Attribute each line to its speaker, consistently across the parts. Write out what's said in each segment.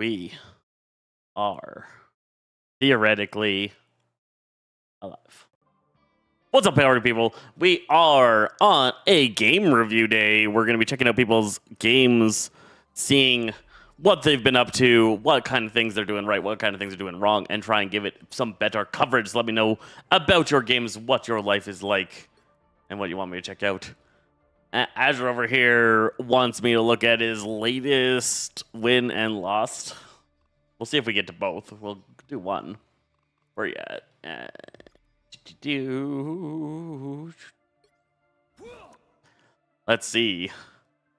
Speaker 1: We are theoretically alive. What's up, party people? We are on a game review day. We're going to be checking out people's games, seeing what they've been up to, what kind of things they're doing right, what kind of things they're doing wrong, and try and give it some better coverage. Let me know about your games, what your life is like, and what you want me to check out. Azure over here wants me to look at his latest win and lost. We'll see if we get to both. We'll do one. Where you at? Let's see.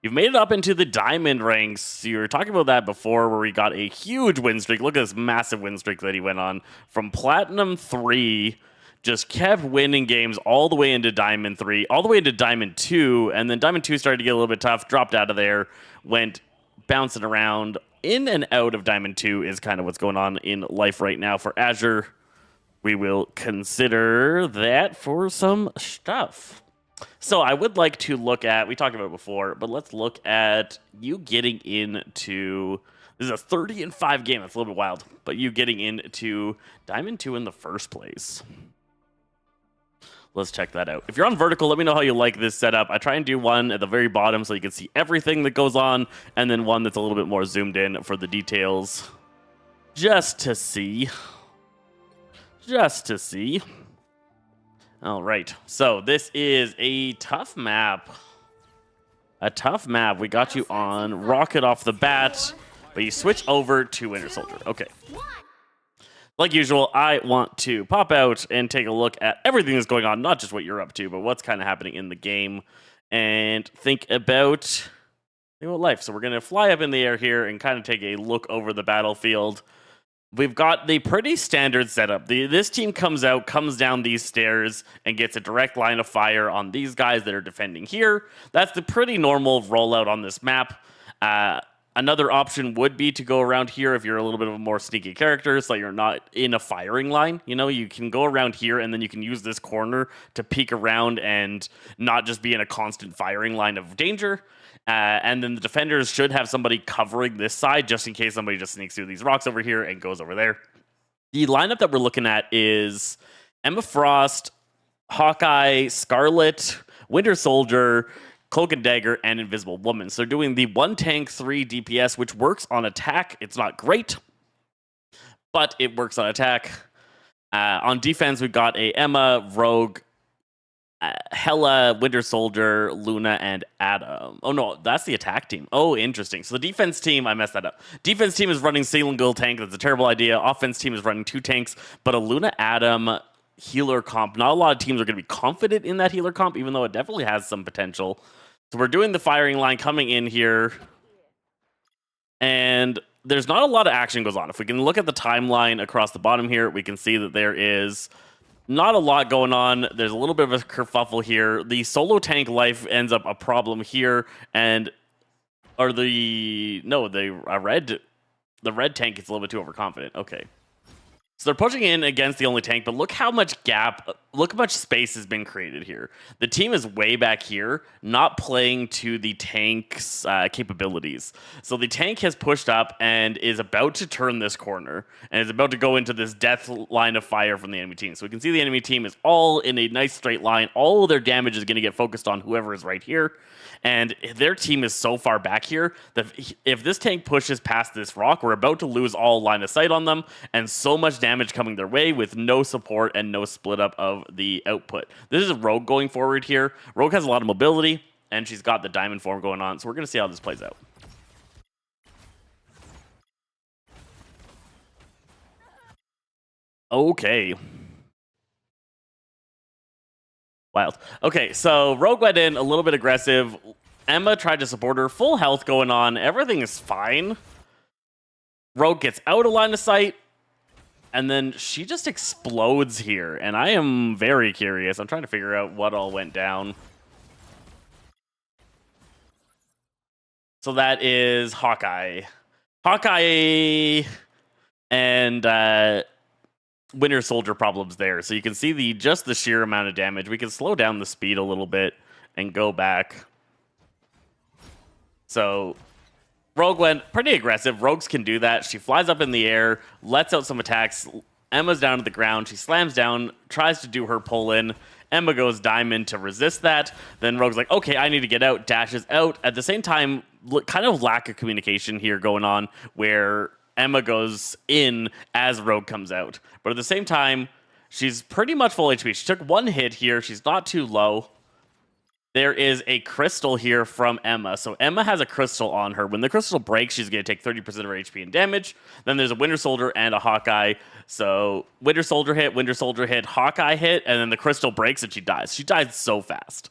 Speaker 1: You've made it up into the diamond ranks. You were talking about that before, where we got a huge win streak. Look at this massive win streak that he went on. From Platinum 3, just kept winning games all the way into Diamond 3, all the way into Diamond 2, and then Diamond 2 started to get a little bit tough, dropped out of there, went bouncing around. In and out of Diamond 2 is kind of what's going on in life right now for Azure. We will consider that for some stuff. So I would like to look at, we talked about it before, but let's look at you getting into, this is a 30-5 game, that's a little bit wild, but you getting into Diamond 2 in the first place. Let's check that out. If you're on vertical, let me know how you like this setup. I try and do one at the very bottom so you can see everything that goes on, and then one that's a little bit more zoomed in for the details. Just to see. All right, so this is a tough map. We got you on Rocket off the bat, but you switch over to Winter Soldier. Okay. Like usual, I want to pop out and take a look at everything that's going on, not just what you're up to, but what's kind of happening in the game, and think about life. So we're going to fly up in the air here and kind of take a look over the battlefield. We've got the pretty standard setup. This team comes down these stairs, and gets a direct line of fire on these guys that are defending here. That's the pretty normal rollout on this map. Another option would be to go around here if you're a little bit of a more sneaky character, so you're not in a firing line. You know, you can go around here, and then you can use this corner to peek around and not just be in a constant firing line of danger. And then the defenders should have somebody covering this side just in case somebody just sneaks through these rocks over here and goes over there. The lineup that we're looking at is Emma Frost, Hawkeye, Scarlet, Winter Soldier, Cloak and Dagger, and Invisible Woman. So they're doing the 1 tank, 3 DPS, which works on attack. It's not great, but it works on attack. On defense, we've got a Emma, Rogue, Hela, Winter Soldier, Luna, and Adam. Oh no, that's the attack team. Oh, interesting. So the defense team, I messed that up. Defense team is running single tank. That's a terrible idea. Offense team is running 2 tanks, but a Luna, Adam healer comp. Not a lot of teams are going to be confident in that healer comp, even though it definitely has some potential. So we're doing the firing line coming in here, and there's not a lot of action goes on. If we can look at the timeline across the bottom here, we can see that there is not a lot going on. There's a little bit of a kerfuffle here. The solo tank life ends up a problem here, and the red tank is a little bit too overconfident. Okay. So they're pushing in against the only tank, but look how much space has been created here. The team is way back here, not playing to the tank's capabilities. So the tank has pushed up and is about to turn this corner, and is about to go into this death line of fire from the enemy team. So we can see the enemy team is all in a nice straight line. All of their damage is going to get focused on whoever is right here. And their team is so far back here that if this tank pushes past this rock, we're about to lose all line of sight on them, and so much damage coming their way with no support and no split up of the output. This is Rogue going forward here. Rogue has a lot of mobility, and she's got the diamond form going on, so we're going to see how this plays out. Okay. Wild. Okay, so Rogue went in a little bit aggressive. Emma tried to support her. Full health going on. Everything is fine. Rogue gets out of line of sight, and then she just explodes here. And I am very curious. I'm trying to figure out what all went down. So that is Hawkeye. Hawkeye and Winter Soldier problems there. So you can see just the sheer amount of damage. We can slow down the speed a little bit and go back. So Rogue went pretty aggressive. Rogues can do that. She flies up in the air, lets out some attacks. Emma's down to the ground. She slams down, tries to do her pull in. Emma goes diamond to resist that. Then Rogue's like, okay, I need to get out, dashes out. At the same time, kind of lack of communication here going on where Emma goes in as Rogue comes out. But at the same time, she's pretty much full HP. She took one hit here. She's not too low. There is a crystal here from Emma. So Emma has a crystal on her. When the crystal breaks, she's going to take 30% of her HP and damage. Then there's a Winter Soldier and a Hawkeye. So Winter Soldier hit, Hawkeye hit, and then the crystal breaks and she dies. She died so fast.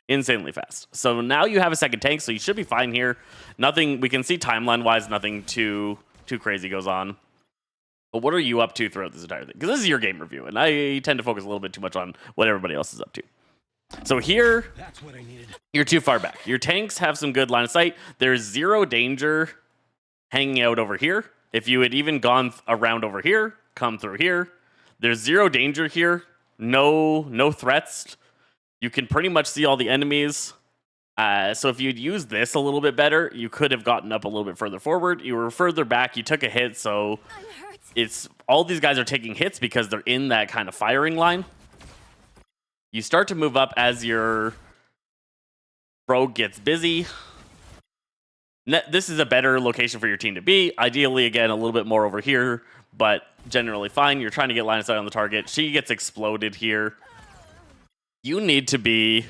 Speaker 1: Insanely fast. So now you have a second tank, so you should be fine here. Nothing, we can see timeline-wise, nothing too crazy goes on. But what are you up to throughout this entire thing? Because this is your game review, and I tend to focus a little bit too much on what everybody else is up to. So here, you're too far back. Your tanks have some good line of sight. There's zero danger hanging out over here. If you had even gone around over here, come through here. There's zero danger here. No threats. You can pretty much see all the enemies. So if you'd used this a little bit better, you could have gotten up a little bit further forward. You were further back. You took a hit, so it's all these guys are taking hits because they're in that kind of firing line. You start to move up as your Rogue gets busy. This is a better location for your team to be. Ideally, again, a little bit more over here, but generally fine. You're trying to get line of sight on the target. She gets exploded here. You need to be...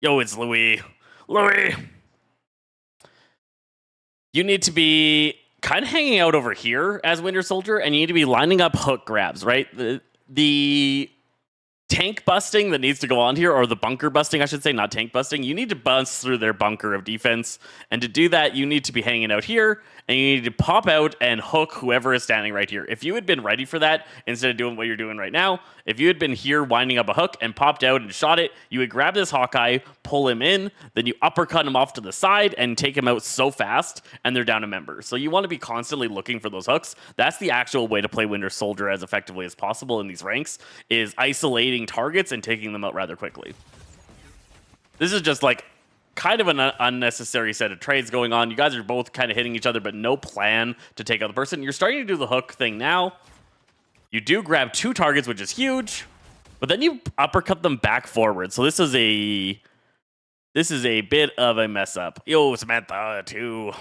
Speaker 1: Yo, it's Louis. Louis! You need to be kind of hanging out over here as Winter Soldier, and you need to be lining up hook grabs, right? The tank busting that needs to go on here, or the bunker busting, I should say, not tank busting. You need to bust through their bunker of defense. And to do that, you need to be hanging out here, and you need to pop out and hook whoever is standing right here. If you had been ready for that, instead of doing what you're doing right now, if you had been here winding up a hook and popped out and shot it, you would grab this Hawkeye, pull him in, then you uppercut him off to the side and take him out so fast, and they're down a member. So you want to be constantly looking for those hooks. That's the actual way to play Winter Soldier as effectively as possible in these ranks, is isolating targets and taking them out rather quickly. This is just like kind of an unnecessary set of trades going on. You guys are both kind of hitting each other, but no plan to take out the person. You're starting to do the hook thing now. You do grab two targets, which is huge, but then you uppercut them back forward. So this is a bit of a mess up. Yo, Samantha too.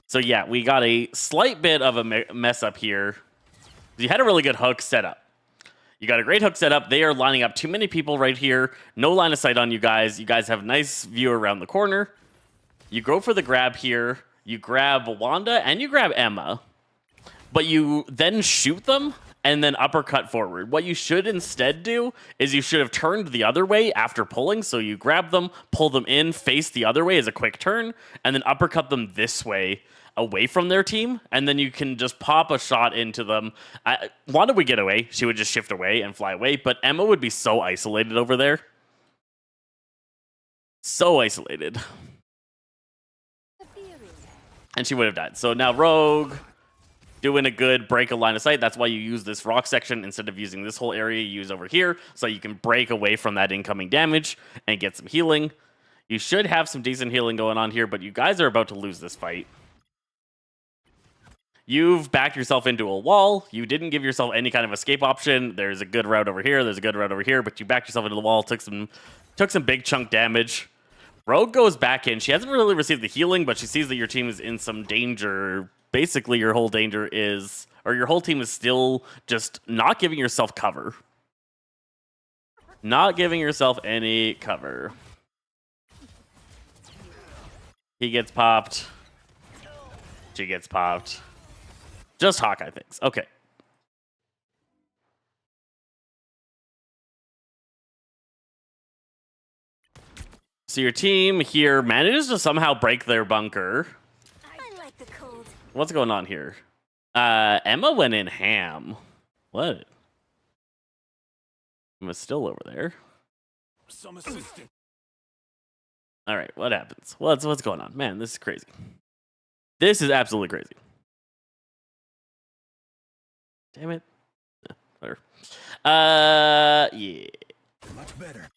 Speaker 1: So yeah, we got a slight bit of a mess up here. You had a really good hook set up. You got a great hook set up. They are lining up too many people right here. No line of sight on you guys. You guys have a nice view around the corner. You go for the grab here. You grab Wanda and you grab Emma. But you then shoot them and then uppercut forward. What you should instead do is you should have turned the other way after pulling. So you grab them, pull them in, face the other way as a quick turn, and then uppercut them this way away from their team, and then you can just pop a shot into them. Wanda would get away. She would just shift away and fly away, but Emma would be so isolated over there. So isolated. And she would have died. So now Rogue, doing a good break a line of sight. That's why you use this rock section instead of using this whole area. You use over here, so you can break away from that incoming damage and get some healing. You should have some decent healing going on here, but you guys are about to lose this fight. You've backed yourself into a wall. You didn't give yourself any kind of escape option. There's a good route over here. There's a good route over here, but you backed yourself into the wall, took some big chunk damage. Rogue goes back in. She hasn't really received the healing, but she sees that your team is in some danger. Basically, your whole danger is, or your whole team is still just not giving yourself cover. Not giving yourself any cover. He gets popped. She gets popped. Just Hawkeye things. Okay. So your team here manages to somehow break their bunker. I like the cold. What's going on here? Emma went in ham. What? Emma's still over there. Some assistant. All right, what happens? What's going on? Man, this is crazy. This is absolutely crazy. Damn it. Whatever. Yeah. Much better.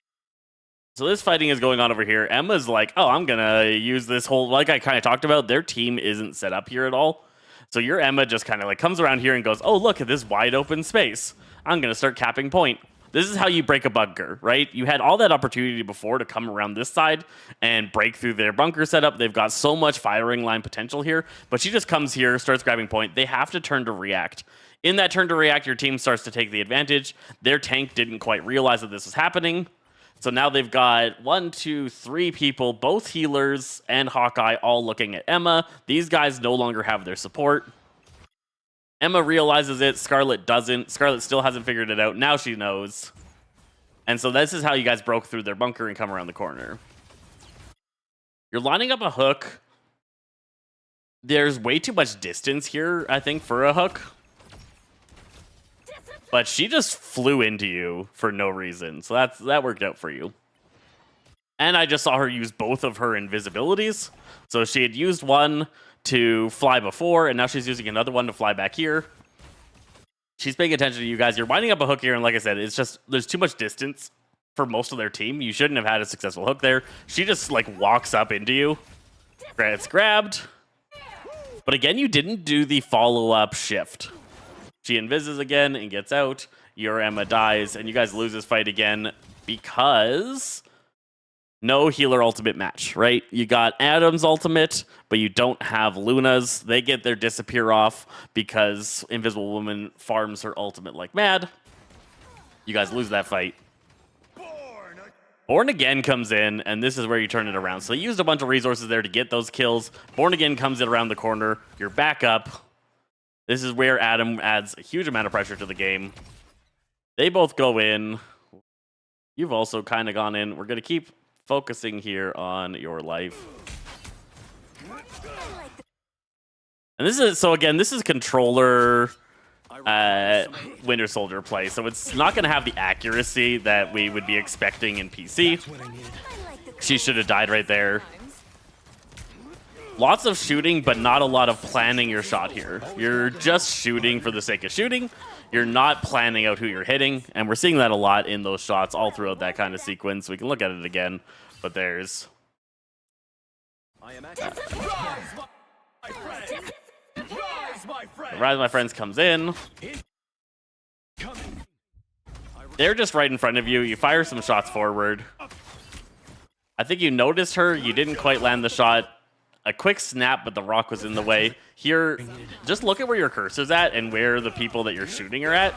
Speaker 1: So this fighting is going on over here. Emma's like, oh, I'm going to use this whole, like I kind of talked about, their team isn't set up here at all. So your Emma just kind of like comes around here and goes, oh, look at this wide open space. I'm going to start capping point. This is how you break a bunker, right? You had all that opportunity before to come around this side and break through their bunker setup. They've got so much firing line potential here, but she just comes here, starts grabbing point. They have to turn to react. In that turn to react, your team starts to take the advantage. Their tank didn't quite realize that this was happening. So now they've got 1, 2, 3 people, both healers and Hawkeye, all looking at Emma. These guys no longer have their support. Emma realizes it. Scarlet doesn't. Scarlet still hasn't figured it out. Now she knows. And so this is how you guys broke through their bunker and come around the corner. You're lining up a hook. There's way too much distance here, I think, for a hook. But she just flew into you for no reason. So that worked out for you. And I just saw her use both of her invisibilities. So she had used one to fly before, and now she's using another one to fly back here. She's paying attention to you guys. You're winding up a hook here, and like I said, it's just, there's too much distance for most of their team. You shouldn't have had a successful hook there. She just, like, walks up into you. It's grabbed. But again, you didn't do the follow-up shift. She invises again and gets out. Your Emma dies, and you guys lose this fight again because no healer ultimate match, right? You got Adam's ultimate, but you don't have Luna's. They get their disappear off because Invisible Woman farms her ultimate like mad. You guys lose that fight. Born Again comes in, and this is where you turn it around. So they used a bunch of resources there to get those kills. Born Again comes in around the corner. You're back up. This is where Adam adds a huge amount of pressure to the game. They both go in. You've also kind of gone in. We're going to keep focusing here on your life. And this is, so again, this is controller Winter Soldier play, so it's not going to have the accuracy that we would be expecting in PC. She should have died right there. Lots of shooting, but not a lot of planning your shot here. You're just shooting for the sake of shooting. You're not planning out who you're hitting, and we're seeing that a lot in those shots all throughout that kind of sequence. We can look at it again, but there's... Rise My Friends comes in. They're just right in front of you. You fire some shots forward. I think you noticed her. You didn't quite land the shot. A quick snap, but the rock was in the way. Here, just look at where your cursor's at and where the people that you're shooting are at.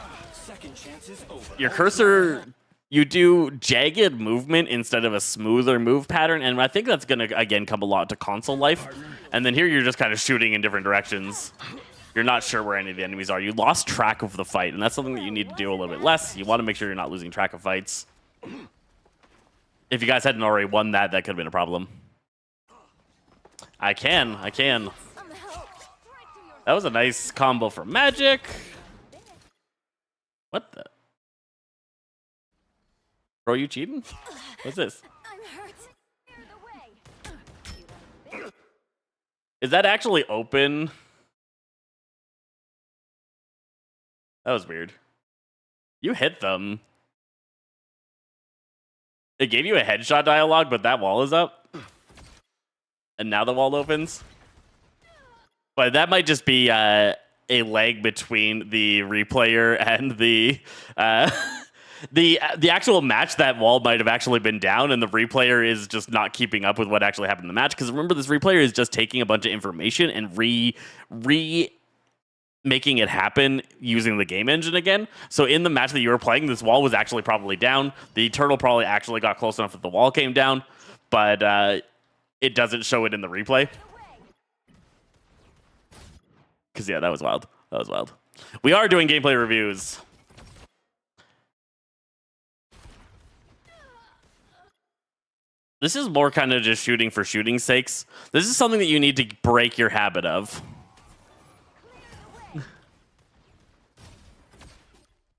Speaker 1: Your cursor, you do jagged movement instead of a smoother move pattern, and I think that's going to, again, come a lot to console life. And then here you're just kind of shooting in different directions. You're not sure where any of the enemies are. You lost track of the fight, and that's something that you need to do a little bit less. You want to make sure you're not losing track of fights. If you guys hadn't already won that, that could have been a problem. I can. That was a nice combo for Magic. What the? Bro, you cheating? What's this? Is that actually open? That was weird. You hit them. It gave you a headshot dialogue, but that wall is up. And now the wall opens. But that might just be a lag between the replayer and the actual match. That wall might have actually been down, and the replayer is just not keeping up with what actually happened in the match. Because remember, this replayer is just taking a bunch of information and making it happen using the game engine again. So in the match that you were playing, this wall was actually probably down. The turtle probably actually got close enough that the wall came down, but it doesn't show it in the replay. Because, yeah, that was wild. That was wild. We are doing gameplay reviews. This is more kind of just shooting for shooting's sakes. This is something that you need to break your habit of.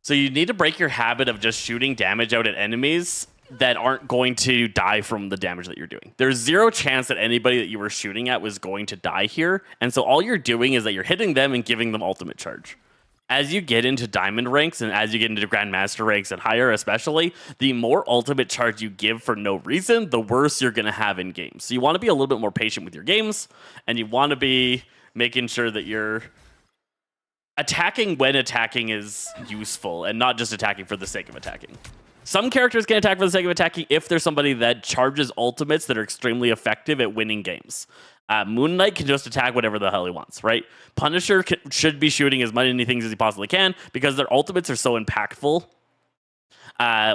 Speaker 1: So you need to break your habit of just shooting damage out at enemies that aren't going to die from the damage that you're doing. There's zero chance that anybody that you were shooting at was going to die here. And so all you're doing is that you're hitting them and giving them ultimate charge. As you get into diamond ranks and as you get into grandmaster ranks and higher especially, the more ultimate charge you give for no reason, the worse you're going to have in games. So you want to be a little bit more patient with your games, and you want to be making sure that you're attacking when attacking is useful and not just attacking for the sake of attacking. Some characters can attack for the sake of attacking if there's somebody that charges ultimates that are extremely effective at winning games. Moon Knight can just attack whatever the hell he wants, right? Punisher should be shooting as many things as he possibly can because their ultimates are so impactful.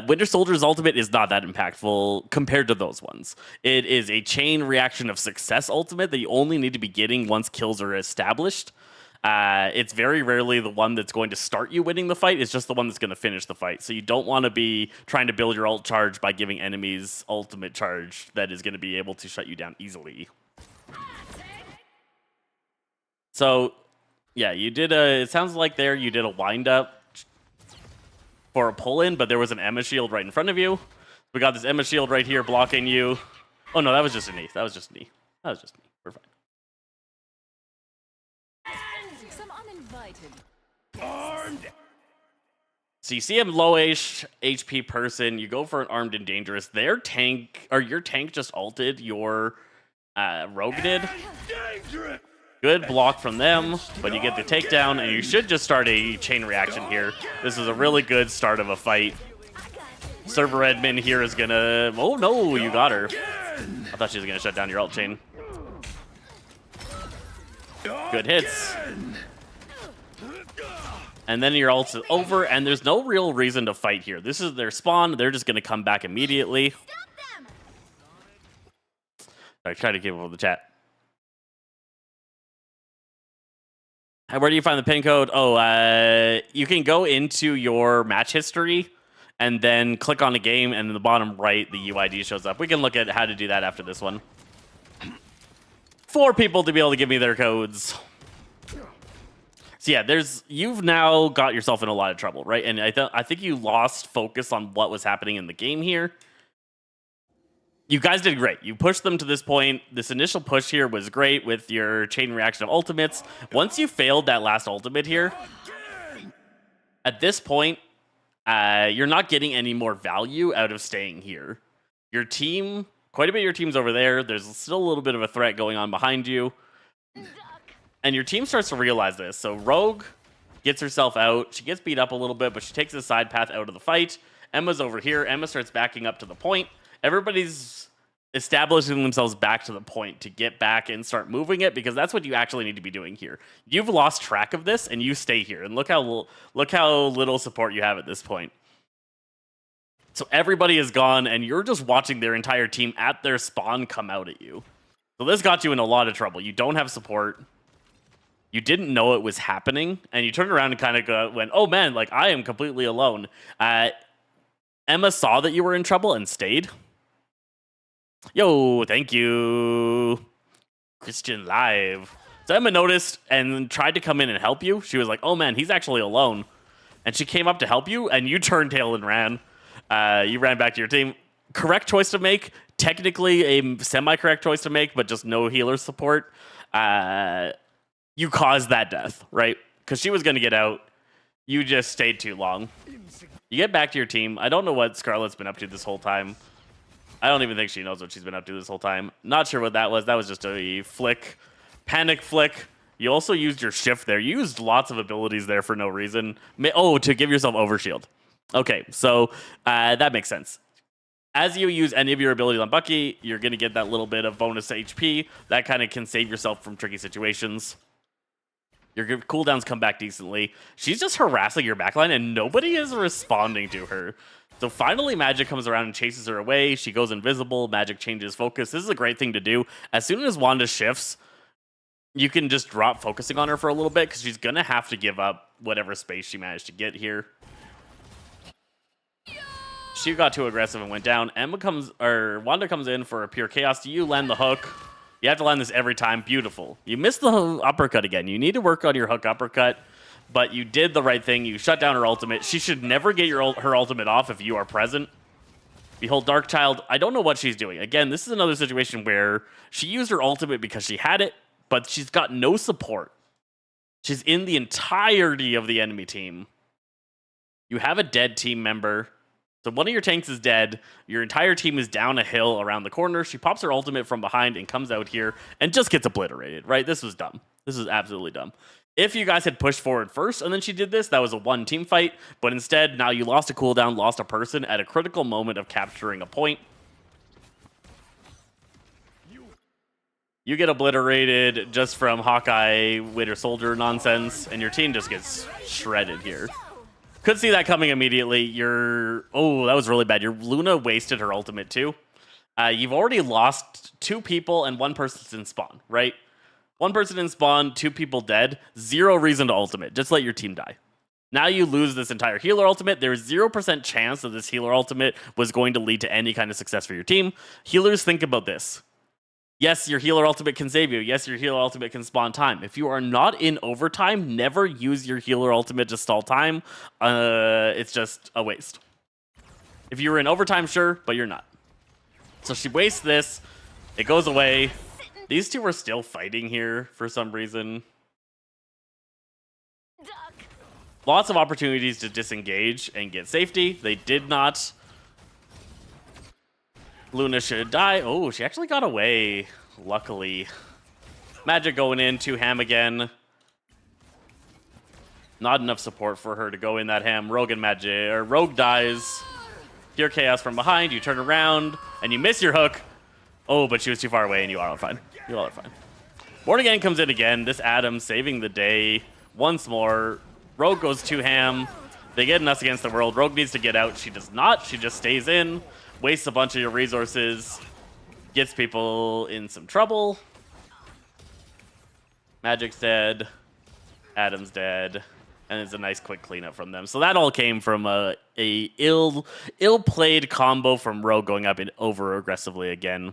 Speaker 1: Winter Soldier's ultimate is not that impactful compared to those ones. It is a chain reaction of success ultimate that you only need to be getting once kills are established. It's very rarely the one that's going to start you winning the fight. It's just the one that's going to finish the fight. So you don't want to be trying to build your ult charge by giving enemies ultimate charge that is going to be able to shut you down easily. So, yeah, you did it sounds like there you did a wind up for a pull-in, but there was an Emma shield right in front of you. We got this Emma shield right here blocking you. Oh, no, that was just a knee. That was just a knee. We're fine.
Speaker 2: Some uninvited.
Speaker 3: Armed.
Speaker 1: So you see a low-ish HP person. You go for an armed and dangerous. Their tank, or your tank just ulted. Your rogue did.
Speaker 3: Dangerous.
Speaker 1: Good block from them, but you get the takedown, and you should just start a chain reaction here. This is a really good start of a fight. Server admin here is gonna... Oh, no, you got her. I thought she was gonna shut down your ult chain. Good hits. And then your ult's over, and there's no real reason to fight here. This is their spawn. They're just gonna come back immediately. I try to keep up with the chat. Where do you find the pin code? Oh, you can go into your match history and then click on a game, and in the bottom right, the UID shows up. We can look at how to do that after this one. 4 people to be able to give me their codes. So yeah, you've now got yourself in a lot of trouble, right? And I think you lost focus on what was happening in the game here. You guys did great. You pushed them to this point. This initial push here was great with your chain reaction of ultimates. Once you failed that last ultimate here, at this point, you're not getting any more value out of staying here. Your team, quite a bit of your team's over there. There's still a little bit of a threat going on behind you. And your team starts to realize this. So Rogue gets herself out. She gets beat up a little bit, but she takes the side path out of the fight. Emma's over here. Emma starts backing up to the point. Everybody's establishing themselves back to the point to get back and start moving it, because that's what you actually need to be doing here. You've lost track of this, and you stay here. And look how little support you have at this point. So everybody is gone, and you're just watching their entire team at their spawn come out at you. So this got you in a lot of trouble. You don't have support. You didn't know it was happening, and you turned around and kind of went, oh man, like I am completely alone. Emma saw that you were in trouble and stayed. Yo, thank you. Christian Live. So Emma noticed and tried to come in and help you. She was like, oh man, he's actually alone. And she came up to help you, and you turned tail and ran. You ran back to your team. Correct choice to make. Technically a semi-correct choice to make, but just no healer support. You caused that death, right? Because she was going to get out. You just stayed too long. You get back to your team. I don't know what Scarlet's been up to this whole time. I don't even think she knows what she's been up to this whole time. Not sure what that was. That was just a flick. Panic flick. You also used your shift there. You used lots of abilities there for no reason. Oh, to give yourself overshield. Okay, so that makes sense. As you use any of your abilities on Bucky, you're going to get that little bit of bonus HP. That kind of can save yourself from tricky situations. Your cooldowns come back decently. She's just harassing your backline, and nobody is responding to her. So finally, Magic comes around and chases her away. She goes invisible. Magic changes focus. This is a great thing to do. As soon as Wanda shifts, you can just drop focusing on her for a little bit, because she's going to have to give up whatever space she managed to get here. She got too aggressive and went down. Wanda comes in for a pure chaos. Do you land the hook? You have to land this every time. Beautiful. You missed the uppercut again. You need to work on your hook uppercut, but you did the right thing. You shut down her ultimate. She should never get her ultimate off if you are present. Behold Darkchild. I don't know what she's doing. Again, this is another situation where she used her ultimate because she had it, but she's got no support. She's in the entirety of the enemy team. You have a dead team member. So one of your tanks is dead. Your entire team is down a hill around the corner. She pops her ultimate from behind and comes out here and just gets obliterated, right? This was dumb. This is absolutely dumb. If you guys had pushed forward first and then she did this, that was a one team fight. But instead, now you lost a cooldown, lost a person at a critical moment of capturing a point. You get obliterated just from Hawkeye Winter Soldier nonsense, and your team just gets shredded here. Could see that coming immediately. Oh, that was really bad. Your Luna wasted her ultimate too. You've already lost 2 people and 1 person's in spawn, right? 1 person in spawn, 2 people dead. 0 reason to ultimate. Just let your team die. Now you lose this entire healer ultimate. There's 0% chance that this healer ultimate was going to lead to any kind of success for your team. Healers, think about this. Yes, your healer ultimate can save you. Yes, your healer ultimate can spawn time. If you are not in overtime, never use your healer ultimate to stall time. It's just a waste. If you were in overtime, sure, but you're not. So she wastes this. It goes away. These two are still fighting here for some reason. Lots of opportunities to disengage and get safety. They did not. Luna should die. Oh, she actually got away, luckily. Magic going in to Ham again. Not enough support for her to go in that Ham. Rogue dies. Pure chaos from behind. You turn around and you miss your hook. Oh, but she was too far away and you all are fine. You all are fine. Morrigan comes in again. This Adam saving the day once more. Rogue goes to Ham. They get an us against the world. Rogue needs to get out. She does not. She just stays in. Wastes a bunch of your resources, gets people in some trouble. Magic's dead, Adam's dead, and it's a nice quick cleanup from them. So that all came from a ill-played combo from Rogue going up and over aggressively again.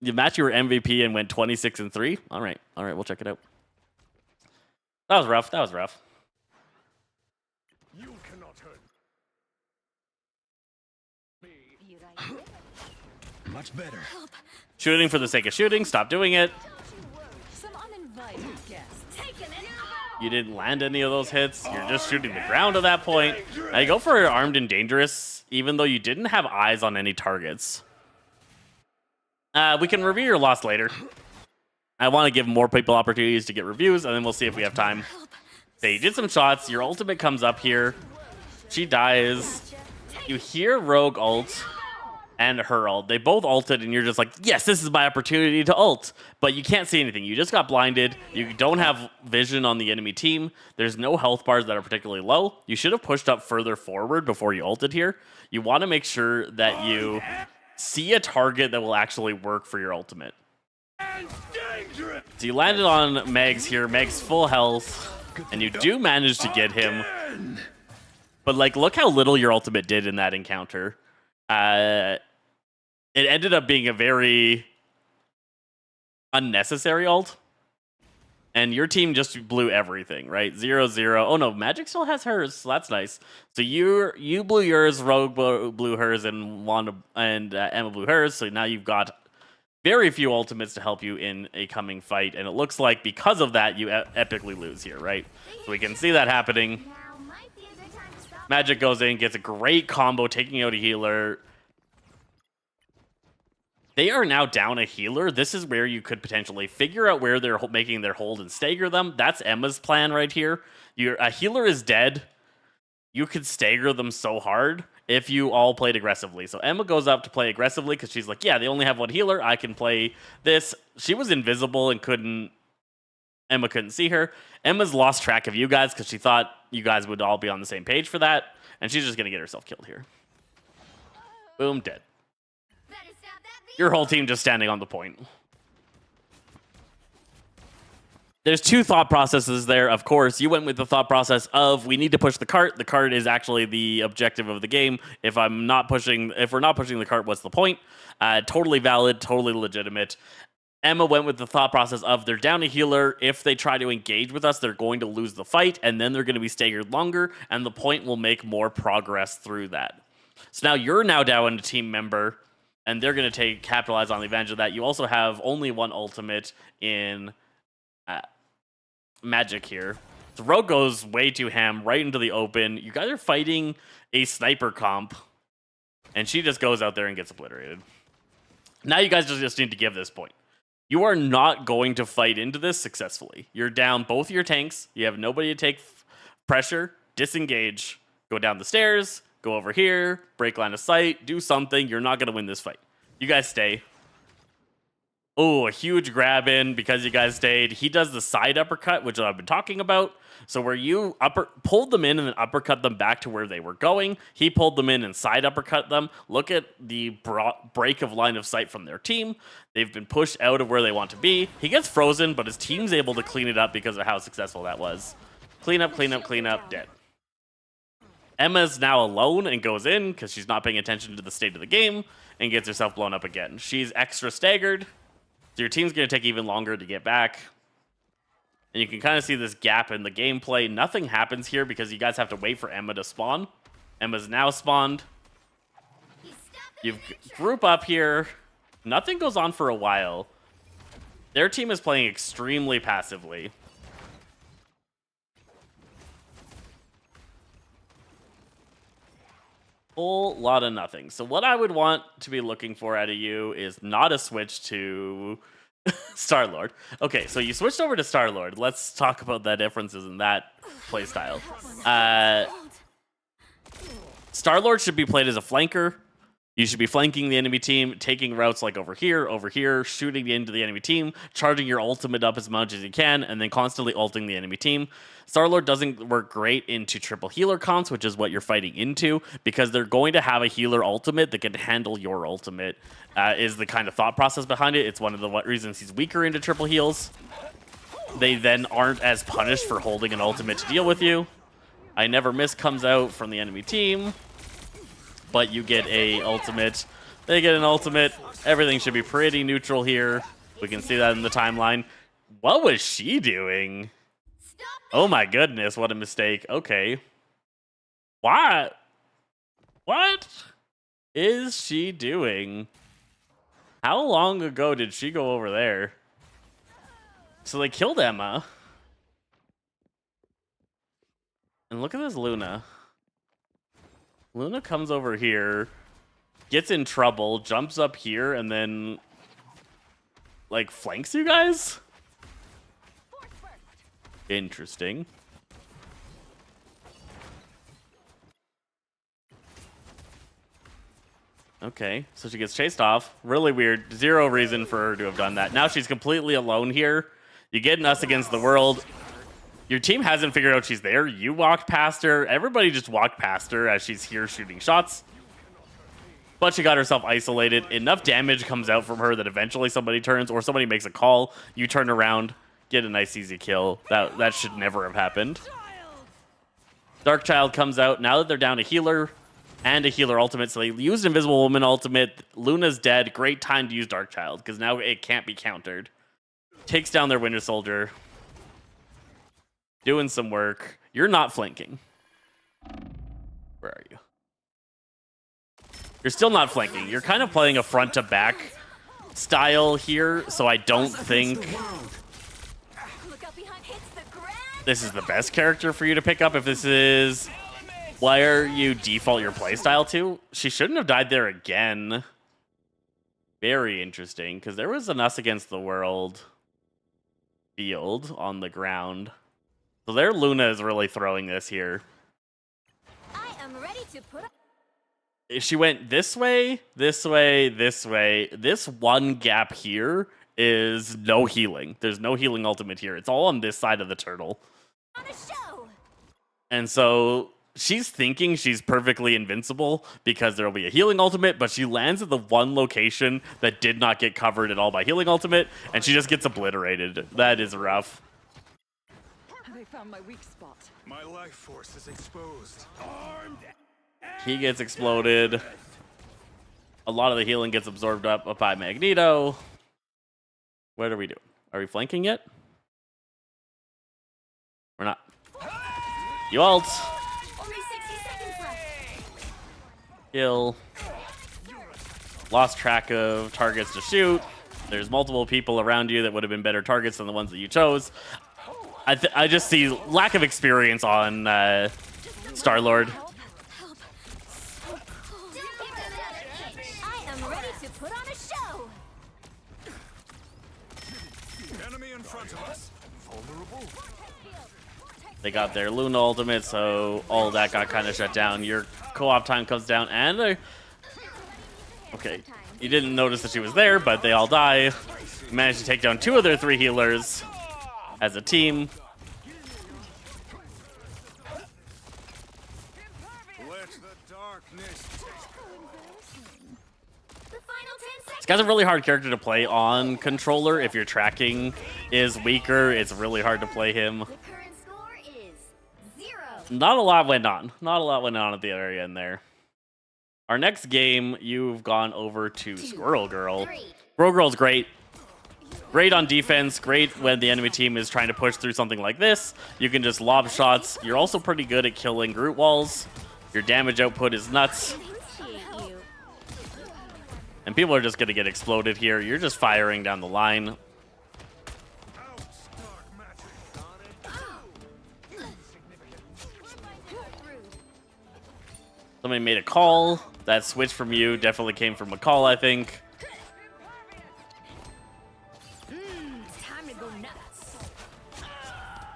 Speaker 1: You match your MVP and went 26-3. All right, we'll check it out. That was rough.
Speaker 3: You cannot hurt me. Much better.
Speaker 1: Shooting for the sake of shooting. Stop doing it.
Speaker 2: Some uninvited guests.
Speaker 1: You didn't land any of those hits. You're just shooting the ground at that point. Now you go for armed and dangerous, even though you didn't have eyes on any targets. We can review your loss later. I want to give more people opportunities to get reviews, and then we'll see if we have time. So you did some shots. Your ultimate comes up here. She dies. You hear Rogue ult and her ult. They both ulted, and you're just like, yes, this is my opportunity to ult. But you can't see anything. You just got blinded. You don't have vision on the enemy team. There's no health bars that are particularly low. You should have pushed up further forward before you ulted here. You want to make sure that you see a target that will actually work for your ultimate. So you landed on Megs here. Megs full health. And you do manage to get him. But, like, look how little your ultimate did in that encounter. It ended up being a very unnecessary ult. And your team just blew everything, right? 0-0. Oh, no, Magic still has hers, so that's nice. So you blew yours, Rogue blew hers, and Emma blew hers. So now you've got very few ultimates to help you in a coming fight. And it looks like because of that, you epically lose here, right? So we can see that happening. Magic goes in, gets a great combo, taking out a healer. They are now down a healer. This is where you could potentially figure out where they're making their hold and stagger them. That's Emma's plan right here. A healer is dead. You could stagger them so hard if you all played aggressively. So Emma goes up to play aggressively because she's like, yeah, they only have one healer. I can play this. She was invisible and Emma couldn't see her. Emma's lost track of you guys because she thought you guys would all be on the same page for that. And she's just going to get herself killed here. Boom, dead. Your whole team just standing on the point. There's two thought processes there, of course. You went with the thought process of we need to push the cart. The cart is actually the objective of the game. If we're not pushing the cart, what's the point? Totally valid, totally legitimate. Emma went with the thought process of they're down a healer. If they try to engage with us, they're going to lose the fight, and then they're going to be staggered longer, and the point will make more progress through that. So now you're down a team member. and they're going to capitalize on the advantage of that. You also have only one ultimate in Magic here. So Rogue goes way too ham right into the open. You guys are fighting a sniper comp, and she just goes out there and gets obliterated. Now you guys just need to give this point. You are not going to fight into this successfully. You're down both your tanks. You have nobody to take pressure. Disengage. Go down the stairs. Go over here. Break line of sight. Do something. You're not going to win this fight. You guys stay. Oh, a huge grab in because you guys stayed. He does the side uppercut, which I've been talking about. So where you pulled them in and then uppercut them back to where they were going, he pulled them in and side uppercut them. Look at the break of line of sight from their team. They've been pushed out of where they want to be. He gets frozen, but his team's able to clean it up because of how successful that was. Clean up, clean up, clean up, dead. Emma's now alone and goes in because she's not paying attention to the state of the game and gets herself blown up again. She's extra staggered. So your team's going to take even longer to get back. And you can kind of see this gap in the gameplay. Nothing happens here because you guys have to wait for Emma to spawn. Emma's now spawned. You group up here. Nothing goes on for a while. Their team is playing extremely passively. Whole lot of nothing. So what I would want to be looking for out of you is not a switch to Star-Lord. Okay, so you switched over to Star-Lord. Let's talk about the differences in that playstyle. Star-Lord should be played as a flanker. You should be flanking the enemy team, taking routes like over here, shooting into the enemy team, charging your ultimate up as much as you can, and then constantly ulting the enemy team. Star-Lord doesn't work great into triple healer comps, which is what you're fighting into, because they're going to have a healer ultimate that can handle your ultimate, is the kind of thought process behind it. It's one of the reasons he's weaker into triple heals. They then aren't as punished for holding an ultimate to deal with you. I Never Miss comes out from the enemy team, but you get a ultimate. They get an ultimate. Everything should be pretty neutral here. We can see that in the timeline. What was she doing? Oh my goodness, what a mistake. Okay. What is she doing? How long ago did she go over there? So they killed Emma. And look at this Luna. Luna comes over here, gets in trouble, jumps up here, and then, like, flanks you guys? Interesting. Okay, so she gets chased off. Really weird. Zero reason for her to have done that. Now she's completely alone here. You get an us against the world. Your team hasn't figured out she's there. You walked past her. Everybody just walked past her as she's here shooting shots. But she got herself isolated. Enough damage comes out from her that eventually somebody turns or somebody makes a call. You turn around, get a nice easy kill. That should never have happened. Darkchild comes out. Now that they're down a healer and a healer ultimate, so they used Invisible Woman ultimate. Luna's dead. Great time to use Darkchild because now it can't be countered. Takes down their Winter Soldier. Doing some work. You're not flanking. Where are you? You're still not flanking. You're kind of playing a front to back style here, so I don't think this is the best character for you to pick up. If this is where you default your playstyle to, she shouldn't have died there again. Very interesting, because there was an us against the world field on the ground. So their Luna is really throwing this here.
Speaker 4: I am ready to put up.
Speaker 1: She went this way, this way, this way. This one gap here is no healing. There's no healing ultimate here. It's all on this side of the turtle.
Speaker 4: On a show.
Speaker 1: And so she's thinking she's perfectly invincible because there'll be a healing ultimate, but she lands at the one location that did not get covered at all by healing ultimate, and she just gets obliterated. That is rough.
Speaker 2: They found my weak spot.
Speaker 3: My life force is exposed. Armed.
Speaker 1: He gets exploded. A lot of the healing gets absorbed up by Magneto. What are we doing? Are we flanking yet? We're not. You ult.
Speaker 4: Only 60 seconds left.
Speaker 1: Kill. lost track of targets to shoot. There's multiple people around you that would have been better targets than the ones that you chose. I just see lack of experience on Star-Lord.
Speaker 4: I am ready to put on a show.
Speaker 3: Enemy in front of us. Vulnerable.
Speaker 1: They got their Luna ultimate, so all that got kind of shut down. Your co-op time comes down, and okay, you didn't notice that she was there, but they all die. Managed to take down 2 of their 3 healers as a team.
Speaker 3: Let the darkness.
Speaker 4: The final 10 seconds.
Speaker 1: This guy's a really hard character to play on controller. If your tracking is weaker, it's really hard to play him.
Speaker 4: The current score is 0.
Speaker 1: Not a lot went on. Not a lot went on at the other end there. Our next game, you've gone over to Squirrel Girl.
Speaker 4: 3.
Speaker 1: Squirrel Girl's great. Great on defense. Great when the enemy team is trying to push through something like this. You can just lob shots. You're also pretty good at killing Groot walls. Your damage output is nuts.
Speaker 4: Appreciate you.
Speaker 1: And people are just going to get exploded here. You're just firing down the line.
Speaker 3: Out, dark magic.
Speaker 1: Somebody made a call. That switch from you definitely came from McCall, I think.
Speaker 4: Time to go nuts.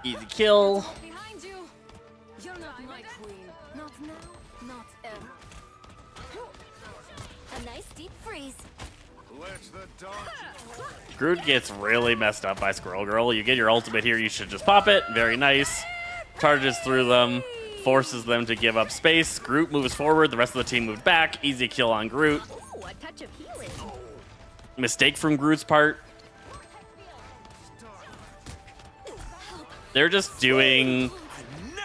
Speaker 1: Easy kill.
Speaker 2: Behind you. You're not my queen.
Speaker 4: Not now, not ever. A nice deep freeze.
Speaker 3: Let the dark.
Speaker 1: Groot gets really messed up by Squirrel Girl. You get your ultimate here. You should just pop it. Very nice. Charges through them. Forces them to give up space. Groot moves forward. The rest of the team moved back. Easy kill on Groot.
Speaker 4: Ooh, a touch of healing.
Speaker 1: Mistake from Groot's part. They're just doing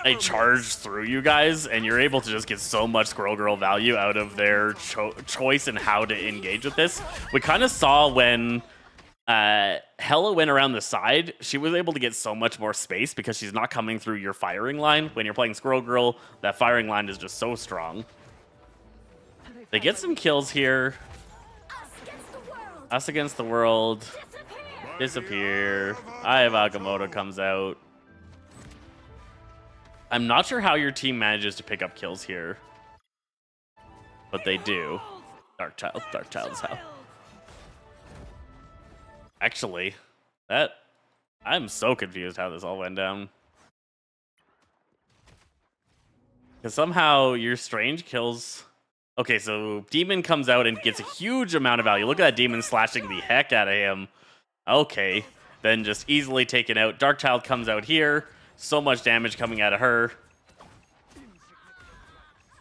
Speaker 1: a charge through you guys, and you're able to just get so much Squirrel Girl value out of their choice and how to engage with this. We kind of saw when Hela went around the side, she was able to get so much more space because she's not coming through your firing line. When you're playing Squirrel Girl, that firing line is just so strong. They get some kills here.
Speaker 4: Us against the world.
Speaker 1: Us against the world. Disappear. Eye of Agamotto comes out. I'm not sure how your team manages to pick up kills here, but they do. Dark Child's how. Actually, I'm so confused how this all went down. Because somehow your Strange kills. Okay, so Demon comes out and gets a huge amount of value. Look at that Demon slashing the heck out of him. Okay, then just easily taken out. Dark Child comes out here. So much damage coming out of her.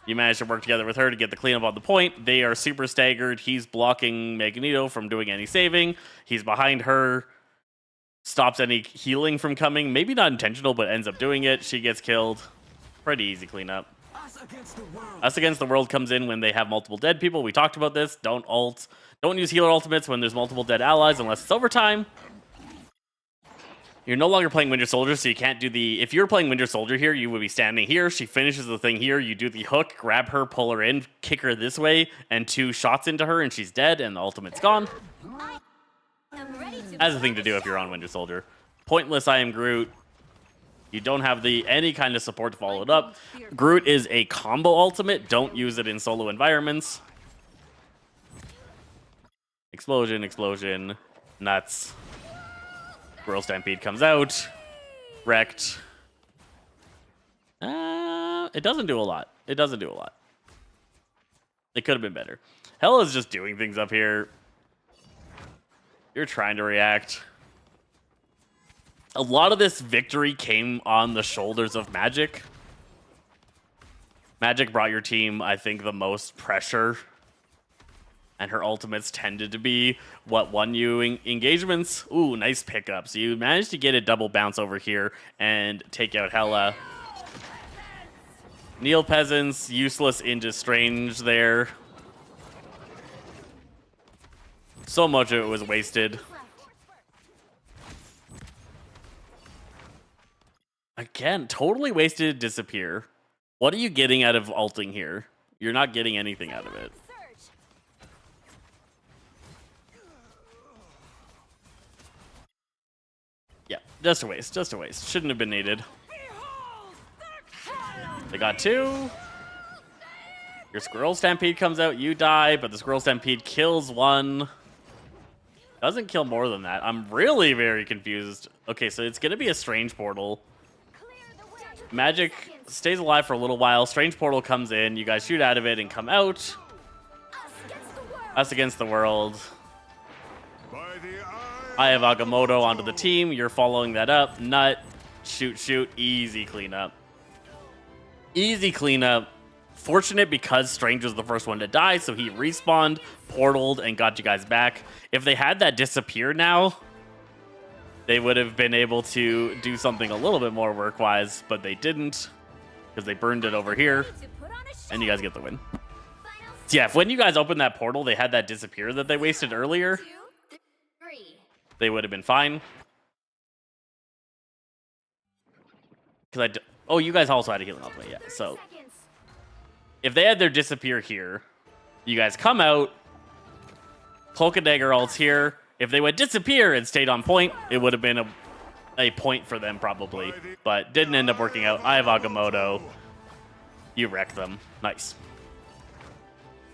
Speaker 1: You manage to work together with her to get the cleanup on the point. They are super staggered. He's blocking Magneto from doing any saving. He's behind her. Stops any healing from coming. Maybe not intentional, but ends up doing it. She gets killed. Pretty easy cleanup.
Speaker 3: Us against the world.
Speaker 1: Us Against the World comes in when they have multiple dead people. We talked about this. Don't ult. Don't use healer ultimates when there's multiple dead allies unless it's overtime. You're no longer playing Winter Soldier, so you can't do the... If you were playing Winter Soldier here, you would be standing here. She finishes the thing here. You do the hook, grab her, pull her in, kick her this way, and 2 shots into her, and she's dead, and the ultimate's gone.
Speaker 4: I'm ready to
Speaker 1: That's the thing to do if you're on Winter Soldier. Pointless, I am Groot. You don't have any kind of support to follow it up. Groot is a combo ultimate. Don't use it in solo environments. Explosion, explosion. Nuts. Squirrel Stampede comes out. Wrecked. It doesn't do a lot. It doesn't do a lot. It could have been better. Hela's just doing things up here. You're trying to react. A lot of this victory came on the shoulders of Magic. Magic brought your team, I think, the most pressure. And her ultimates tended to be what won you engagements. Ooh, nice pickup. So you managed to get a double bounce over here and take out Hela. Neil Peasants, useless into Strange there. So much of it was wasted. Again, totally wasted Disappear. What are you getting out of ulting here? You're not getting anything out of it. Just a waste. Just a waste. Shouldn't have been needed. They got 2. Your Squirrel Stampede comes out. You die, but the Squirrel Stampede kills 1. Doesn't kill more than that. I'm really very confused. Okay, so it's going to be a Strange Portal. Magic stays alive for a little while. Strange Portal comes in. You guys shoot out of it and come out. Us against the world.
Speaker 3: By the
Speaker 1: I have Agamotto onto the team. You're following that up. Nut. Shoot, shoot. Easy cleanup. Easy cleanup. Fortunate because Strange was the first one to die, so he respawned, portaled, and got you guys back. If they had that disappear now, they would have been able to do something a little bit more work-wise, but they didn't because they burned it over here, and you guys get the win. So yeah, if when you guys opened that portal, they had that disappear that they wasted earlier, they would have been fine. Oh, you guys also had a healing ultimate, yeah. So if they had their disappear here, you guys come out, Cloak and Dagger ults here. If they would disappear and stayed on point, it would have been a point for them probably, but didn't end up working out. I have Agamotto. You wreck them. Nice.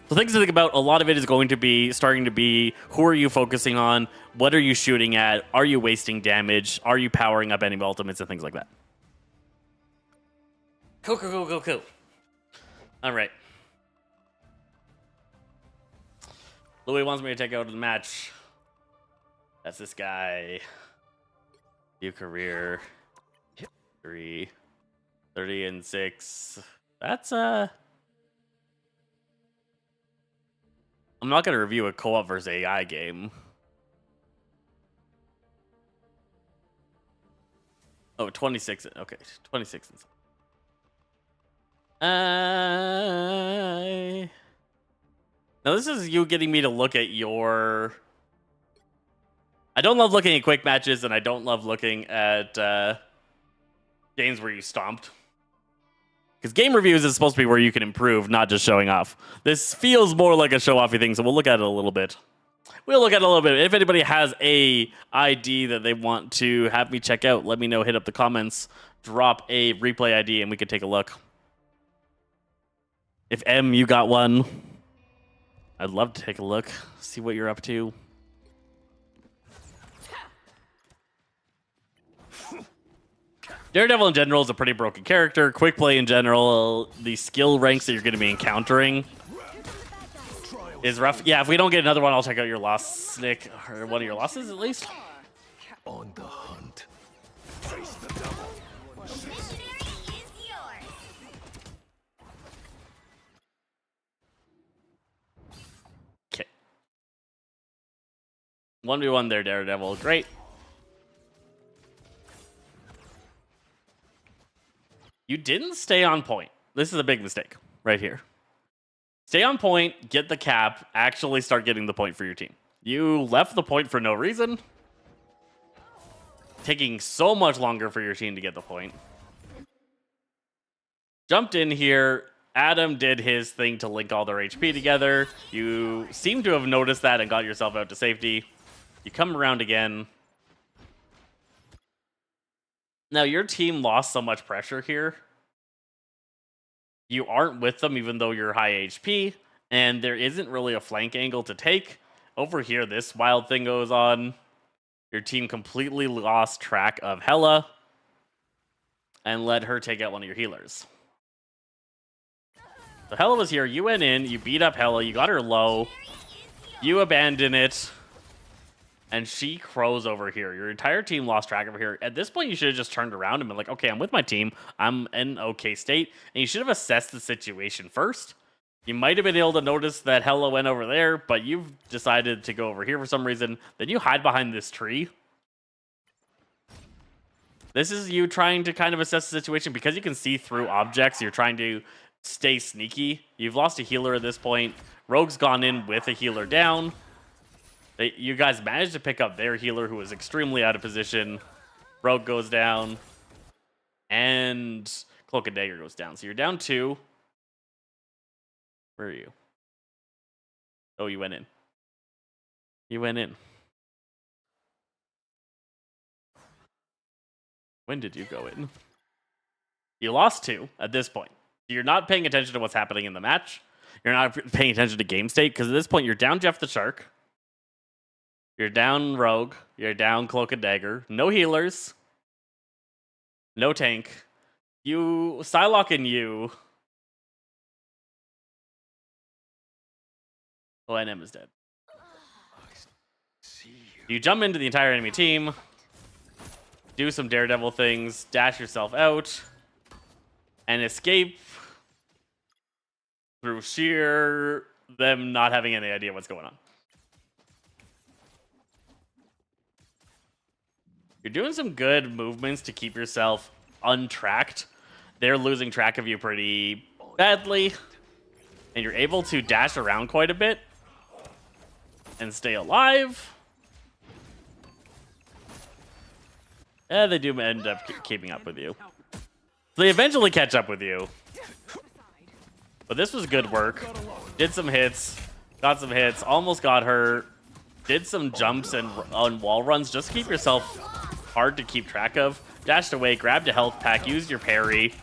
Speaker 1: So things to think about, a lot of it is going to be starting to be, who are you focusing on? What are you shooting at? Are you wasting damage? Are you powering up enemy ultimates and things like that? Cool. All right. Louis wants me to take out the match. That's this guy. New career. 3. 30 and 6. That's I'm not going to review a co-op versus AI game. Oh, 26. Okay, 26 and 6. Now this is you getting me to look at your... I don't love looking at quick matches, and I don't love looking at games where you stomped. Because game reviews is supposed to be where you can improve, not just showing off. This feels more like a show-offy thing, so we'll look at it a little bit. We'll look at it a little bit. If anybody has a ID that they want to have me check out, let me know. Hit up the comments. Drop a replay ID, and we can take a look. If M, you got one, I'd love to take a look, see what you're up to. Daredevil in general is a pretty broken character. Quick play in general, the skill ranks that you're going to be encountering is rough. Yeah, if we don't get another one, I'll check out your loss, Nick, or one of your losses at least.
Speaker 3: On the hunt. Face the devil.
Speaker 1: Okay. 1v1 there, Daredevil. Great. You didn't stay on point. This is a big mistake right here. Stay on point, get the cap, actually start getting the point for your team. You left the point for no reason. Taking so much longer for your team to get the point. Jumped in here. Adam did his thing to link all their HP together. You seem to have noticed that and got yourself out to safety. You come around again. Now, your team lost so much pressure here. You aren't with them, even though you're high HP, and there isn't really a flank angle to take. Over here, this wild thing goes on. Your team completely lost track of Hela and let her take out one of your healers. So Hela was here. You went in. You beat up Hela. You got her low. You abandon it. And she crows over here. Your entire team lost track of her here. At this point, you should have just turned around and been like, okay, I'm with my team. I'm in okay state. And you should have assessed the situation first. You might have been able to notice that Hela went over there, but you've decided to go over here for some reason. Then you hide behind this tree. This is you trying to kind of assess the situation. Because you can see through objects, you're trying to stay sneaky. You've lost a healer at this point. Rogue's gone in with a healer down. You guys managed to pick up their healer, who was extremely out of position. Rogue goes down. And Cloak and Dagger goes down. So you're down 2. Where are you? Oh, you went in. You went in. When did you go in? You lost 2 at this point. You're not paying attention to what's happening in the match. You're not paying attention to game state because at this point you're down Jeff the Shark. You're down Rogue. You're down Cloak and Dagger. No healers. No tank. You, Psylocke and you. Oh, and M is dead. You jump into the entire enemy team. Do some Daredevil things. Dash yourself out. And escape through sheer them not having any idea what's going on. You're doing some good movements to keep yourself untracked. They're losing track of you pretty badly. And you're able to dash around quite a bit and stay alive. And they do end up keeping up with you. So they eventually catch up with you. But this was good work. Did some hits. Got some hits. Almost got her. Did some jumps and on wall runs. Just keep yourself hard to keep track of. Dashed away. Grabbed a health pack. Used your parry.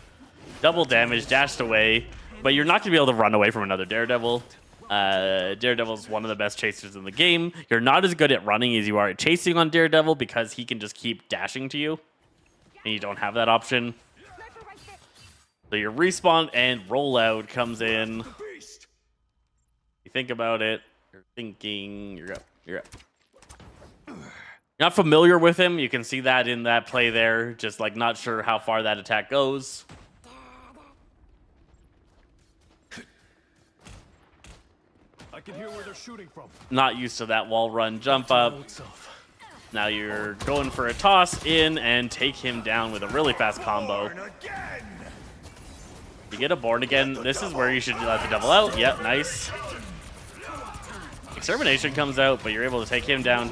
Speaker 1: Double damage. Dashed away. But you're not going to be able to run away from another Daredevil. Daredevil's one of the best chasers in the game. You're not as good at running as you are at chasing on Daredevil because he can just keep dashing to you. And you don't have that option. So your respawn and rollout comes in. You think about it. You're thinking. You're up. You're up. You're not familiar with him. You can see that in that play there. Just like not sure how far that attack goes.
Speaker 3: I can hear where they're shooting from.
Speaker 1: Not used to that wall run jump up. Now you're going for a toss in and take him down with a really fast combo. You get a Born Again. This is where you should let the double out. Yep, nice. Extermination comes out, but you're able to take him down.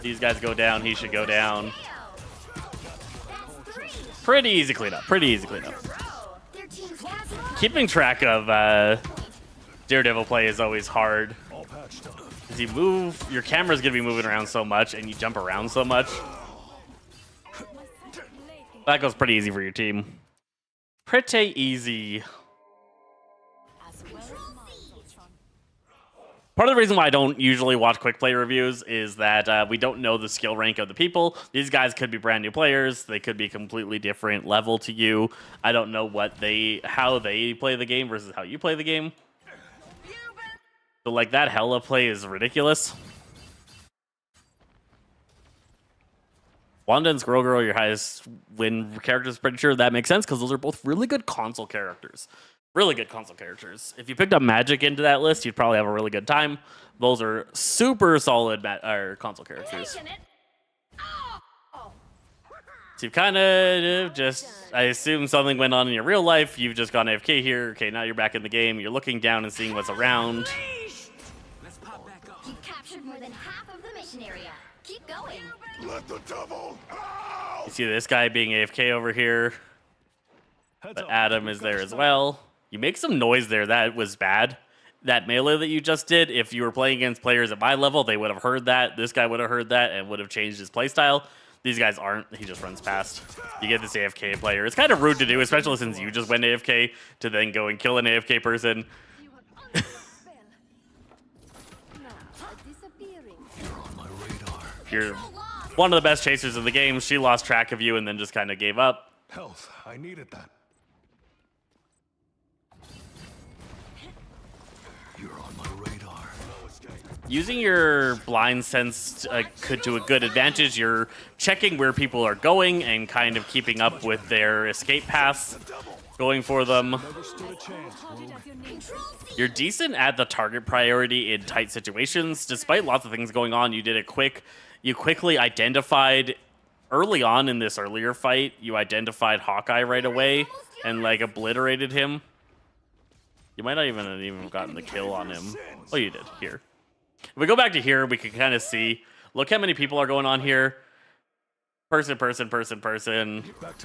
Speaker 1: These guys go down. He should go down. Pretty easy cleanup. Pretty easy cleanup. Keeping track of Daredevil play is always hard. As you move, your camera's gonna be moving around so much, and you jump around so much. That goes pretty easy for your team. Pretty easy. Part of the reason why I don't usually watch quick play reviews is that we don't know the skill rank of the people. These guys could be brand new players. They could be completely different level to you. I don't know how they play the game versus how you play the game. So like that Hela play is ridiculous. Wanda and Squirrel Girl, your highest win characters, pretty sure that makes sense because those are both really good console characters. Really good console characters. If you picked up Magic into that list, you'd probably have a really good time. Those are super solid console characters. So you've kind of just, I assume something went on in your real life. You've just gone AFK here. Okay, now you're back in the game. You're looking down and seeing what's around.
Speaker 4: You captured more than half of the mission area. Keep going.
Speaker 3: Let the devil out!
Speaker 1: You see this guy being AFK over here. But Adam is there as well. You make some noise there. That was bad. That melee that you just did, if you were playing against players at my level, they would have heard that. This guy would have heard that and would have changed his playstyle. These guys aren't. He just runs past. You get this AFK player. It's kind of rude to do, especially since you just went AFK to then go and kill an AFK person. You're one of the best chasers in the game. She lost track of you and then just kind of gave up.
Speaker 3: Health, I needed that. You're on my radar.
Speaker 1: Using your blind sense could to a good advantage. You're checking where people are going and kind of keeping up with their escape paths, going for them.
Speaker 3: Never stood a chance, Rogue.
Speaker 1: You're decent at the target priority in tight situations. Despite lots of things going on, you did it quick. You quickly identified, early on in this earlier fight, you identified Hawkeye right away and like obliterated him. You might not even have gotten the kill on him. Oh, you did. Here. If we go back to here, we can kind of see. Look how many people are going on here. Person.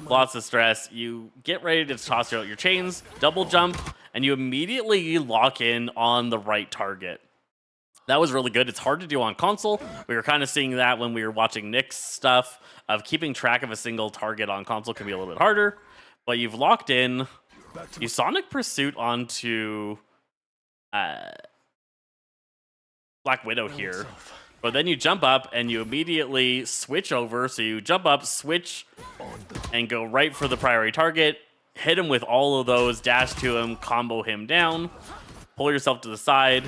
Speaker 1: Lots of stress. You get ready to toss out your chains, double jump, and you immediately lock in on the right target. That was really good. It's hard to do on console. We were kind of seeing that when we were watching Nick's stuff of keeping track of a single target on console can be a little bit harder. But you've locked in. You Sonic Pursuit onto Black Widow here. But then you jump up and you immediately switch over. So you jump up, switch, and go right for the priority target. Hit him with all of those, dash to him, combo him down. Pull yourself to the side.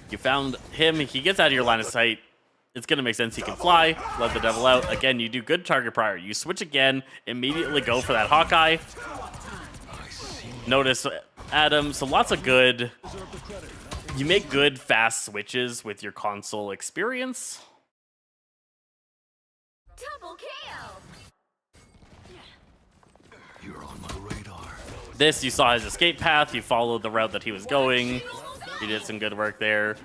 Speaker 1: You found him. He gets out of your line of sight. It's going to make sense. He can fly. Let the devil out. Again, you do good target prior. You switch again. Immediately go for that Hawkeye. Notice Adam. So lots of good. You make good, fast switches with your console experience.
Speaker 4: Double KO.
Speaker 3: You're on my radar.
Speaker 1: This, you saw his escape path. You followed the route that he was going. You did some good work there.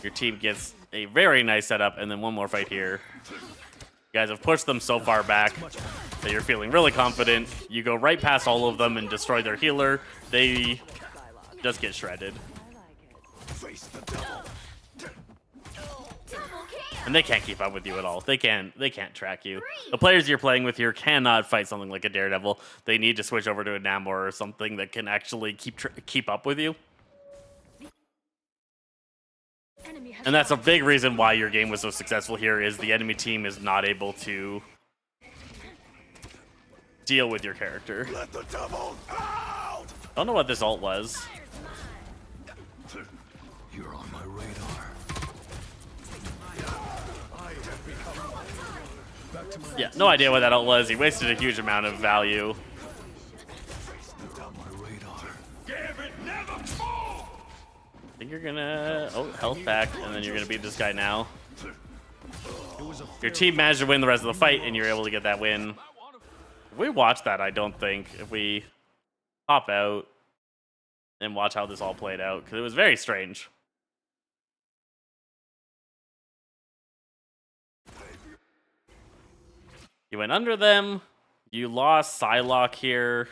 Speaker 1: Your team gets a very nice setup, and then one more fight here. You guys have pushed them so far back that you're feeling really confident. You go right past all of them and destroy their healer. They just get shredded. And they can't keep up with you at all. They can't track you. The players you're playing with here cannot fight something like a Daredevil. They need to switch over to a Namor or something that can actually keep up with you. And that's a big reason why your game was so successful here is the enemy team is not able to deal with your character.
Speaker 3: Let the devil out!
Speaker 1: Don't know what this ult was.
Speaker 3: You're on my radar.
Speaker 1: Yeah, no idea what that ult was. He wasted a huge amount of value.
Speaker 3: On my radar.
Speaker 1: I think you're gonna... Oh, health back, and then you're gonna beat this guy now. Your team managed to win the rest of the fight, and you're able to get that win. If we watch that, I don't think. If we pop out and watch how this all played out, because it was very strange. You went under them. You lost Psylocke here.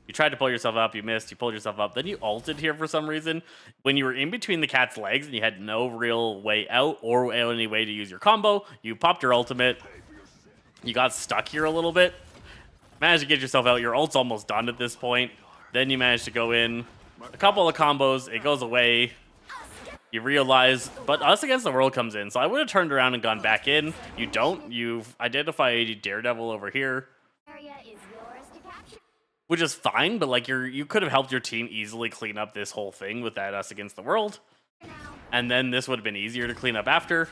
Speaker 1: You tried to pull yourself up, you missed, you pulled yourself up, then you ulted here for some reason. When you were in between the cat's legs and you had no real way out or any way to use your combo, you popped your ultimate. You got stuck here a little bit. Managed to get yourself out. Your ult's almost done at this point. Then you managed to go in. A couple of combos, it goes away. You realize, but Us Against the World comes in. So I would have turned around and gone back in. You don't. You've identified Daredevil over here.
Speaker 4: Area is yours to capture.
Speaker 1: Which is fine, but like you could have helped your team easily clean up this whole thing with that Us Against the World. And then this would have been easier to clean up after.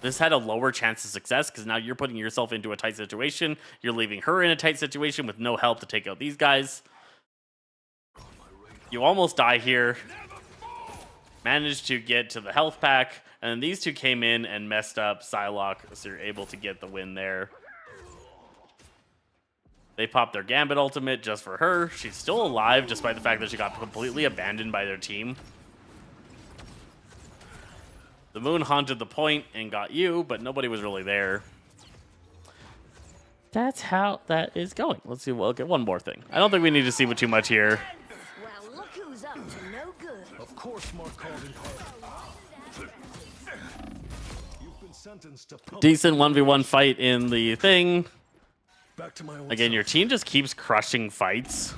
Speaker 1: This had a lower chance of success because now you're putting yourself into a tight situation. You're leaving her in a tight situation with no help to take out these guys. You almost die here. Managed to get to the health pack. And then these two came in and messed up Psylocke, so you're able to get the win there. They popped their Gambit ultimate just for her. She's still alive despite the fact that she got completely abandoned by their team. The moon haunted the point and got you, but nobody was really there. That's how that is going. Let's see. We'll look at one more thing. I don't think we need to see too much here.
Speaker 4: Well, look who's up to no good.
Speaker 3: Of course, Mark Calden. You've been sentenced to public.
Speaker 1: Decent 1v1 fight in the thing.
Speaker 3: Back to my own
Speaker 1: Again, your
Speaker 3: self.
Speaker 1: team just keeps crushing fights.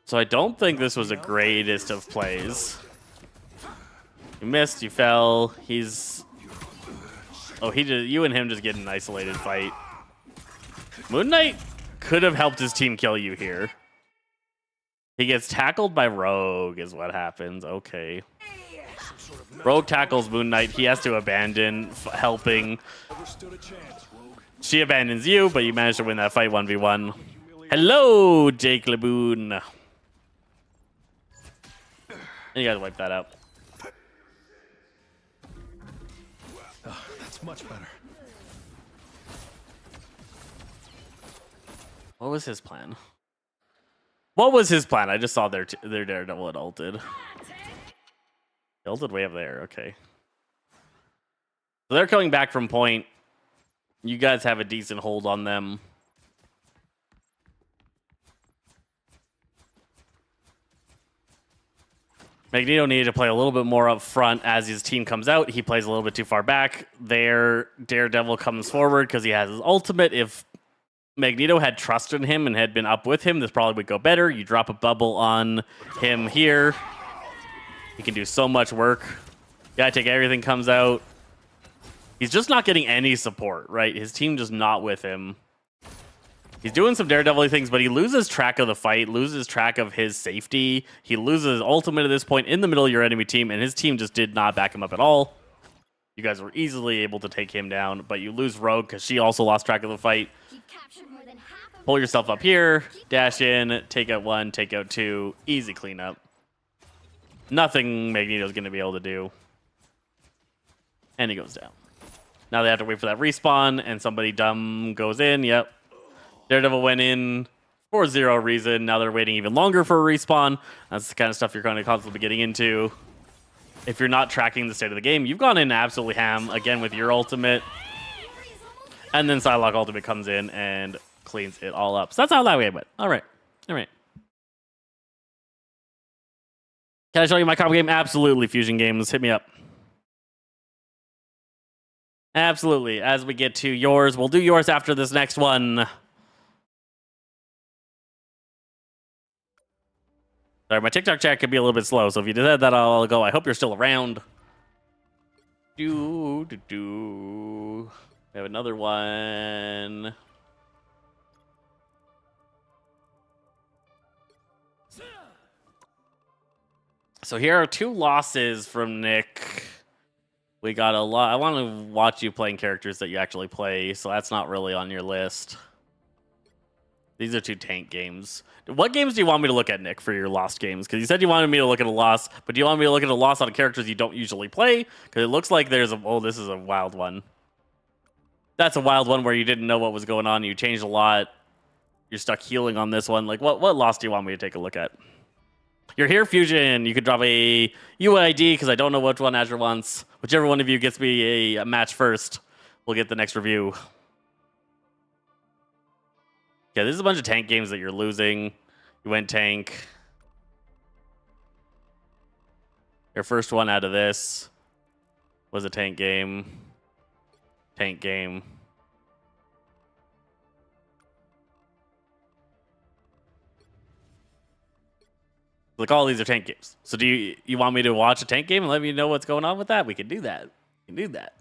Speaker 1: So I don't think this was a greatest of plays. You missed, you fell. He's... Oh, you and him just get an isolated fight. Moon Knight could have helped his team kill you here. He gets tackled by Rogue is what happens. Okay. Rogue tackles Moon Knight. He has to abandon helping. She abandons you, but you manage to win that fight 1v1. Hello, Jake LeBoon. And you guys wipe that out.
Speaker 3: That's much better.
Speaker 1: What was his plan? What was his plan? I just saw their Daredevil had ulted. He ulted way up there. Okay. So they're coming back from point. You guys have a decent hold on them. Magneto needed to play a little bit more up front as his team comes out. He plays a little bit too far back. There, Daredevil comes forward because he has his ultimate. If Magneto had trust in him and had been up with him, this probably would go better. You drop a bubble on him here. He can do so much work. Yeah, I take everything comes out. He's just not getting any support, right? His team just not with him. He's doing some Daredevil things, but he loses track of the fight, loses track of his safety. He loses ultimate at this point in the middle of your enemy team, and his team just did not back him up at all. You guys were easily able to take him down, but you lose Rogue because she also lost track of the fight. Pull yourself up here, dash in, take out 1, take out 2, easy cleanup. Nothing Magneto's going to be able to do. And he goes down. Now they have to wait for that respawn, and somebody dumb goes in. Yep. Daredevil went in for 0 reason. Now they're waiting even longer for a respawn. That's the kind of stuff you're going to constantly be getting into. If you're not tracking the state of the game, you've gone in absolutely ham, again with your ultimate. And then Psylocke ultimate comes in and cleans it all up. So that's how that way went. All right. All right. Can I show you my comp game? Absolutely, Fusion Games. Hit me up. Absolutely. As we get to yours, we'll do yours after this next one. Sorry, my TikTok chat could be a little bit slow, so if you did that, I'll go. I hope you're still around. We have another one. So here are 2 losses from Nick. We got a lot. I want to watch you playing characters that you actually play, so that's not really on your list. These are 2 tank games. What games do you want me to look at, Nick, for your lost games? Because you said you wanted me to look at a loss, but do you want me to look at a loss on characters you don't usually play? Because it looks like there's a... Oh, this is a wild one. That's a wild one where you didn't know what was going on. You changed a lot. You're stuck healing on this one. Like, what loss do you want me to take a look at? You're here, Fusion. You could drop a UID because I don't know which one Azure wants. Whichever one of you gets me a match first, we'll get the next review. Yeah, this is a bunch of tank games that you're losing. You went tank. Your first one out of this was a tank game. Tank game. Like, all these are tank games. So do you want me to watch a tank game and let me know what's going on with that? We can do that. We can do that.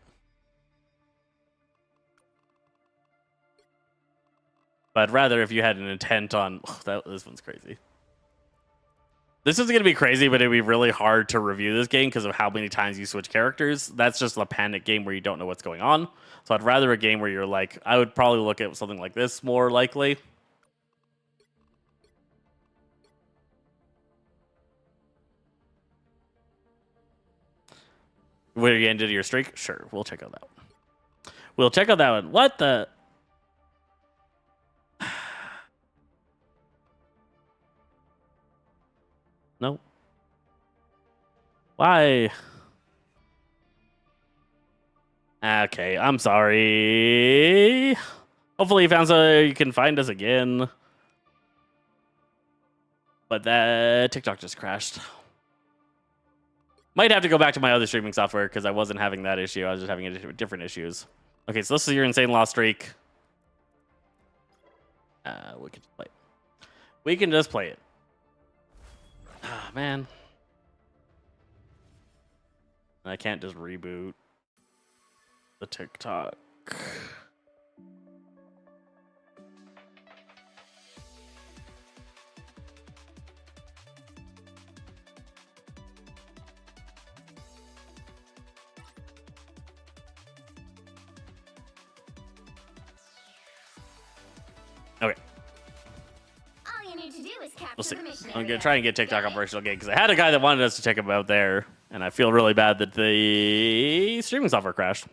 Speaker 1: But I'd rather if you had an intent on... Oh, this one's crazy. This is going to be crazy, but it'd be really hard to review this game because of how many times you switch characters. That's just a panic game where you don't know what's going on. So I'd rather a game where you're like... I would probably look at something like this more likely. Where you ended your streak? Sure, we'll check out that one. We'll check out that one. What the... Nope. Why? Okay, I'm sorry. Hopefully you found so you can find us again. But that TikTok just crashed. Might have to go back to my other streaming software because I wasn't having that issue. I was just having different issues. Okay, so this is your insane loss streak. We can just play it. We can just play it. Ah, man. I can't just reboot the TikTok. Okay.
Speaker 4: All you need to do is capture
Speaker 1: We'll see.
Speaker 4: the mission
Speaker 1: I'm going
Speaker 4: area.
Speaker 1: to try and get TikTok operational again because I had a guy that wanted us to check him out there, and I feel really bad that the streaming software crashed.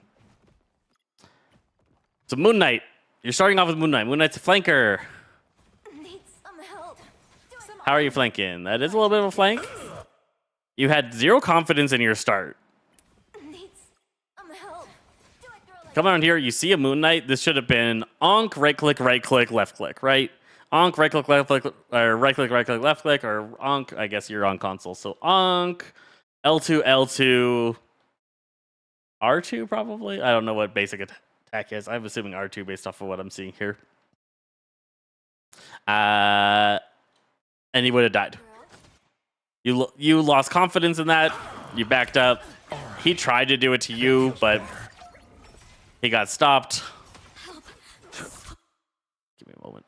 Speaker 1: So Moon Knight. You're starting off with Moon Knight. Moon Knight's a flanker.
Speaker 4: Need some help.
Speaker 1: How are you flanking? That is a little bit of a flank. You had 0 confidence in your start.
Speaker 4: Need some help. Do it, girl.
Speaker 1: Come around here, you see a Moon Knight. This should have been onk, right click, left click, right? Onk, right click, left click, or right click, left click, or Onk. I guess you're on console. So Onk, L2, L2, R2 probably. I don't know what basic attack is. I'm assuming R2 based off of what I'm seeing here. And he would have died. You lost confidence in that. You backed up. He tried to do it to you, but he got stopped. Give me a moment.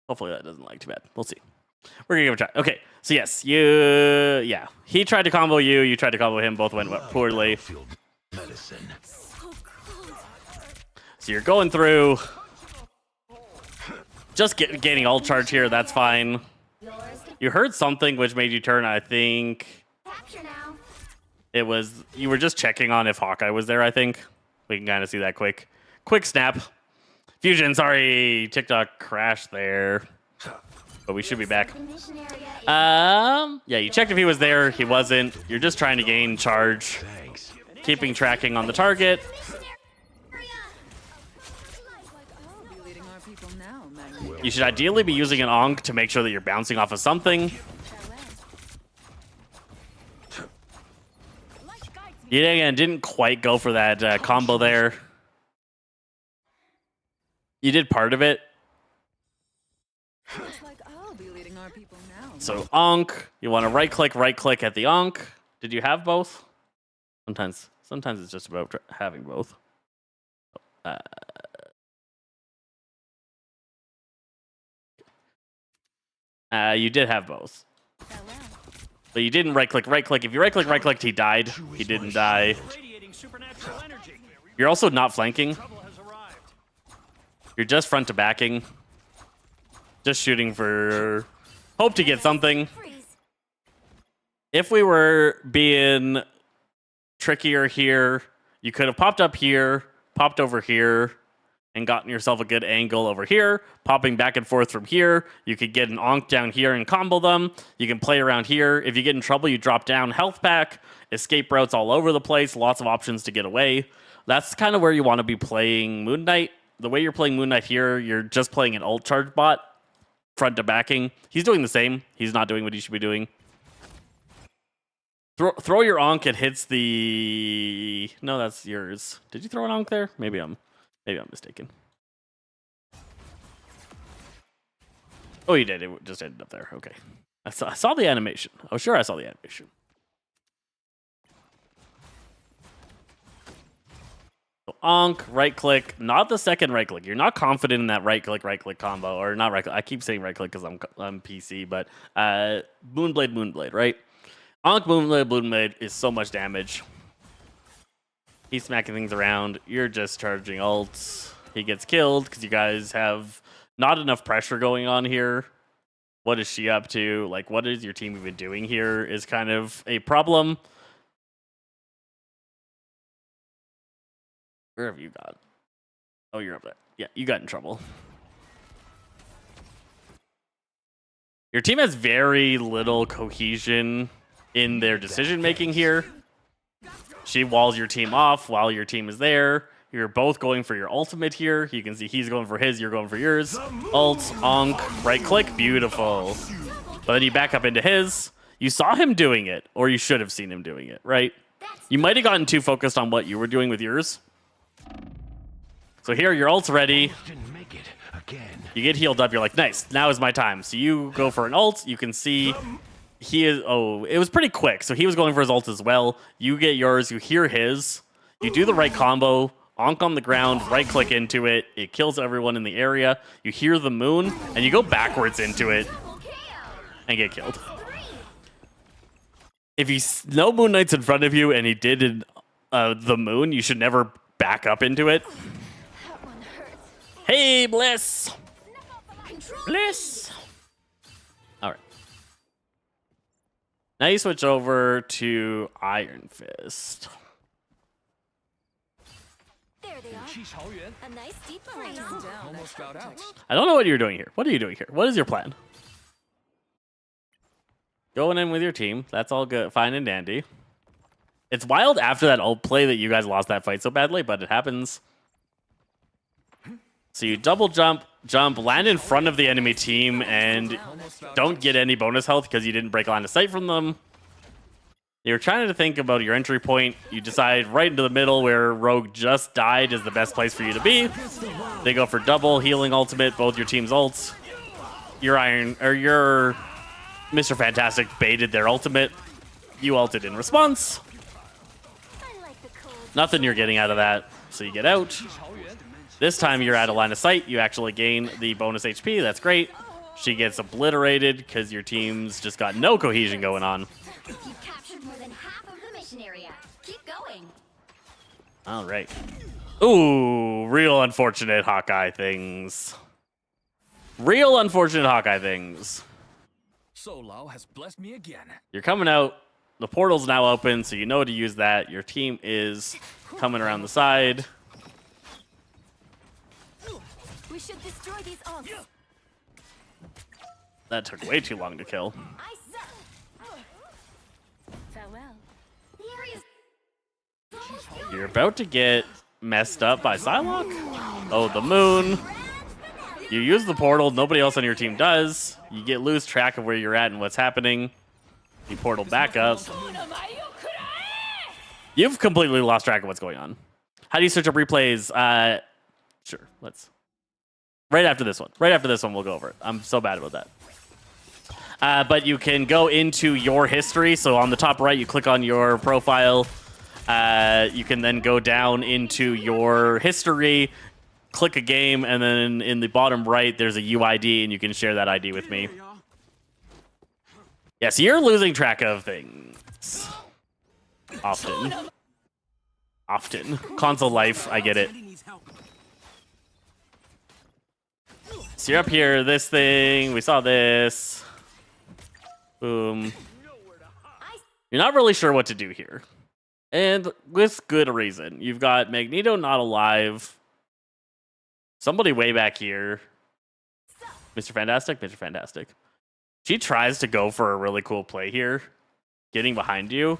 Speaker 1: Hopefully that doesn't lag too bad. We'll see. We're gonna give it a try. Okay, so yes, yeah. He tried to combo you, you tried to combo him, both went poorly.
Speaker 3: Medicine.
Speaker 1: So you're going through. Just gaining ult charge here, that's fine. You heard something which made you turn, I think. It was, you were just checking on if Hawkeye was there, I think. We can kind of see that quick snap. Fusion, sorry, TikTok crashed there. But we should be back. Yeah, you checked if he was there. He wasn't. You're just trying to gain charge.
Speaker 3: Thanks.
Speaker 1: Keeping tracking on the target. You should ideally be using an Onk to make sure that you're bouncing off of something. You again didn't quite go for that combo there. You did part of it. So Onk, you want to right click at the Onk. Did you have both? Sometimes it's just about having both. You did have both. But you didn't right click. If you right clicked, he died. He didn't die. You're also not flanking. You're just front to backing. Just shooting for hope to get something. If we were being trickier here, you could have popped up here, popped over here, and gotten yourself a good angle over here, popping back and forth from here. You could get an Onk down here and combo them. You can play around here. If you get in trouble, you drop down health pack, escape routes all over the place, lots of options to get away. That's kind of where you want to be playing Moon Knight. The way you're playing Moon Knight here, you're just playing an ult charge bot, front to backing. He's doing the same. He's not doing what he should be doing. Throw your Onk, it hits the... No, that's yours. Did you throw an Onk there? Maybe I'm mistaken. Oh, you did. It just ended up there. Okay. I saw the animation. Oh, sure, I saw the animation. So Onk, right click, not the second right click. You're not confident in that right click combo, or not right click. I keep saying right click because I'm PC, but Moonblade, right? Onk, Moonblade is so much damage. He's smacking things around. You're just charging ults. He gets killed because you guys have not enough pressure going on here. What is she up to? Like, what is your team even doing here is kind of a problem. Where have you got? Oh, you're up there. Yeah, you got in trouble. Your team has very little cohesion in their decision making here. She walls your team off while your team is there. You're both going for your ultimate here. You can see he's going for his, you're going for yours. Ult, Onk, right click, beautiful. But then you back up into his. You saw him doing it, or you should have seen him doing it, right? You might have gotten too focused on what you were doing with yours. So here, your ult's ready.
Speaker 3: Didn't make it again.
Speaker 1: You get healed up, you're like, nice, now is my time. So you go for an ult, you can see he is, oh, it was pretty quick. So he was going for his ult as well. You get yours, you hear his, you do the right combo, Onk on the ground, right click into it, it kills everyone in the area. You hear the moon, and you go backwards into it and get killed. If you know Moon Knight's in front of you and he did the moon, you should never back up into it.
Speaker 4: That one hurts.
Speaker 1: Hey, Bliss!
Speaker 4: Control.
Speaker 1: Bliss! All right. Now you switch over to Iron Fist.
Speaker 4: There they are. A nice deep freeze.
Speaker 3: Almost got out.
Speaker 1: I don't know what you're doing here. What are you doing here? What is your plan? Going in with your team. That's all good. Fine and dandy. It's wild after that ult play that you guys lost that fight so badly, but it happens. So you double jump, land in front of the enemy team, and don't get any bonus health because you didn't break line of sight from them. You're trying to think about your entry point. You decide right into the middle where Rogue just died is the best place for you to be. They go for double healing ultimate, both your team's ults. Your Mr. Fantastic baited their ultimate. You ulted in response.
Speaker 4: I like the cold.
Speaker 1: Nothing you're getting out of that, so you get out. This time you're out of line of sight. You actually gain the bonus HP. That's great. She gets obliterated because your team's just got no cohesion going on.
Speaker 4: You've captured more than half of the mission area. Keep going.
Speaker 1: All right. Ooh, real unfortunate Hawkeye things. Real unfortunate Hawkeye things.
Speaker 3: Solao has blessed me again.
Speaker 1: You're coming out. The portal's now open, so you know to use that. Your team is coming around the side.
Speaker 4: We should destroy these ults.
Speaker 1: That took way too long to kill.
Speaker 4: I suck. Farewell. The area's almost gone.
Speaker 1: You're about to get messed up by Psylocke. Oh, the moon. You use the portal. Nobody else on your team does. You lose track of where you're at and what's happening. You portal back up. You've completely lost track of what's going on. How do you search up replays? Sure, let's. Right after this one. Right after this one, we'll go over it. I'm so bad about that. But you can go into your history. So on the top right, you click on your profile. You can then go down into your history, click a game, and then in the bottom right, there's a UID, and you can share that ID with me. Yeah, so you're losing track of things. Often. Console life, I get it. So you're up here, this thing, we saw this. Boom. You're not really sure what to do here. And with good reason. You've got Magneto not alive. Somebody way back here. Mr. Fantastic. She tries to go for a really cool play here. Getting behind you.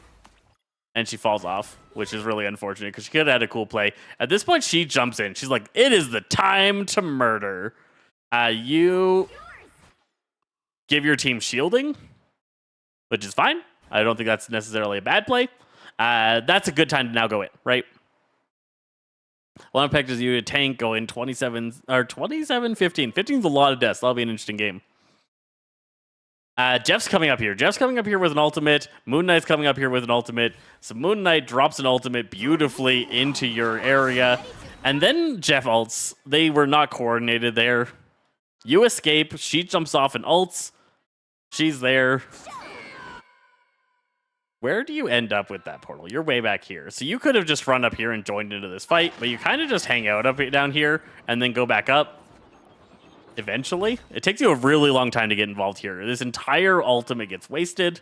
Speaker 1: And she falls off, which is really unfortunate because she could have had a cool play. At this point, she jumps in. She's like, it is the time to murder. You give your team shielding, which is fine. I don't think that's necessarily a bad play. That's a good time to now go in, right? One pick is you a tank, go in 15. 15's a lot of deaths. That'll be an interesting game. Jeff's coming up here. With an ultimate. Moon Knight's coming up here with an ultimate. So Moon Knight drops an ultimate beautifully into your area. And then Jeff ults. They were not coordinated there. You escape. She jumps off and ults. She's there. Where do you end up with that portal? You're way back here. So you could have just run up here and joined into this fight, but you kind of just hang out up down here and then go back up. Eventually. It takes you a really long time to get involved here. This entire ultimate gets wasted.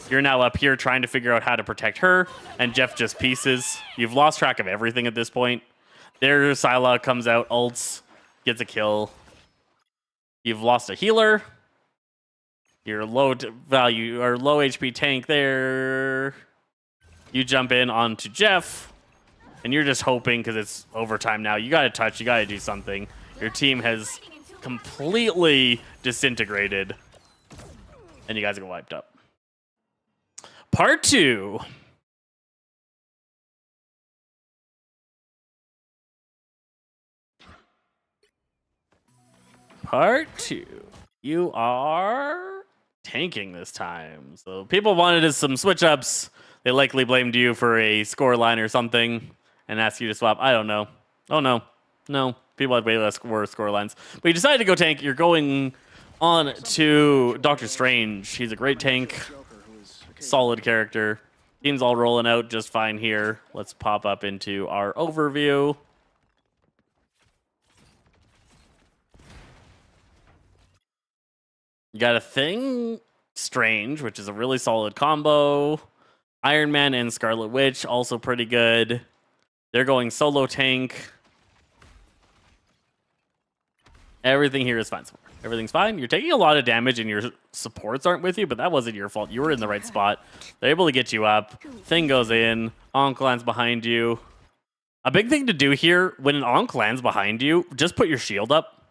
Speaker 1: You're now up here trying to figure out how to protect her, and Jeff just pieces. You've lost track of everything at this point. There, Psylocke comes out, ults, gets a kill. You've lost a healer. Your low value or low HP tank there. You jump in onto Jeff, and you're just hoping because it's overtime now. You got to touch. You got to do something. Your team has completely disintegrated, and you guys get wiped up. Part 2. Part 2. You are tanking this time. So people wanted some switch ups. They likely blamed you for a score line or something and asked you to swap. I don't know. Oh, no. No. People had way less worse score lines. But you decided to go tank. You're going on to Doctor Strange. He's a great tank. Solid character. Team's all rolling out just fine here. Let's pop up into our overview. You got a Thing, Strange, which is a really solid combo. Iron Man and Scarlet Witch, also pretty good. They're going solo tank. Everything here is fine so far. Everything's fine. You're taking a lot of damage and your supports aren't with you, but that wasn't your fault. You were in the right spot. They're able to get you up. Thing goes in. Ankh lands behind you. A big thing to do here, when an Ankh lands behind you, just put your shield up.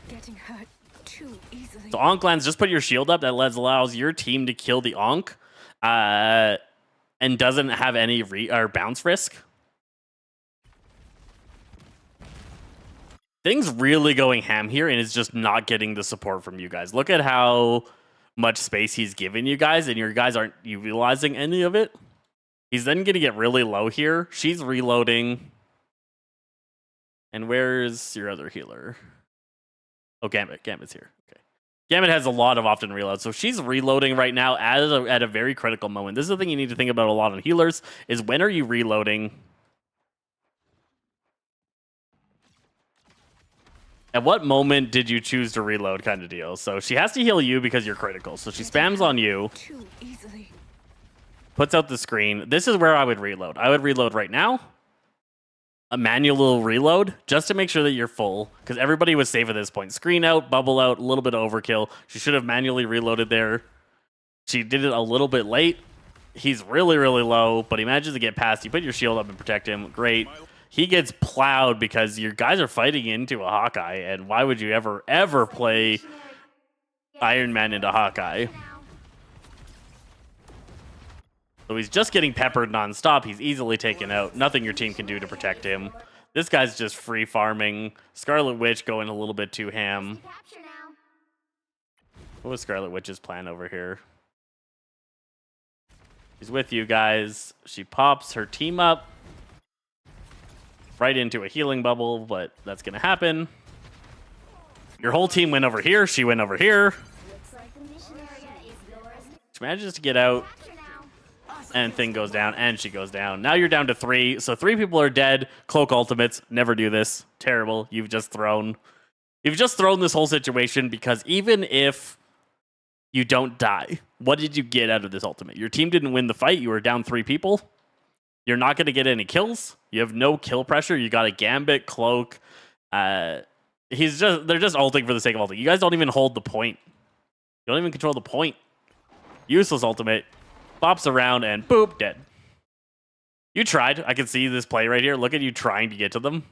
Speaker 2: Getting hurt too easily.
Speaker 1: So Ankh lands, just put your shield up. That allows your team to kill the Ankh and doesn't have any bounce risk. Thing's really going ham here and is just not getting the support from you guys. Look at how much space he's giving you guys, and your guys aren't utilizing any of it. He's then going to get really low here. She's reloading. And where's your other healer? Oh, Gambit. Gambit's here. Okay. Gambit has a lot of often reloads, so she's reloading right now at a very critical moment. This is the thing you need to think about a lot on healers, is when are you reloading? At what moment did you choose to reload kind of deal? So she has to heal you because you're critical. So she spams on you.
Speaker 2: Too easily.
Speaker 1: Puts out the screen. This is where I would reload. I would reload right now. A manual reload just to make sure that you're full. Because everybody was safe at this point. Screen out, bubble out, a little bit of overkill. She should have manually reloaded there. She did it a little bit late. He's really, really low, but he manages to get past. You put your shield up and protect him. Great. He gets plowed because your guys are fighting into a Hawkeye, and why would you ever play Iron Man into Hawkeye? So he's just getting peppered nonstop. He's easily taken out. Nothing your team can do to protect him. This guy's just free farming. Scarlet Witch going a little bit too ham. What was Scarlet Witch's plan over here? She's with you guys. She pops her team up right into a healing bubble, but that's going to happen. Your whole team went over here. She went over here. She manages to get out, and Thing goes down, and she goes down. Now you're down to 3, so 3 people are dead. Cloak ultimates. Never do this. Terrible. You've just thrown this whole situation, because even if you don't die, what did you get out of this ultimate? Your team didn't win the fight. You were down 3 people. You're not going to get any kills. You have no kill pressure. You got a Gambit, Cloak. They're just ulting for the sake of ulting. You guys don't even hold the point. You don't even control the point. Useless ultimate. Bops around and boop, dead. You tried. I can see this play right here. Look at you trying to get to them.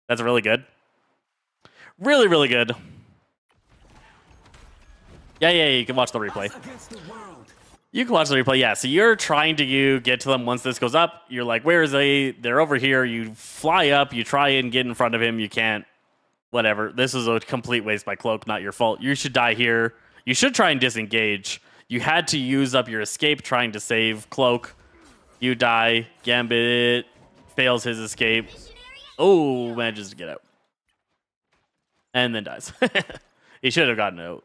Speaker 1: That's really good. Really, really good. Yeah, you can watch the replay. You can watch the replay, yeah. So you're trying to get to them once this goes up. You're like, where is they? They're over here. You fly up. You try and get in front of him. You can't. Whatever. This is a complete waste by Cloak. Not your fault. You should die here. You should try and disengage. You had to use up your escape trying to save Cloak. You die. Gambit fails his escape. Oh, manages to get out. And then dies. He should have gotten out.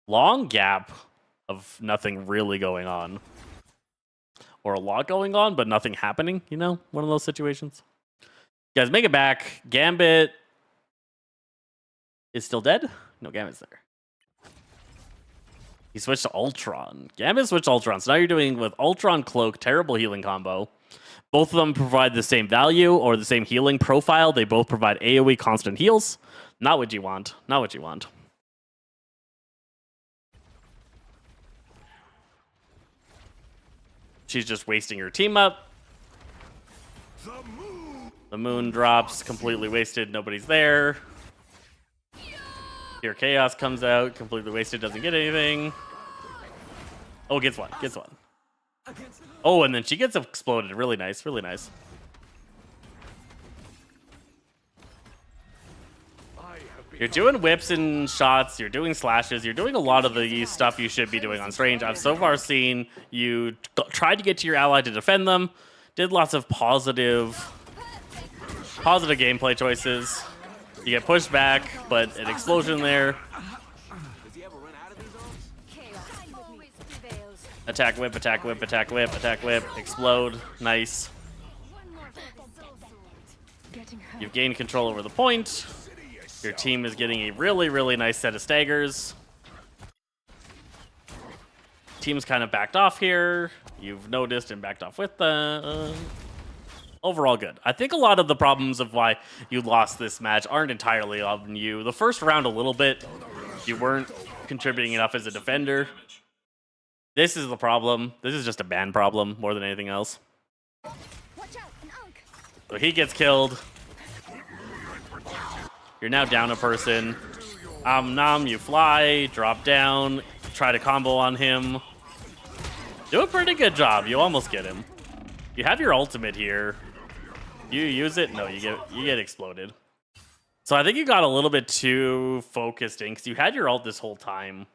Speaker 1: Long gap of nothing really going on. Or a lot going on, but nothing happening, you know? One of those situations. You guys, make it back. Gambit is still dead? No, Gambit's there. He switched to Ultron. Gambit switched to Ultron. So now you're doing with Ultron Cloak, terrible healing combo. Both of them provide the same value or the same healing profile. They both provide AoE constant heals. Not what you want. Not what you want. She's just wasting her team up. The moon drops, completely wasted. Nobody's there. Here, Chaos comes out, completely wasted, doesn't get anything. Oh, gets one. Oh, and then she gets exploded. Really nice, really nice. You're doing whips and shots, you're doing slashes, you're doing a lot of the stuff you should be doing on Strange. I've so far seen you tried to get to your ally to defend them, did lots of positive gameplay choices. You get pushed back, but an explosion there. Attack whip, attack whip, attack whip, attack whip, explode. Nice.
Speaker 2: Getting hurt.
Speaker 1: You've gained control over the point. Your team is getting a really, really nice set of staggers. Team's kind of backed off here. You've noticed and backed off with them. Overall good. I think a lot of the problems of why you lost this match aren't entirely on you. The first round a little bit, you weren't contributing enough as a defender. This is the problem. This is just a ban problem more than anything else.
Speaker 4: Watch out, an unk.
Speaker 1: So he gets killed. You're now down a person. Nom, you fly, drop down, try to combo on him. Do a pretty good job. You almost get him. You have your ultimate here. You use it? No, you get exploded. So I think you got a little bit too focused in because you had your ult this whole time.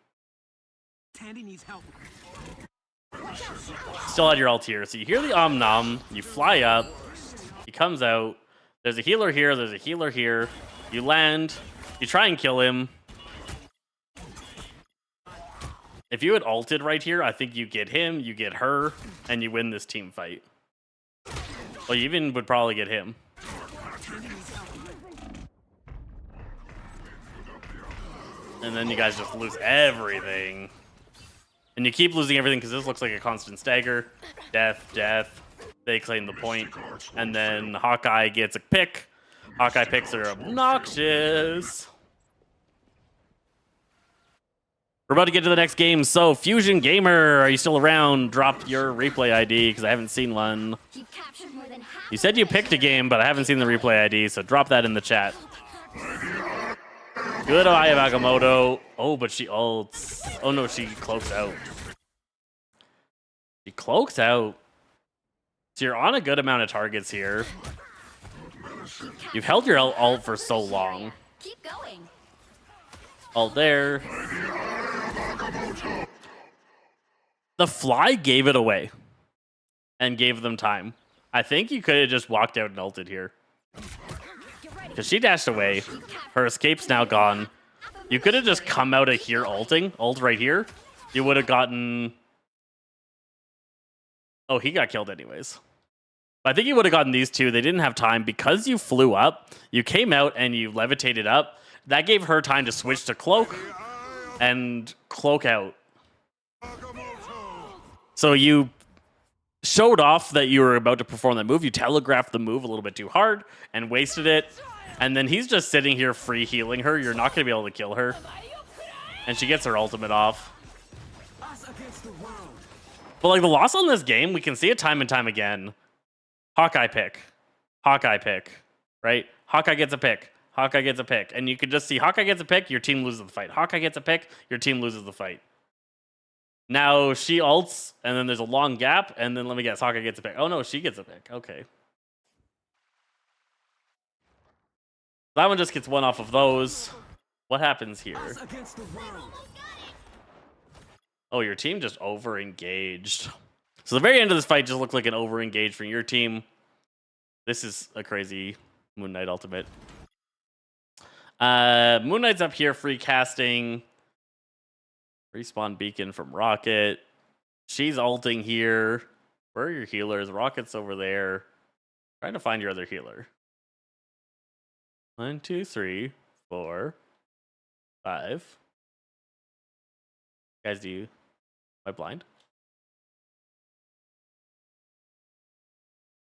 Speaker 5: Tandy needs help.
Speaker 1: Still had your ult here. So you hear the Nom, you fly up, he comes out. There's a healer here, there's a healer here. You land, you try and kill him. If you had ulted right here, I think you get him, you get her, and you win this team fight. Well, you even would probably get him. And then you guys just lose everything. And you keep losing everything because this looks like a constant stagger. Death, death. They claim the point. And then Hawkeye gets a pick. Hawkeye picks are obnoxious. We're about to get to the next game. So, Fusion Gamer, are you still around? Drop your replay ID because I haven't seen one.
Speaker 4: You captured more than half.
Speaker 1: You said you picked a game, but I haven't seen the replay ID, so drop that in the chat. Good Aya Agamotto. Oh, but she ults. Oh no, she cloaks out. She cloaks out. So you're on a good amount of targets here. You've held your ult for so long.
Speaker 4: Keep going.
Speaker 1: Ult there. The fly gave it away. And gave them time. I think you could have just walked out and ulted here. Because she dashed away. Her escape's now gone. You could have just come out of here ulting. Ult right here. You would have gotten... Oh, he got killed anyways. I think you would have gotten these two. They didn't have time. Because you flew up, you came out and you levitated up. That gave her time to switch to cloak. And cloak out. So you showed off that you were about to perform that move. You telegraphed the move a little bit too hard and wasted it. And then he's just sitting here free healing her. You're not going to be able to kill her. And she gets her ultimate off. But like the loss on this game, we can see it time and time again. Hawkeye pick. Hawkeye pick. Right? Hawkeye gets a pick. Hawkeye gets a pick. And you can just see Hawkeye gets a pick, your team loses the fight. Hawkeye gets a pick, your team loses the fight. Now she ults, and then there's a long gap, and then let me guess, Hawkeye gets a pick. Oh no, she gets a pick. Okay. That one just gets one off of those. What happens here? Oh, your team just over-engaged. So the very end of this fight just looked like an over-engaged from your team. This is a crazy Moon Knight ultimate. Moon Knight's up here free casting. Respawn beacon from Rocket. She's ulting here. Where are your healers? Rocket's over there. Trying to find your other healer. 1, 2, 3, 4, 5. Guys, am I blind?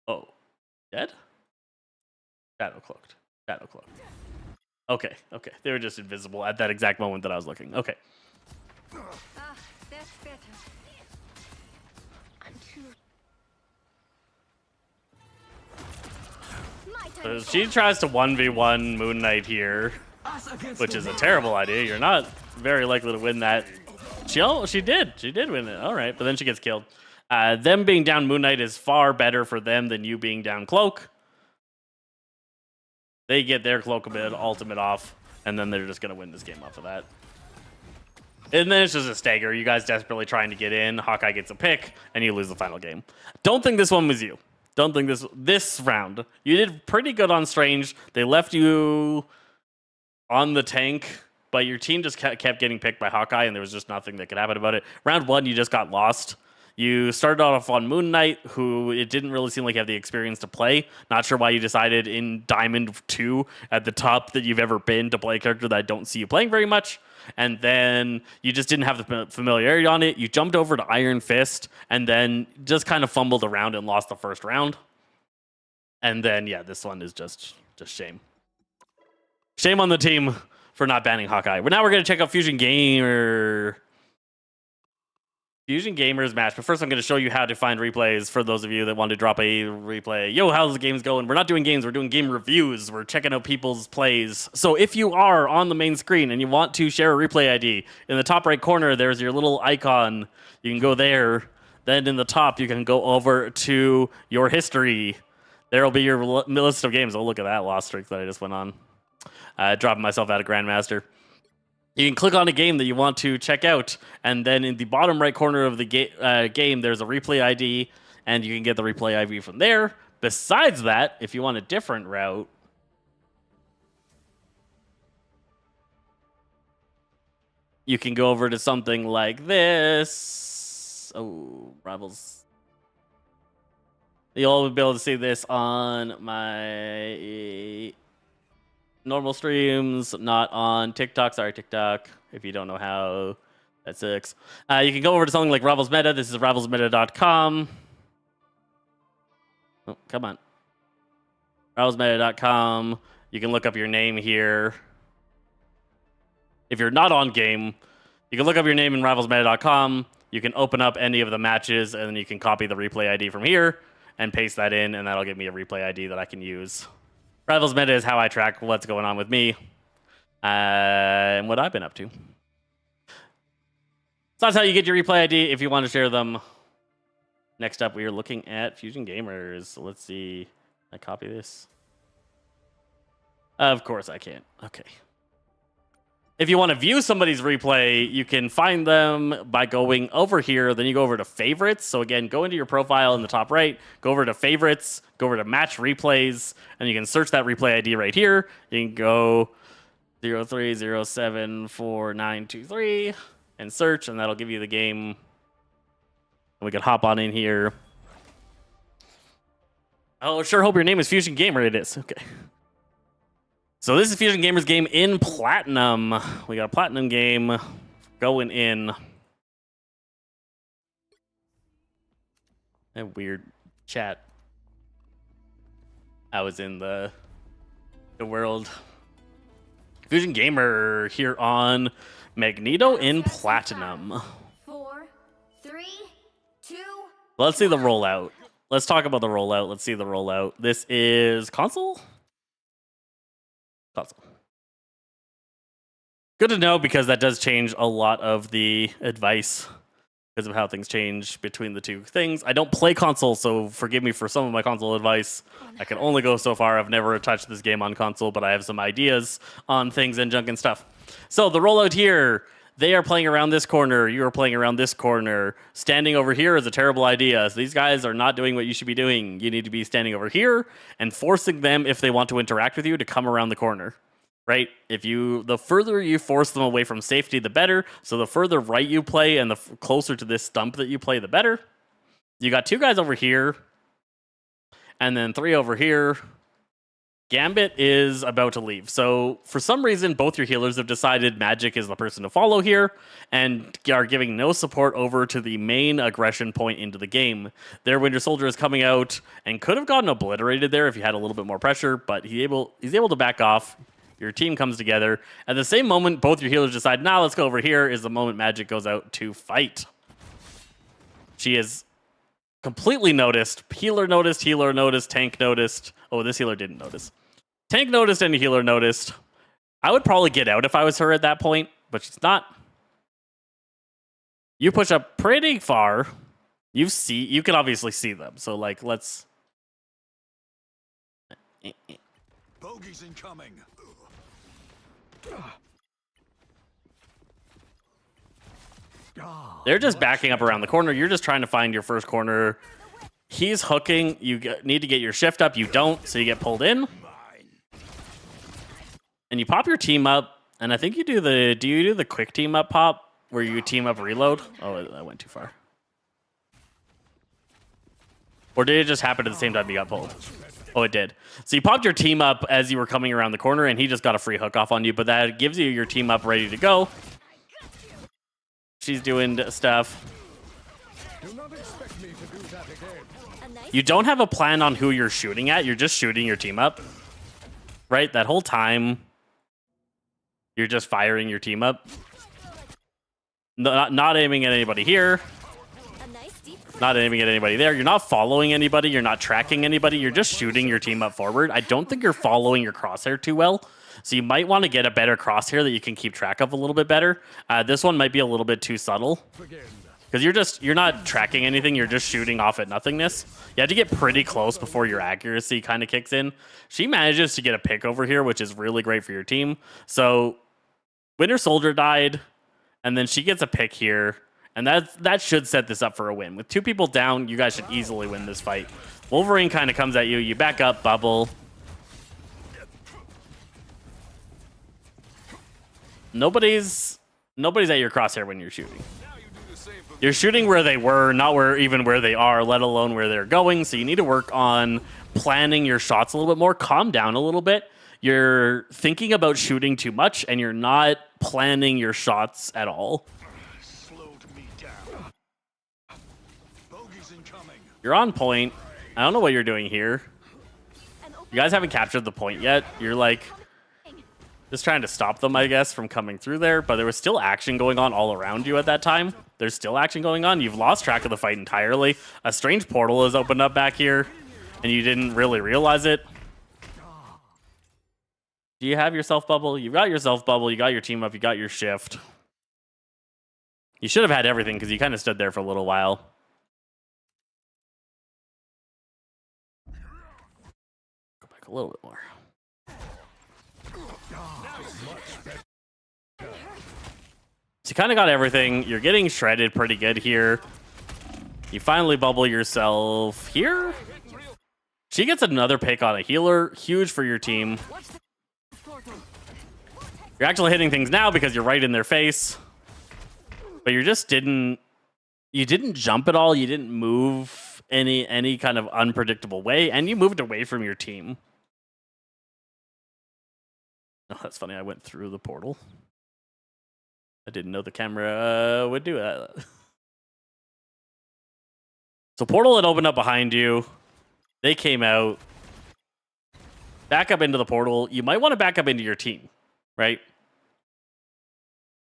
Speaker 1: Oh, dead? Shadow cloaked. Shadow cloaked. Okay, okay. They were just invisible at that exact moment that I was looking. Okay.
Speaker 2: Ah, that's better. I'm too.
Speaker 4: My
Speaker 1: So
Speaker 4: turn.
Speaker 1: she tries to 1v1 Moon Knight here, which is a terrible idea. You're not very likely to win that. She did. She did win it. All right, but then she gets killed. Them being down Moon Knight is far better for them than you being down Cloak. They get their Cloak ultimate off, and then they're just going to win this game off of that. And then it's just a stagger. You guys desperately trying to get in. Hawkeye gets a pick, and you lose the final game. Don't think this one was you. Don't think this round. You did pretty good on Strange. They left you on the tank, but your team just kept getting picked by Hawkeye, and there was just nothing that could happen about it. Round 1, you just got lost. You started off on Moon Knight, who it didn't really seem like you have the experience to play. Not sure why you decided in Diamond 2 at the top that you've ever been to play a character that I don't see you playing very much. And then you just didn't have the familiarity on it. You jumped over to Iron Fist and then just kind of fumbled around and lost the first round. And then, yeah, this one is just shame. Shame on the team for not banning Hawkeye. Well, now we're going to check out Fusion Gamer's match. But first, I'm going to show you how to find replays for those of you that want to drop a replay. Yo, how's the games going? We're not doing games. We're doing game reviews. We're checking out people's plays. So if you are on the main screen and you want to share a replay ID, in the top right corner, there's your little icon. You can go there. Then in the top, you can go over to your history. There will be your list of games. Oh, look at that lost streak that I just went on. Dropping myself out of Grandmaster. You can click on a game that you want to check out, and then in the bottom right corner of the game, there's a replay ID, and you can get the replay ID from there. Besides that, if you want a different route, you can go over to something like this. Oh, Rivals. You'll be able to see this on my normal streams, not on TikTok. Sorry, TikTok, if you don't know how that sucks. You can go over to something like Rivals Meta. This is rivalsmeta.com. Oh, come on. rivalsmeta.com. You can look up your name here. If you're not on game, you can look up your name in rivalsmeta.com. You can open up any of the matches, and then you can copy the replay ID from here and paste that in, and that'll give me a replay ID that I can use. Rivals Meta is how I track what's going on with me and what I've been up to. So that's how you get your replay ID if you want to share them. Next up, we are looking at Fusion Gamers. So let's see. Can I copy this? Of course I can't. Okay. If you want to view somebody's replay, you can find them by going over here. Then you go over to favorites. So again, go into your profile in the top right, go over to favorites, go over to match replays, and you can search that replay ID right here. You can go 03074923 and search, and that'll give you the game. And we can hop on in here. Oh, sure hope your name is Fusion Gamer. It is. Okay. So this is Fusion Gamer's game in Platinum. We got a Platinum game going in. A weird chat. I was in the world. Fusion Gamer here on Magneto in Platinum.
Speaker 4: 4, 3, 2.
Speaker 1: Let's see the rollout. Let's talk about the rollout. Let's see the rollout. This is console? Console. Good to know because that does change a lot of the advice because of how things change between the two things. I don't play console, so forgive me for some of my console advice. I can only go so far. I've never touched this game on console, but I have some ideas on things and junk and stuff. So the rollout here, they are playing around this corner. You are playing around this corner. Standing over here is a terrible idea. So these guys are not doing what you should be doing. You need to be standing over here and forcing them, if they want to interact with you, to come around the corner. Right? The further you force them away from safety, the better. So the further right you play and the closer to this stump that you play, the better. You got 2 guys over here, and then 3 over here. Gambit is about to leave. So for some reason, both your healers have decided Magic is the person to follow here and are giving no support over to the main aggression point into the game. Their Winter Soldier is coming out and could have gotten obliterated there if you had a little bit more pressure, but he's able to back off. Your team comes together. At the same moment, both your healers decide, nah, let's go over here, is the moment Magic goes out to fight. She is completely noticed. Healer noticed, tank noticed. Oh, this healer didn't notice. Tank noticed and healer noticed. I would probably get out if I was her at that point, but she's not. You push up pretty far. You can obviously see them. So like, let's.
Speaker 3: Bogeys incoming.
Speaker 1: They're just backing up around the corner. You're just trying to find your first corner. He's hooking. You need to get your shift up. You don't, so you get pulled in. And you pop your team up. And I think you do the quick team up pop where you team up reload? Oh, I went too far. Or did it just happen at the same time you got pulled? Oh, it did. So you popped your team up as you were coming around the corner, and he just got a free hook off on you, but that gives you your team up ready to go. She's doing stuff. You don't have a plan on who you're shooting at. You're just shooting your team up. Right? That whole time, you're just firing your team up. Not aiming at anybody here. Not aiming at anybody there. You're not following anybody. You're not tracking anybody. You're just shooting your team up forward. I don't think you're following your crosshair too well. So you might want to get a better crosshair that you can keep track of a little bit better. This one might be a little bit too subtle. Because you're not tracking anything. You're just shooting off at nothingness. You have to get pretty close before your accuracy kind of kicks in. She manages to get a pick over here, which is really great for your team. So Winter Soldier died, and then she gets a pick here. And that should set this up for a win. With 2 people down, you guys should easily win this fight. Wolverine kind of comes at you. You back up, bubble. Nobody's at your crosshair when you're shooting. You're shooting where they were, not where they are, let alone where they're going. So you need to work on planning your shots a little bit more. Calm down a little bit. You're thinking about shooting too much, and you're not planning your shots at all. You're on point. I don't know what you're doing here. You guys haven't captured the point yet. You're like just trying to stop them, I guess, from coming through there. But there was still action going on all around you at that time. There's still action going on. You've lost track of the fight entirely. A strange portal has opened up back here, and you didn't really realize it. Do you have your self bubble? You've got your self bubble. You got your team up. You got your shift. You should have had everything because you kind of stood there for a little while. A little bit more. So you kind of got everything. You're getting shredded pretty good here. You finally bubble yourself here. She gets another pick on a healer. Huge for your team. You're actually hitting things now because you're right in their face. But you just didn't jump at all. You didn't move any kind of unpredictable way, and you moved away from your team. Oh, that's funny. I went through the portal. I didn't know the camera would do that. So portal had opened up behind you. They came out. Back up into the portal. You might want to back up into your team, right?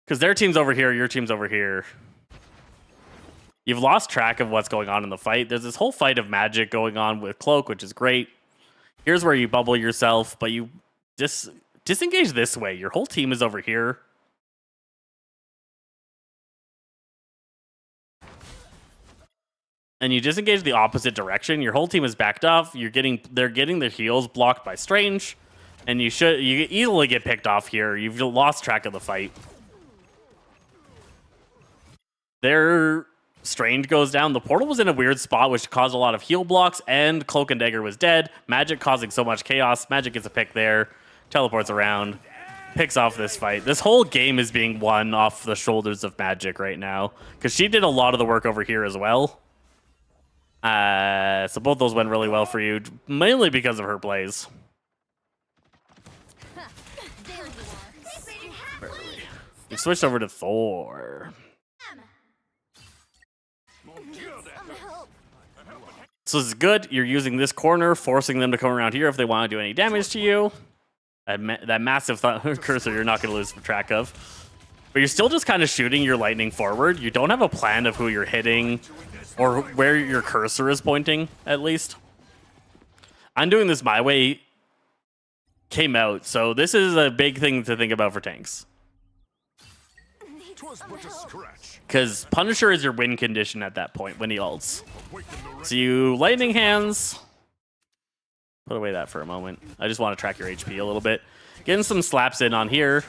Speaker 1: Because their team's over here, your team's over here. You've lost track of what's going on in the fight. There's this whole fight of magic going on with Cloak, which is great. Here's where you bubble yourself, but you disengage this way. Your whole team is over here. And you disengage the opposite direction. Your whole team is backed off. They're getting their heals blocked by Strange. And you easily get picked off here. You've lost track of the fight. Their Strange goes down. The portal was in a weird spot, which caused a lot of heal blocks, and Cloak and Dagger was dead. Magic causing so much chaos. Magic gets a pick there. Teleports around. Picks off this fight. This whole game is being won off the shoulders of Magic right now, because she did a lot of the work over here as well. So both those went really well for you, mainly because of her plays. You switched over to Thor. So this is good. You're using this corner, forcing them to come around here if they want to do any damage to you. That massive cursor you're not going to lose track of. But you're still just kind of shooting your lightning forward. You don't have a plan of who you're hitting or where your cursor is pointing, at least. I'm doing this my way. Came out. So this is a big thing to think about for tanks. Because Punisher is your win condition at that point when he ults. So you lightning hands. Put away that for a moment. I just want to track your HP a little bit. Getting some slaps in on here.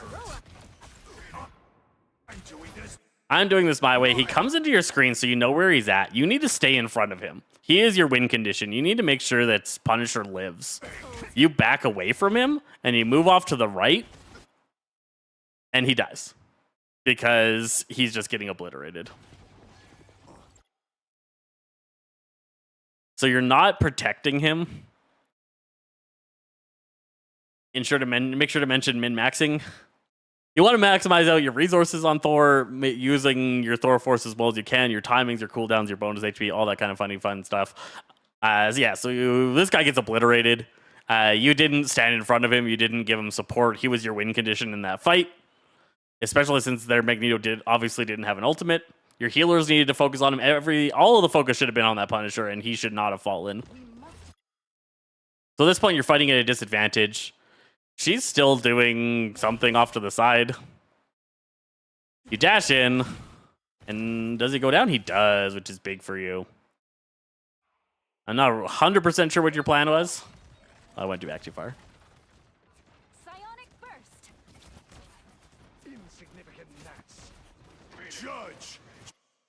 Speaker 1: I'm doing this my way. He comes into your screen so you know where he's at. You need to stay in front of him. He is your win condition. You need to make sure that Punisher lives. You back away from him and you move off to the right and he dies because he's just getting obliterated. So you're not protecting him. Make sure to mention min-maxing. You want to maximize out your resources on Thor, using your Thor force as well as you can, your timings, your cooldowns, your bonus HP, all that kind of funny, fun stuff. This guy gets obliterated. You didn't stand in front of him. You didn't give him support. He was your win condition in that fight, especially since their Magneto obviously didn't have an ultimate. Your healers needed to focus on him. All of the focus should have been on that Punisher, and he should not have fallen. So at this point, you're fighting at a disadvantage. She's still doing something off to the side. You dash in, and does he go down? He does, which is big for you. I'm not 100% sure what your plan was. I went back too far.
Speaker 4: Psionic burst.
Speaker 3: Insignificant gnats. Judge.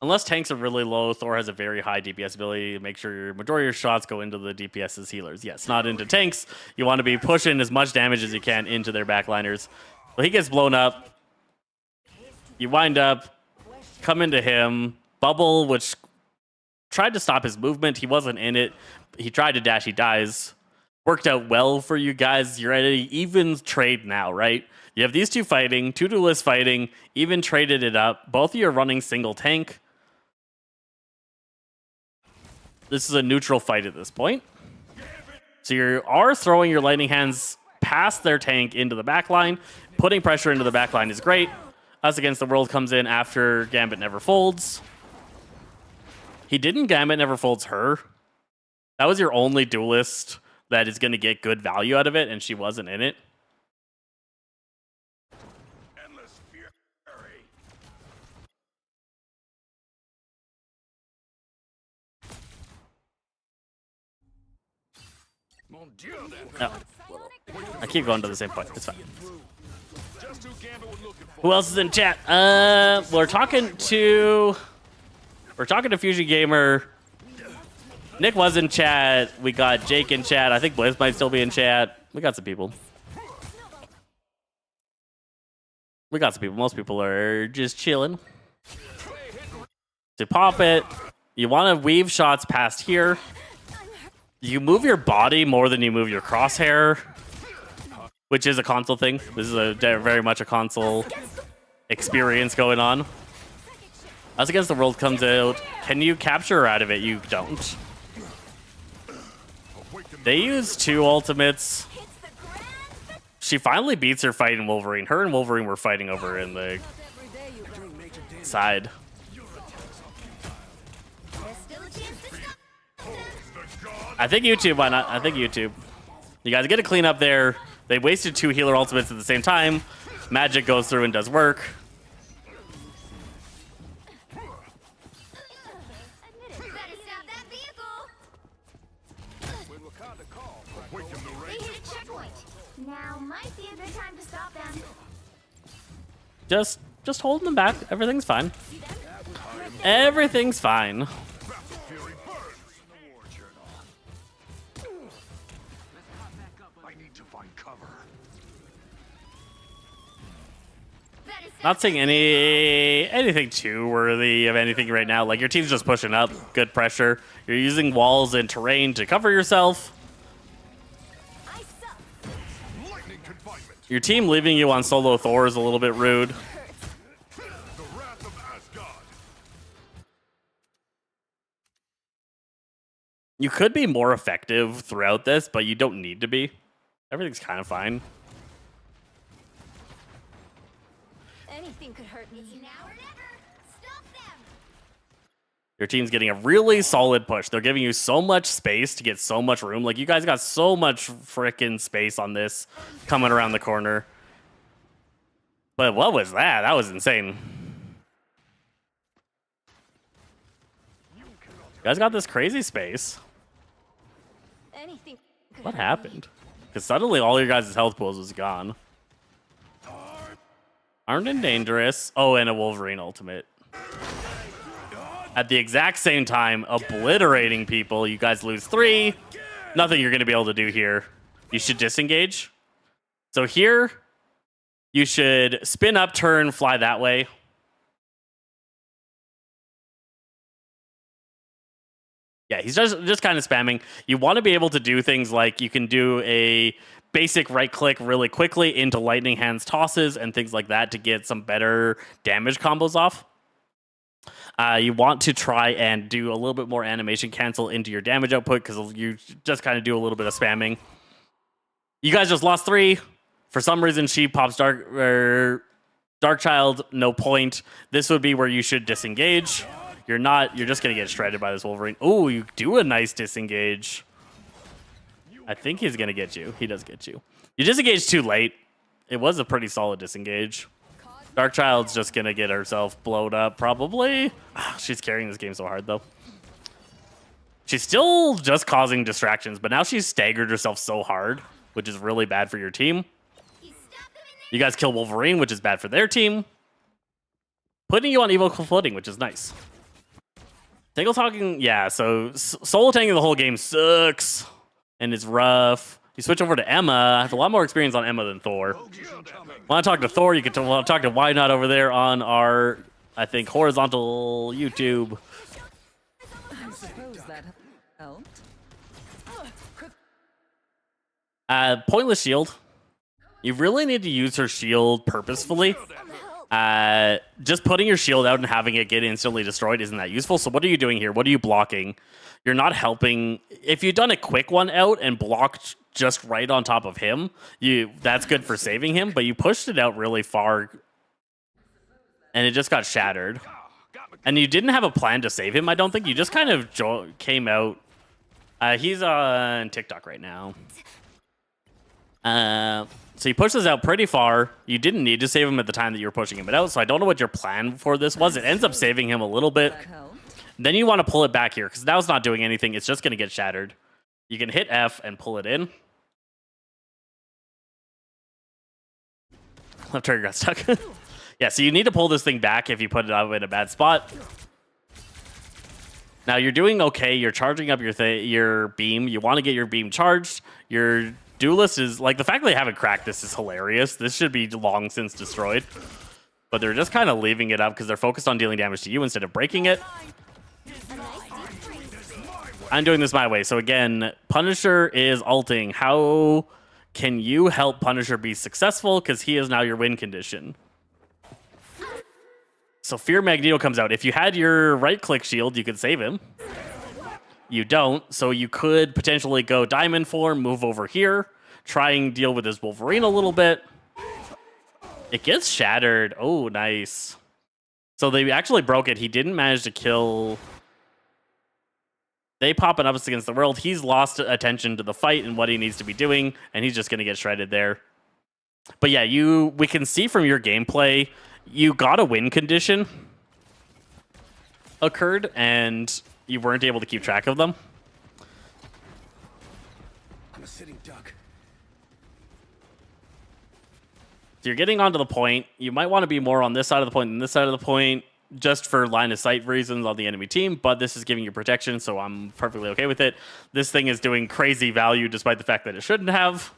Speaker 1: Unless tanks are really low, Thor has a very high DPS ability. Make sure your majority of your shots go into the DPS as healers. Yes, not into tanks. You want to be pushing as much damage as you can into their backliners. Well, he gets blown up. You wind up, come into him. Bubble, which tried to stop his movement. He wasn't in it. He tried to dash. He dies. Worked out well for you guys. You're at an even trade now, right? You have these two fighting, two duelists fighting, even traded it up. Both of you are running single tank. This is a neutral fight at this point. So you are throwing your lightning hands past their tank into the backline. Putting pressure into the backline is great. Us Against the World comes in after Gambit Never Folds. He didn't Gambit Never Folds her. That was your only duelist that is going to get good value out of it, and she wasn't in it.
Speaker 3: Endless fury. Mon Dieu, that
Speaker 1: No. I keep going to the same point. It's fine.
Speaker 3: just who Gambit was looking for.
Speaker 1: Who else is in chat? We're talking to Fusion Gamer. Nick was in chat. We got Jake in chat. I think Blizz might still be in chat. We got some people. Most people are just chilling. To pop it, you want to weave shots past here. You move your body more than you move your crosshair, which is a console thing. This is very much a console experience going on. Us Against the World comes out. Can you capture her out of it? You don't. They use two ultimates. She finally beats her fight in Wolverine. Her and Wolverine were fighting over in the side.
Speaker 4: There's still a chance to stop.
Speaker 1: I think YouTube, why not? I think YouTube. You guys get to clean up there. They wasted two healer ultimates at the same time. Magic goes through and does work.
Speaker 4: Admit it. Better stop that vehicle.
Speaker 3: When Wakanda called, awaken the
Speaker 4: They
Speaker 3: race.
Speaker 4: hit a checkpoint. Now might be a good time to stop them.
Speaker 1: Just holding them back. Everything's fine. Everything's fine.
Speaker 3: Fury burns. The war journal. I need to find cover.
Speaker 4: Better stop.
Speaker 1: Not seeing anything too worthy of anything right now. Like, your team's just pushing up. Good pressure. You're using walls and terrain to cover yourself.
Speaker 4: I suck.
Speaker 3: Lightning confinement.
Speaker 1: Your team leaving you on solo Thor is a little bit rude.
Speaker 3: The wrath of Asgard.
Speaker 1: You could be more effective throughout this, but you don't need to be. Everything's kind of fine.
Speaker 4: Anything could hurt me. Now or never. Stop them.
Speaker 1: Your team's getting a really solid push. They're giving you so much space to get so much room. Like, you guys got so much freaking space on this coming around the corner. But what was that? That was insane. You guys got this crazy space.
Speaker 4: Anything could
Speaker 1: What
Speaker 4: hurt me.
Speaker 1: happened? Because suddenly all your guys' health pools was gone. Armed and Dangerous. Oh, and a Wolverine ultimate. At the exact same time, obliterating people. You guys lose 3. Nothing you're going to be able to do here. You should disengage. So here, you should spin up, turn, fly that way. Yeah, he's just kind of spamming. You want to be able to do things like you can do a basic right click really quickly into lightning hands tosses and things like that to get some better damage combos off. You want to try and do a little bit more animation cancel into your damage output because you just kind of do a little bit of spamming. You guys just lost 3. For some reason, she pops Dark Child, no point. This would be where you should disengage. You're not. You're just going to get shredded by this Wolverine. Oh, you do a nice disengage. I think he's going to get you. He does get you. You disengage too late. It was a pretty solid disengage. Dark Child's just going to get herself blowed up, probably. She's carrying this game so hard, though. She's still just causing distractions, but now she's staggered herself so hard, which is really bad for your team. You guys kill Wolverine, which is bad for their team. Putting you on equal footing, which is nice. Tangle talking, yeah, so solo tanking the whole game sucks. And it's rough. You switch over to Emma. I have a lot more experience on Emma than Thor. Want to talk to Thor, you can talk to Why Not over there on our, I think, horizontal YouTube.
Speaker 6: I suppose that helped.
Speaker 1: Pointless shield. You really need to use her shield purposefully. Just putting your shield out and having it get instantly destroyed isn't that useful. So what are you doing here? What are you blocking? You're not helping. If you'd done a quick one out and blocked just right on top of him, that's good for saving him, but you pushed it out really far and it just got shattered. And you didn't have a plan to save him, I don't think. You just kind of came out. He's on TikTok right now. So you pushed this out pretty far. You didn't need to save him at the time that you were pushing him out, so I don't know what your plan for this was. It ends up saving him a little bit. Then you want to pull it back here, because now it's not doing anything. It's just going to get shattered. You can hit F and pull it in. Left trigger got stuck. Yeah, so you need to pull this thing back if you put it out in a bad spot. Now you're doing okay. You're charging up your beam. You want to get your beam charged. Your Duelist is, like, the fact they haven't cracked this is hilarious. This should be long since destroyed. But they're just kind of leaving it up because they're focused on dealing damage to you instead of breaking it. I'm doing this my way. So again, Punisher is ulting. How can you help Punisher be successful? Because he is now your win condition. So Fear Magneto comes out. If you had your right-click shield, you could save him. You don't, so you could potentially go Diamond form, move over here, try and deal with his Wolverine a little bit. It gets shattered. Oh, nice. So they actually broke it. He didn't manage to kill. They popping up against the world. He's lost attention to the fight and what he needs to be doing, and he's just going to get shredded there. But yeah, we can see from your gameplay, you got a win condition occurred, and you weren't able to keep track of them.
Speaker 3: I'm a sitting duck.
Speaker 1: So you're getting onto the point. You might want to be more on this side of the point than this side of the point, just for line of sight reasons on the enemy team, but this is giving you protection, so I'm perfectly okay with it. This thing is doing crazy value despite the fact that it shouldn't have.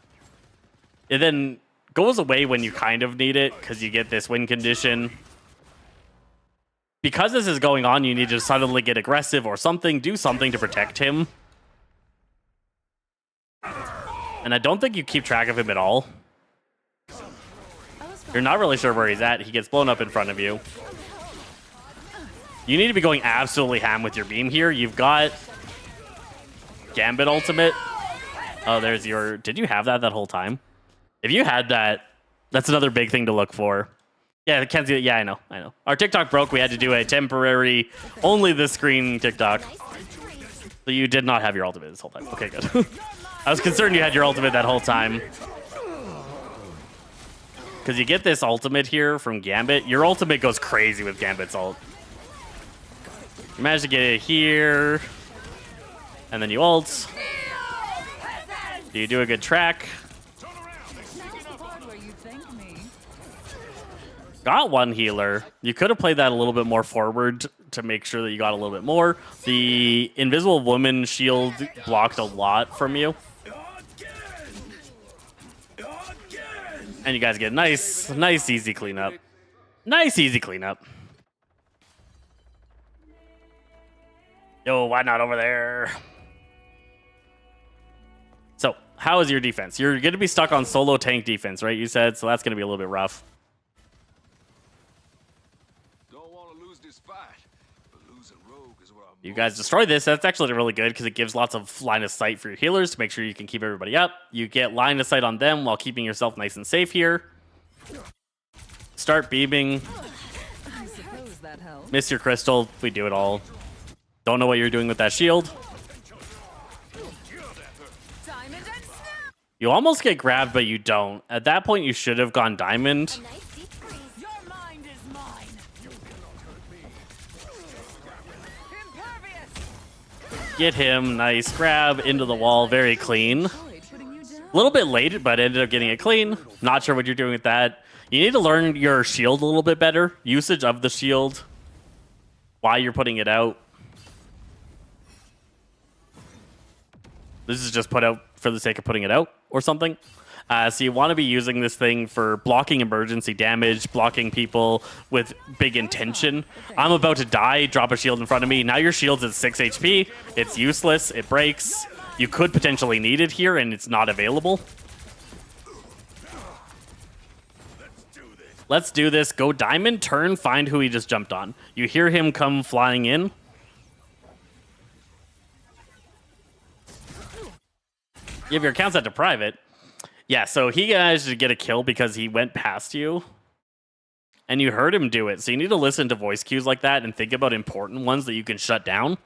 Speaker 1: It then goes away when you kind of need it, because you get this win condition. Because this is going on, you need to suddenly get aggressive or something, do something to protect him. And I don't think you keep track of him at all. You're not really sure where he's at. He gets blown up in front of you. You need to be going absolutely ham with your beam here. You've got Gambit ultimate. Oh, there's your... Did you have that whole time? If you had that, that's another big thing to look for. Yeah, Kenzie, yeah, I know. Our TikTok broke. We had to do a temporary, only this screen TikTok. So you did not have your ultimate this whole time. Okay, good. I was concerned you had your ultimate that whole time. Because you get this ultimate here from Gambit. Your ultimate goes crazy with Gambit's ult. You manage to get it here. And then you ult. Do you do a good track? Got one healer. You could have played that a little bit more forward to make sure that you got a little bit more. The Invisible Woman shield blocked a lot from you. And you guys get nice, easy cleanup. Nice, easy cleanup. Yo, why not over there? So, how is your defense? You're going to be stuck on solo tank defense, right? You said, so that's going to be a little bit rough.
Speaker 3: Don't want to lose this fight, but losing Rogue is where I'm
Speaker 1: You guys destroy this. That's actually really good because it gives lots of line of sight for your healers to make sure you can keep everybody up. You get line of sight on them while keeping yourself nice and safe here. Start beaming.
Speaker 6: I suppose that helps.
Speaker 1: Miss your crystal. We do it all. Don't know what you're doing with that shield.
Speaker 6: Diamond and snap.
Speaker 1: You almost get grabbed, but you don't. At that point, you should have gone diamond.
Speaker 4: A nice deep freeze.
Speaker 6: Your mind is mine. Impervious.
Speaker 1: Get him. Nice grab into the wall. Very clean.
Speaker 6: Avoid putting you down.
Speaker 1: A little bit late, but ended up getting it clean. Not sure what you're doing with that. You need to learn your shield a little bit better. Usage of the shield. Why you're putting it out. This is just put out for the sake of putting it out or something. So you want to be using this thing for blocking emergency damage, blocking people with big intention. I'm about to die, drop a shield in front of me. Now your shield's at 6 HP. It's useless. It breaks. You could potentially need it here, and it's not available. Let's do this. Go diamond, turn, find who he just jumped on. You hear him come flying in. You have your account set to private. Yeah, so he managed to get a kill because he went past you. And you heard him do it. So you need to listen to voice cues like that and think about important ones that you can shut down.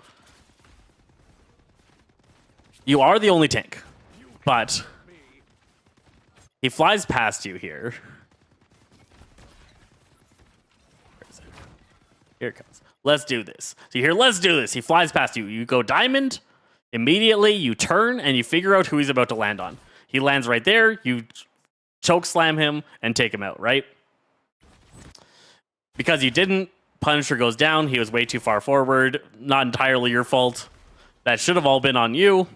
Speaker 1: You are the only tank. But he flies past you here. Where is it? Here it comes. Let's do this. So you hear, let's do this. He flies past you. You go diamond. Immediately, you turn and you figure out who he's about to land on. He lands right there. You choke slam him and take him out, right? Because you didn't, Punisher goes down. He was way too far forward. Not entirely your fault. That should have all been on you.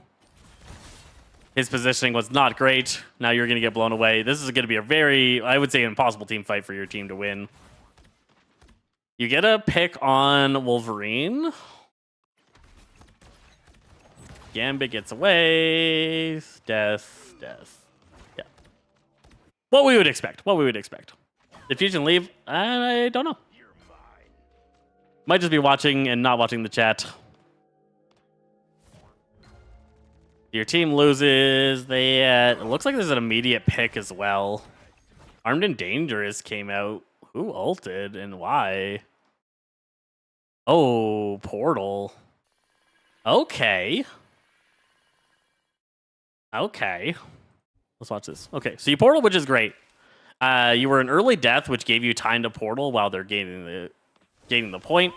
Speaker 1: His positioning was not great. Now you're going to get blown away. This is going to be a very, I would say, impossible team fight for your team to win. You get a pick on Wolverine. Gambit gets away. Death. Yeah. What we would expect. Did Fusion leave? I don't know. Might just be watching and not watching the chat. Your team loses. It looks like there's an immediate pick as well. Armed and Dangerous came out. Who ulted and why? Oh, Portal. Okay. Let's watch this. Okay, so you portal, which is great. You were an early death, which gave you time to portal while they're gaining the point.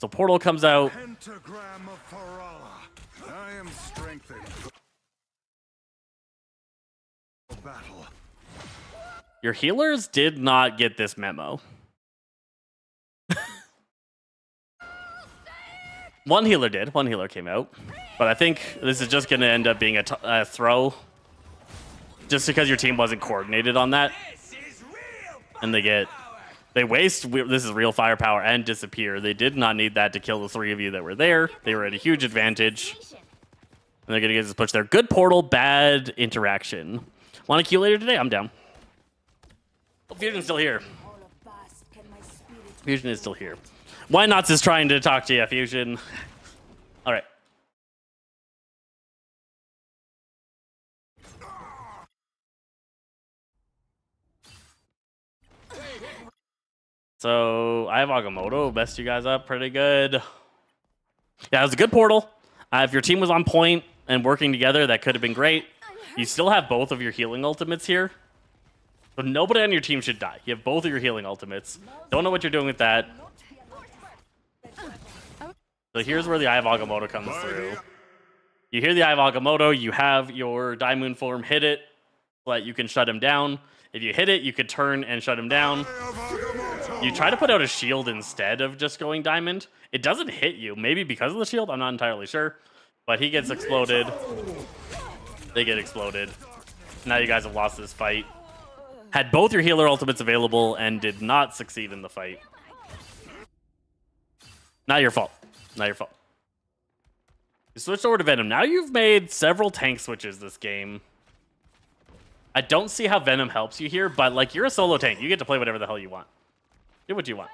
Speaker 1: So portal comes out.
Speaker 7: Pentagram of Farala. I am strengthened for battle.
Speaker 1: Your healers did not get this memo. One healer did. One healer came out. But I think this is just going to end up being a throw. Just because your team wasn't coordinated on that. And they waste, this is real firepower, and disappear. They did not need that to kill the three of you that were there. They were at a huge advantage. And they're going to get this push there. Good portal, bad interaction. Want to queue later today? I'm down. Oh, Fusion's still here. Fusion is still here. Why Nots is trying to talk to you, Fusion. All right. So I have Agamotto. Best you guys up pretty good. Yeah, it was a good portal. If your team was on point and working together, that could have been great. You still have both of your healing ultimates here. So nobody on your team should die. You have both of your healing ultimates. Don't know what you're doing with that. So here's where the Eye of Agamotto comes through. You hear the Eye of Agamotto, you have your Daimoon form hit it, so that you can shut him down. If you hit it, you could turn and shut him down. You try to put out a shield instead of just going diamond. It doesn't hit you, maybe because of the shield, I'm not entirely sure. But he gets exploded. They get exploded. Now you guys have lost this fight. Had both your healer ultimates available and did not succeed in the fight. Not your fault. Not your fault. You switched over to Venom. Now you've made several tank switches this game. I don't see how Venom helps you here, but like you're a solo tank. You get to play whatever the hell you want. Do what you want.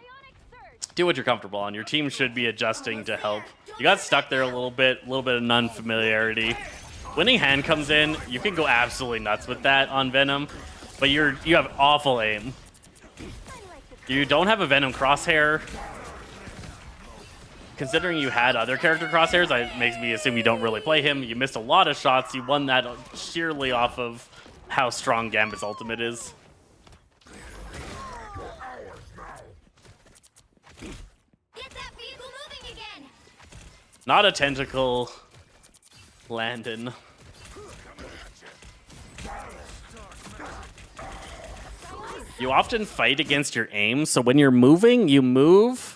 Speaker 1: Do what you're comfortable on. Your team should be adjusting to help. You got stuck there a little bit of non-familiarity. Winning Hand comes in. You can go absolutely nuts with that on Venom, but you have awful aim. You don't have a Venom crosshair. Considering you had other character crosshairs, it makes me assume you don't really play him. You missed a lot of shots. You won that sheerly off of how strong Gambit's ultimate is.
Speaker 4: Get that vehicle moving again.
Speaker 1: Not a tentacle, Landon. You often fight against your aim, so when you're moving, you move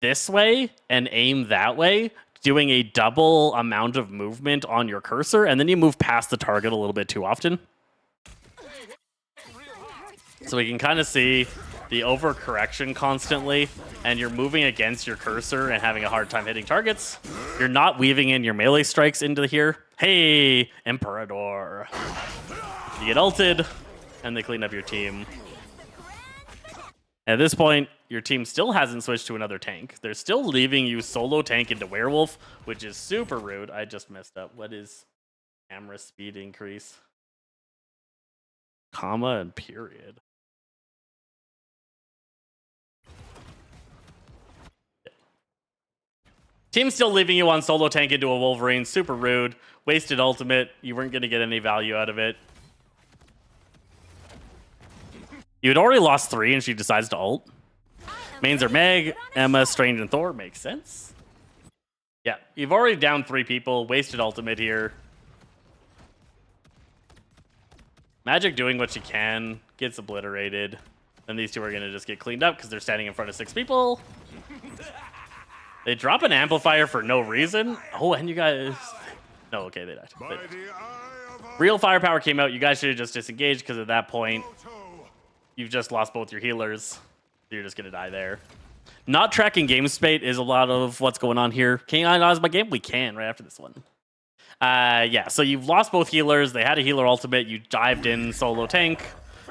Speaker 1: this way and aim that way, doing a double amount of movement on your cursor, and then you move past the target a little bit too often. So we can kind of see the overcorrection constantly, and you're moving against your cursor and having a hard time hitting targets. You're not weaving in your melee strikes into here. Hey, Emperador. You get ulted, and they clean up your team. At this point, your team still hasn't switched to another tank. They're still leaving you solo tank into Werewolf, which is super rude. I just messed up. What is camera speed increase? Comma and period. Yeah. Team's still leaving you on solo tank into a Wolverine. Super rude. Wasted ultimate. You weren't going to get any value out of it. You had already lost 3 and she decides to ult. Mains are Meg, Emma, Strange, and Thor. Makes sense. Yeah, you've already downed 3 people. Wasted ultimate here. Magic doing what she can. Gets obliterated. Then these two are going to just get cleaned up because they're standing in front of 6 people. They drop an amplifier for no reason. Oh, and you guys... No, okay, they died.
Speaker 7: By the eye of
Speaker 1: Real firepower came out. You guys should have just disengaged because at that point,
Speaker 7: Otto.
Speaker 1: you've just lost both your healers. You're just going to die there. Not tracking game spate is a lot of what's going on here. Can you analyze my game? We can right after this one. Yeah, so you've lost both healers. They had a healer ultimate. You dived in solo tank.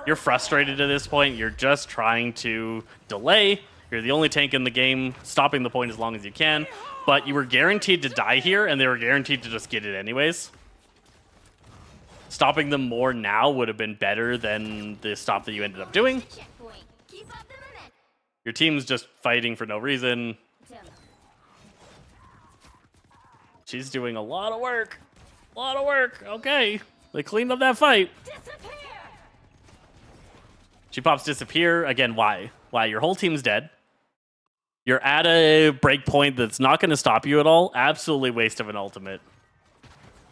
Speaker 1: You're frustrated at this point. You're just trying to delay. You're the only tank in the game, stopping the point as long as you can. But you were guaranteed to die here, and they were guaranteed to just get it anyways. Stopping them more now would have been better than the stop that you ended up doing.
Speaker 4: Checkpoint. Keep up the momentum.
Speaker 1: Your team's just fighting for no reason. She's doing a lot of work. A lot of work. Okay. They cleaned up that fight.
Speaker 4: Disappear.
Speaker 1: She pops disappear. Again, why? Why? Your whole team's dead. You're at a break point that's not going to stop you at all. Absolutely waste of an ultimate.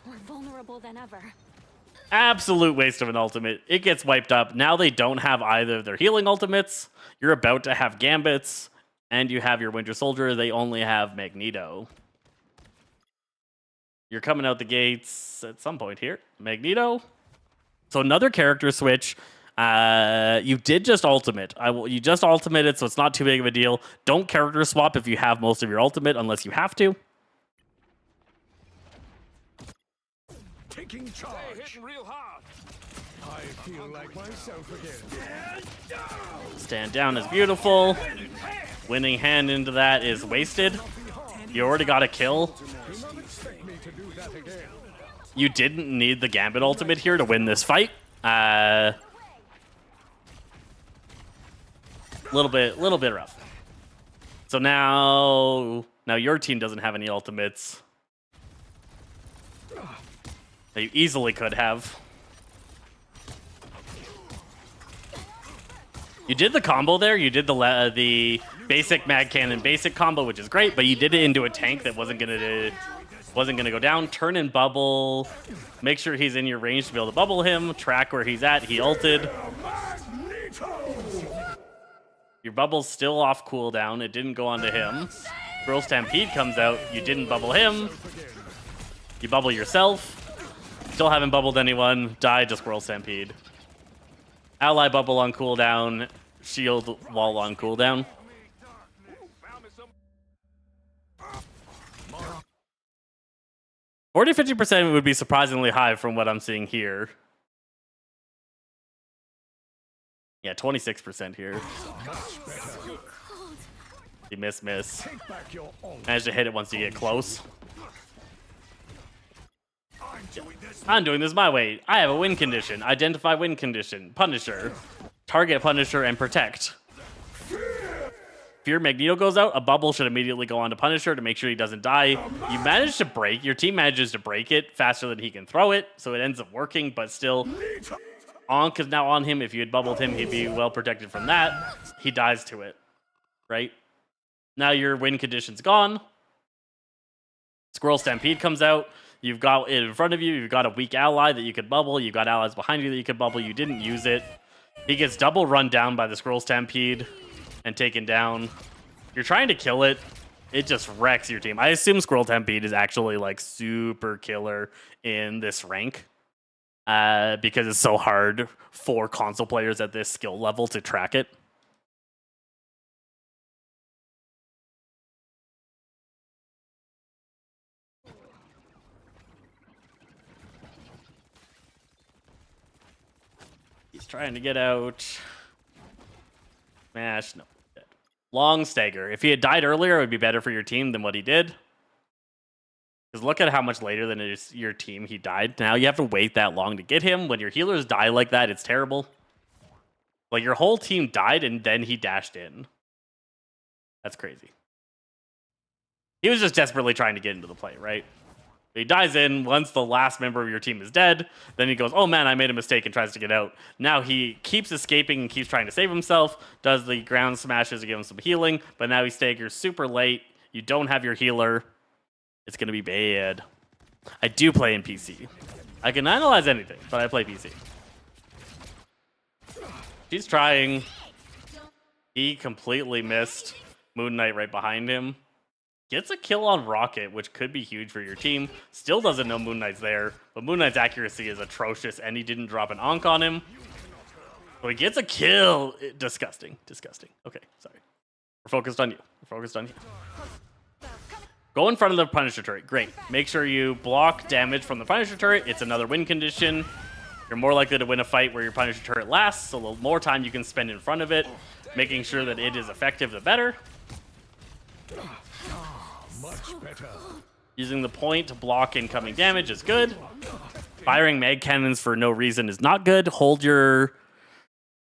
Speaker 4: More vulnerable than ever.
Speaker 1: Absolute waste of an ultimate. It gets wiped up. Now they don't have either of their healing ultimates. You're about to have Gambits. And you have your Winter Soldier. They only have Magneto. You're coming out the gates at some point here. Magneto. So another character switch. You did just ultimate. You just ultimated, so it's not too big of a deal. Don't character swap if you have most of your ultimate, unless you have to.
Speaker 3: Taking charge. Hitting real hard. I feel like myself again.
Speaker 1: Stand down is beautiful. Winning Hand into that is wasted. You already got a kill.
Speaker 3: Do not expect me to do that again.
Speaker 1: You didn't need the Gambit ultimate here to win this fight. Little bit rough. So now your team doesn't have any ultimates. That you easily could have. You did the combo there. You did the basic Mag Cannon basic combo, which is great, but you did it into a tank that wasn't gonna go down. Turn and bubble. Make sure he's in your range to be able to bubble him. Track where he's at. He ulted. Your bubble's still off cooldown. It didn't go onto him. Squirrel Stampede comes out. You didn't bubble him. You bubble yourself. Still haven't bubbled anyone. Die to Squirrel Stampede. Ally bubble on cooldown. Shield wall on cooldown. 40-50% would be surprisingly high from what I'm seeing here. Yeah, 26% here. You miss.
Speaker 3: Take back your own.
Speaker 1: Manage to hit it once you get close. I'm doing this my way. I have a win condition. Identify win condition. Punisher. Target Punisher and protect. If your Magneto goes out, a bubble should immediately go on to Punisher to make sure he doesn't die. You manage to break. Your team manages to break it faster than he can throw it, so it ends up working, but still... Ankh is now on him. If you had bubbled him, he'd be well protected from that. He dies to it. Right? Now your win condition's gone. Squirrel Stampede comes out. You've got it in front of you. You've got a weak ally that you could bubble. You've got allies behind you that you could bubble. You didn't use it. He gets double run down by the Squirrel Stampede and taken down. You're trying to kill it. It just wrecks your team. I assume Squirrel Stampede is actually like super killer in this rank. Because it's so hard for console players at this skill level to track it. He's trying to get out. Smash, no. Dead. Long stagger. If he had died earlier, it would be better for your team than what he did. Because look at how much later than it is your team he died. Now you have to wait that long to get him. When your healers die like that, it's terrible. Like your whole team died and then he dashed in. That's crazy. He was just desperately trying to get into the play, right? He dies in. Once the last member of your team is dead, then he goes, oh man, I made a mistake, and tries to get out. Now he keeps escaping and keeps trying to save himself, does the ground smashes to give him some healing, but now he staggers super late. You don't have your healer. It's going to be bad. I do play in PC. I can analyze anything, but I play PC. She's trying. He completely missed. Moon Knight right behind him. Gets a kill on Rocket, which could be huge for your team. Still doesn't know Moon Knight's there, but Moon Knight's accuracy is atrocious, and he didn't drop an Ankh on him. So he gets a kill. Disgusting. Disgusting. Okay, sorry. We're focused on you. We're focused on you. Go in front of the Punisher turret. Great. Make sure you block damage from the Punisher turret. It's another win condition. You're more likely to win a fight where your Punisher turret lasts, so the more time you can spend in front of it, making sure that it is effective, the better.
Speaker 3: Much better.
Speaker 1: Using the point to block incoming damage is good. Firing mag cannons for no reason is not good. Hold your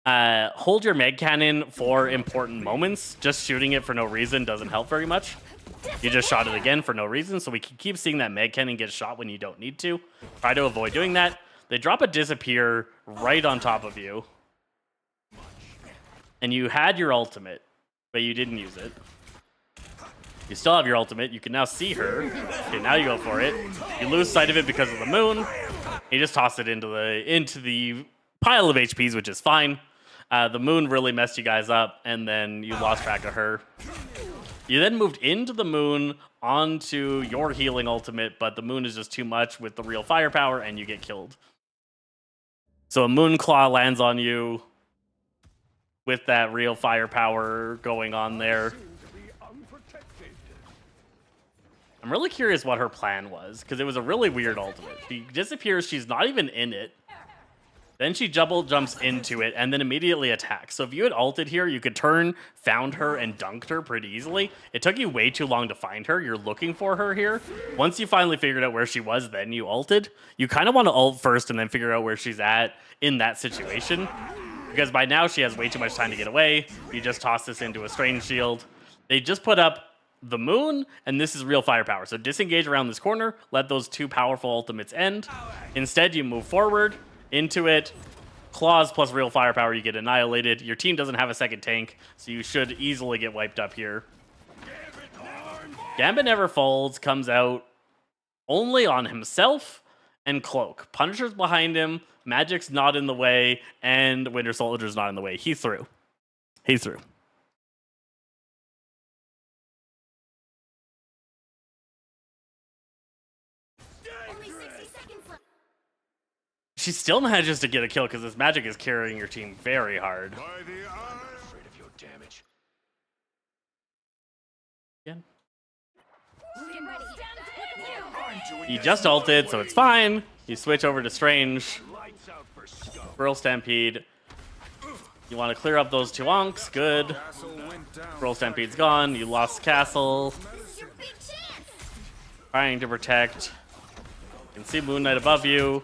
Speaker 1: mag cannon for important moments. Just shooting it for no reason doesn't help very much. You just shot it again for no reason, so we can keep seeing that mag cannon get shot when you don't need to. Try to avoid doing that. They drop a disappear right on top of you. And you had your ultimate, but you didn't use it. You still have your ultimate. You can now see her. Okay, now you go for it. You lose sight of it because of the moon. You just toss it into the pile of HPs, which is fine. The moon really messed you guys up, and then you lost track of her. You then moved into the moon onto your healing ultimate, but the moon is just too much with the real firepower, and you get killed. So a moon claw lands on you with that real firepower going on there. I'm really curious what her plan was, because it was a really weird ultimate. She disappears, she's not even in it. Then she double jumps into it and then immediately attacks. So if you had ulted here, you could turn, found her, and dunked her pretty easily. It took you way too long to find her. You're looking for her here. Once you finally figured out where she was, then you ulted. You kind of want to ult first and then figure out where she's at in that situation. Because by now she has way too much time to get away. You just toss this into a strange shield. They just put up the moon, and this is real firepower. So disengage around this corner, let those two powerful ultimates end. Instead, you move forward into it. Claws plus real firepower, you get annihilated. Your team doesn't have a second tank, so you should easily get wiped up here. Gambit never folds, comes out only on himself and Cloak. Punisher's behind him, Magic's not in the way, and Winter Soldier's not in the way. He threw. He threw. She still manages to get a kill because this Magic is carrying your team very hard.
Speaker 7: By the eye.
Speaker 3: Afraid of your damage.
Speaker 1: Again.
Speaker 4: Get ready.
Speaker 6: I'm
Speaker 1: He just ulted, so it's fine. You switch over to Strange. Burl Stampede. You want to clear up those two onks. Good.
Speaker 7: Castle went down.
Speaker 1: Burl Stampede's gone. You lost Castle.
Speaker 4: Your big chance.
Speaker 1: Trying to protect. You can see Moon Knight above you.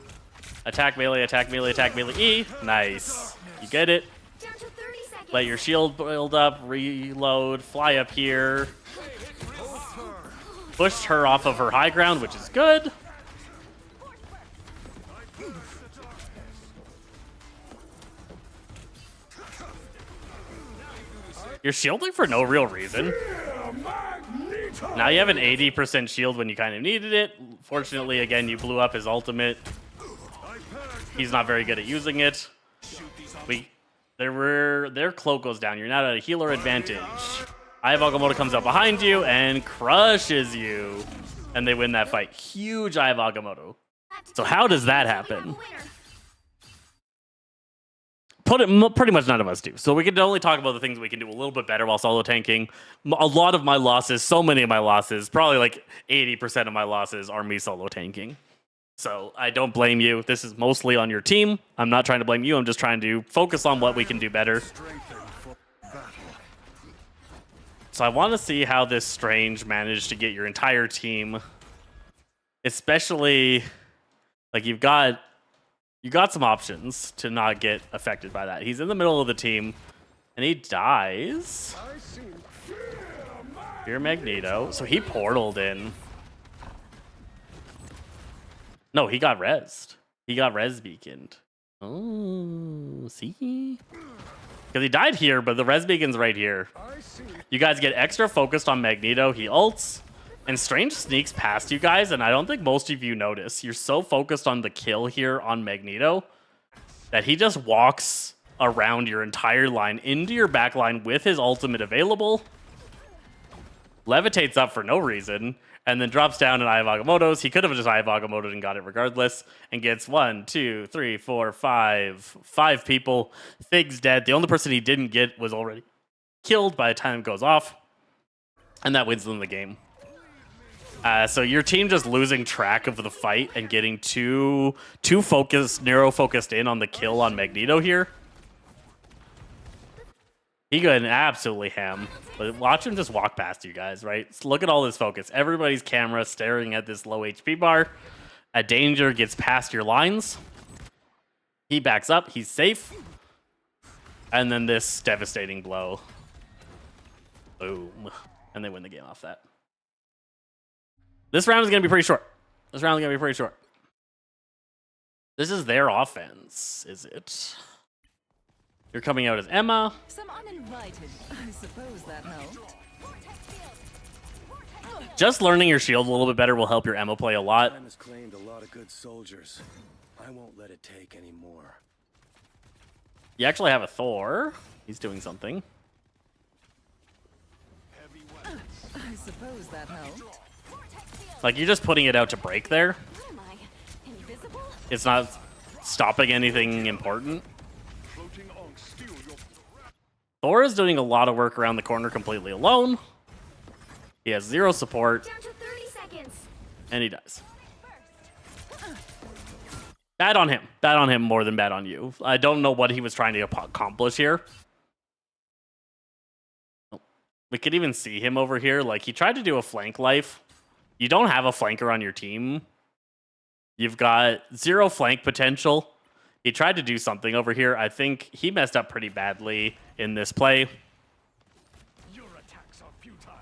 Speaker 1: Attack melee, attack melee, attack melee. E. Nice. You get it.
Speaker 4: Down to 30 seconds.
Speaker 1: Let your shield build up, reload, fly up here. Pushed her off of her high ground, which is good. You're shielding for no real reason. Now you have an 80% shield when you kind of needed it. Fortunately, again, you blew up his ultimate. He's not very good at using it. Their cloak goes down. You're not at a healer advantage. Eye of Agamotto comes up behind you and crushes you. And they win that fight. Huge Eye of Agamotto. So how does that happen? Pretty much none of us do. So we can only talk about the things we can do a little bit better while solo tanking. A lot of my losses, so many of my losses, probably like 80% of my losses are me solo tanking. So I don't blame you. This is mostly on your team. I'm not trying to blame you. I'm just trying to focus on what we can do better.
Speaker 7: Strengthened for battle.
Speaker 1: So I want to see how this Strange managed to get your entire team. Especially, like you got some options to not get affected by that. He's in the middle of the team, and he dies. Fear Magneto. So he portaled in. No, he got rezzed. He got res beaconed. Oh, see? Because he died here, but the res beacon's right here. You guys get extra focused on Magneto. He ults, and Strange sneaks past you guys, and I don't think most of you notice. You're so focused on the kill here on Magneto that he just walks around your entire line into your back line with his ultimate available, levitates up for no reason, and then drops down an Eye of Agamotto's. He could have just Eye of Agamotto'd and got it regardless, and gets 1, 2, 3, 4, 5 people. Fig's dead. The only person he didn't get was already killed by the time it goes off, and that wins them the game. So your team just losing track of the fight and getting too focused, narrow focused in on the kill on Magneto here. He got absolutely ham, but watch him just walk past you guys, right? Look at all this focus. Everybody's camera staring at this low HP bar. A danger gets past your lines. He backs up. He's safe. And then this devastating blow. Boom. And they win the game off that. This round is going to be pretty short. This is their offense, is it? You're coming out as Emma.
Speaker 6: Some uninvited. I suppose that helped.
Speaker 1: Just learning your shield a little bit better will help your Emma play a lot.
Speaker 8: Time has claimed a lot of good soldiers. I won't let it take any more.
Speaker 1: You actually have a Thor. He's doing something.
Speaker 6: I suppose that helped.
Speaker 1: Like, you're just putting it out to break there.
Speaker 4: What am I? Invisible?
Speaker 1: It's not stopping anything important. Thor is doing a lot of work around the corner completely alone. He has 0 support,
Speaker 4: Down to 30 seconds.
Speaker 1: and he dies. Bad on him. Bad on him more than bad on you. I don't know what he was trying to accomplish here. We could even see him over here. Like, he tried to do a flank life. You don't have a flanker on your team. You've got 0 flank potential. He tried to do something over here. I think he messed up pretty badly in this play.
Speaker 3: Your attacks are futile.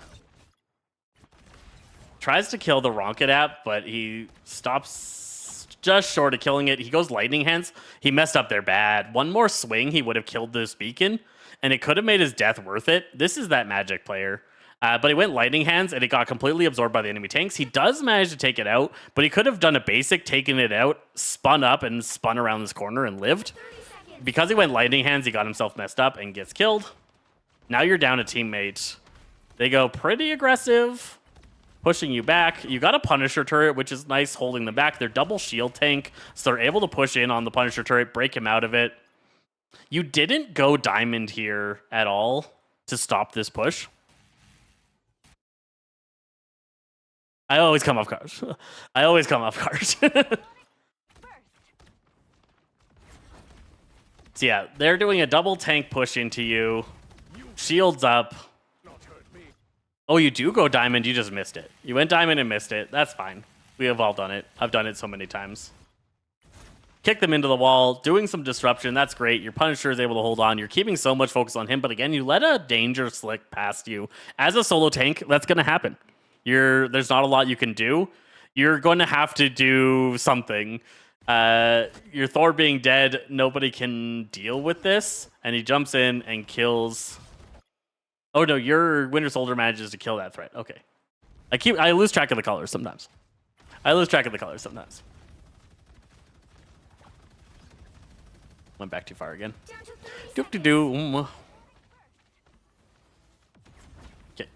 Speaker 1: Tries to kill the Rocket app, but he stops just short of killing it. He goes Lightning Hands. He messed up there bad. One more swing, he would have killed this beacon, and it could have made his death worth it. This is that Magic player. But he went Lightning Hands, and it got completely absorbed by the enemy tanks. He does manage to take it out, but he could have done a basic, taken it out, spun up, and spun around this corner and lived. Because he went Lightning Hands, he got himself messed up and gets killed. Now you're down a teammate. They go pretty aggressive, pushing you back. You got a Punisher turret, which is nice, holding them back. They're double shield tank, so they're able to push in on the Punisher turret, break him out of it. You didn't go Diamond here at all to stop this push. I always come off guard. I always come off guard. So yeah, they're doing a double tank push into you. Shields up. Oh, you do go diamond. You just missed it. You went diamond and missed it. That's fine. We have all done it. I've done it so many times. Kick them into the wall, doing some disruption. That's great. Your Punisher is able to hold on. You're keeping so much focus on him, but again, you let a danger slick past you. As a solo tank, that's going to happen. There's not a lot you can do. You're going to have to do something. Your Thor being dead, nobody can deal with this, and he jumps in and kills. Oh no, your Winter Soldier manages to kill that threat. Okay, I lose track of the colors sometimes. Went back too far again. Doop-de-doo. Okay.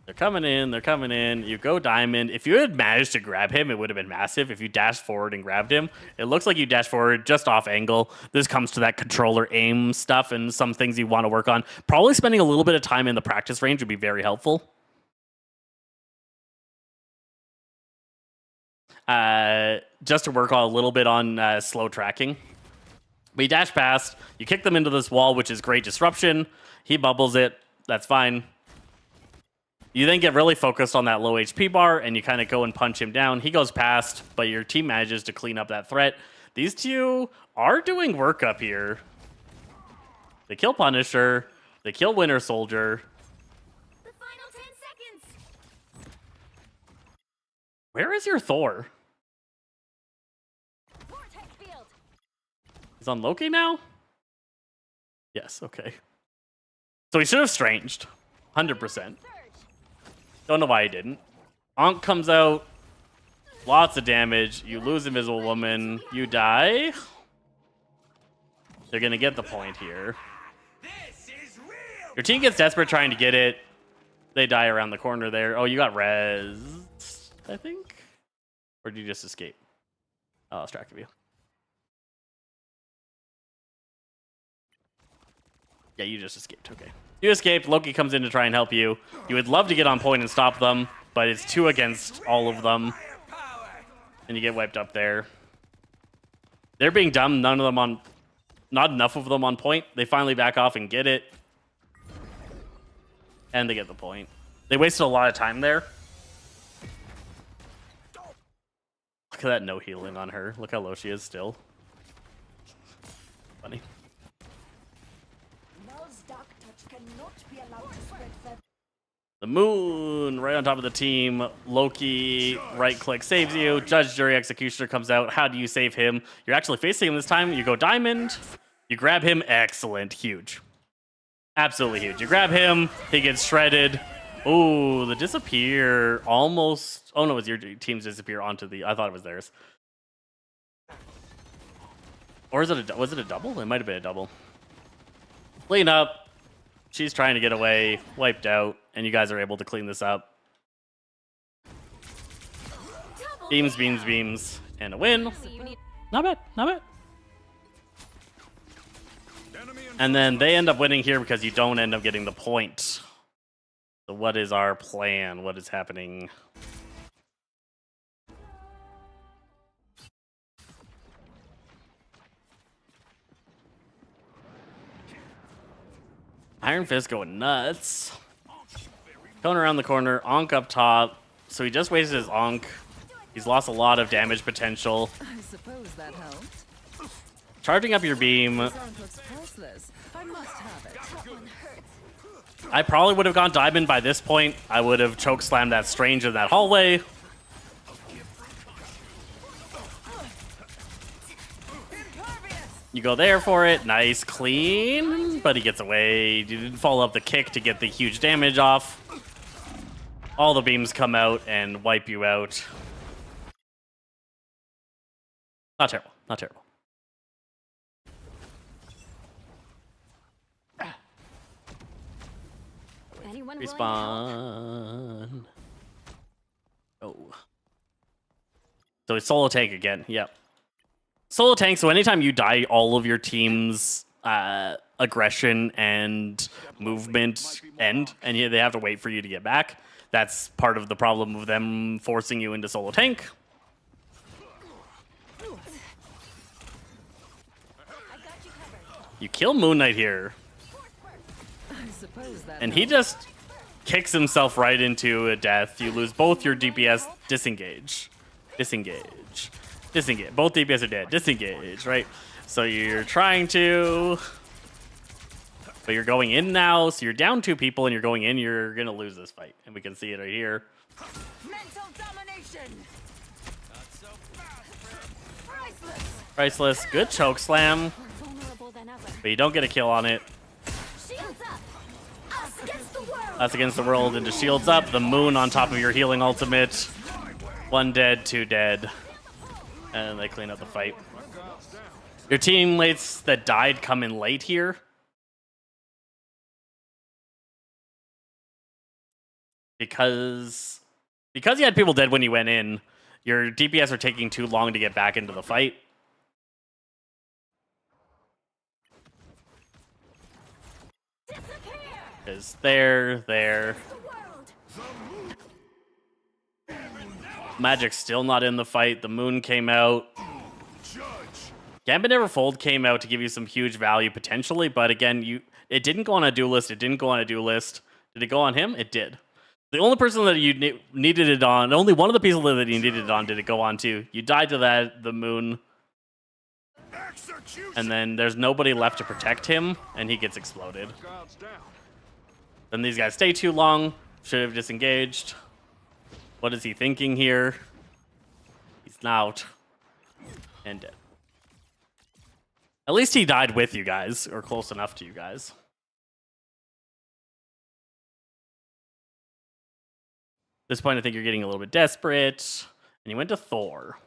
Speaker 1: They're coming in. You go diamond. If you had managed to grab him, it would have been massive. If you dashed forward and grabbed him, it looks like you dashed forward just off angle. This comes to that controller aim stuff and some things you want to work on. Probably spending a little bit of time in the practice range would be very helpful. Just to work on a little bit on slow tracking. We dash past. You kick them into this wall, which is great disruption. He bubbles it. That's fine. You then get really focused on that low HP bar, and you kind of go and punch him down. He goes past, but your team manages to clean up that threat. These two are doing work up here. They kill Punisher. They kill Winter Soldier.
Speaker 4: The final 10 seconds.
Speaker 1: Where is your Thor?
Speaker 4: Vortex field.
Speaker 1: He's on Loki now? Yes, okay. So he should have stranged. 100%. Don't know why he didn't. Ankh comes out. Lots of damage. You lose Invisible Woman. You die. They're going to get the point here. Your team gets desperate trying to get it. They die around the corner there. Oh, you got res, I think? Or did you just escape? Oh, I lost track of you. Yeah, you just escaped. Okay. You escaped. Loki comes in to try and help you. You would love to get on point and stop them, but it's 2 against all of them. And you get wiped up there. They're being dumb. None of them on... Not enough of them on point. They finally back off and get it. And they get the point. They wasted a lot of time there. Look at that no healing on her. Look how low she is still. Funny. The moon right on top of the team. Loki right click saves you. Judge, Jury, Executioner comes out. How do you save him? You're actually facing him this time. You go diamond. You grab him. Excellent. Huge. Absolutely huge. You grab him. He gets shredded. Ooh, the disappear almost. Oh no, it was your team's disappear onto the. I thought it was theirs. Or is it was it a double? It might have been a double. Clean up. She's trying to get away. Wiped out. And you guys are able to clean this up. Beams, beams, beams. And a win. Not bad. Not bad. And then they end up winning here because you don't end up getting the point. So what is our plan? What is happening? Iron Fist going nuts. Going around the corner. Ankh up top. So he just wasted his Ankh. He's lost a lot of damage potential.
Speaker 6: I suppose that helped.
Speaker 1: Charging up your beam.
Speaker 6: This Ankh looks priceless. I must have it.
Speaker 1: I probably would have gone diamond by this point. I would have choke slammed that Strange in that hallway. You go there for it. Nice, clean. But he gets away. You didn't follow up the kick to get the huge damage off. All the beams come out and wipe you out. Not terrible. Not terrible.
Speaker 4: Anyone willing to help?
Speaker 1: Respawn. Oh. So it's solo tank again. Yep. Solo tank, so anytime you die, all of your team's aggression and movement end, and they have to wait for you to get back. That's part of the problem of them forcing you into solo tank.
Speaker 4: I got you covered.
Speaker 1: You kill Moon Knight here,
Speaker 6: I suppose that
Speaker 1: and he
Speaker 6: helps.
Speaker 1: just kicks himself right into a death. You lose both your DPS. Disengage. Disengage. Disengage. Both DPS are dead. Disengage, right? So you're trying to... But you're going in now, so you're down 2 people, and you're going in, you're going to lose this fight. And we can see it right here.
Speaker 4: Mental domination.
Speaker 1: Priceless. Good choke slam,
Speaker 4: More vulnerable than ever.
Speaker 1: but you don't get a kill on it.
Speaker 4: Shields up. Us against the world.
Speaker 1: Us against the world into shields up. The moon on top of your healing ultimate. 1 dead, 2 dead. And they clean up the fight. Your teammates that died come in late here. Because you had people dead when you went in, your DPS are taking too long to get back into the fight. Because there. Magic's still not in the fight. The moon came out. Gambit Never Fold came out to give you some huge value potentially, but again, it didn't go on a duelist. It didn't go on a duelist. Did it go on him? It did. The only person that you needed it on, only one of the people that you needed it on, did it go on to. You died to the moon, and then there's nobody left to protect him, and he gets exploded. Then these guys stay too long. Should have disengaged. What is he thinking here? He's out and dead. At least he died with you guys, or close enough to you guys. At this point, I think you're getting a little bit desperate. And you went to Thor.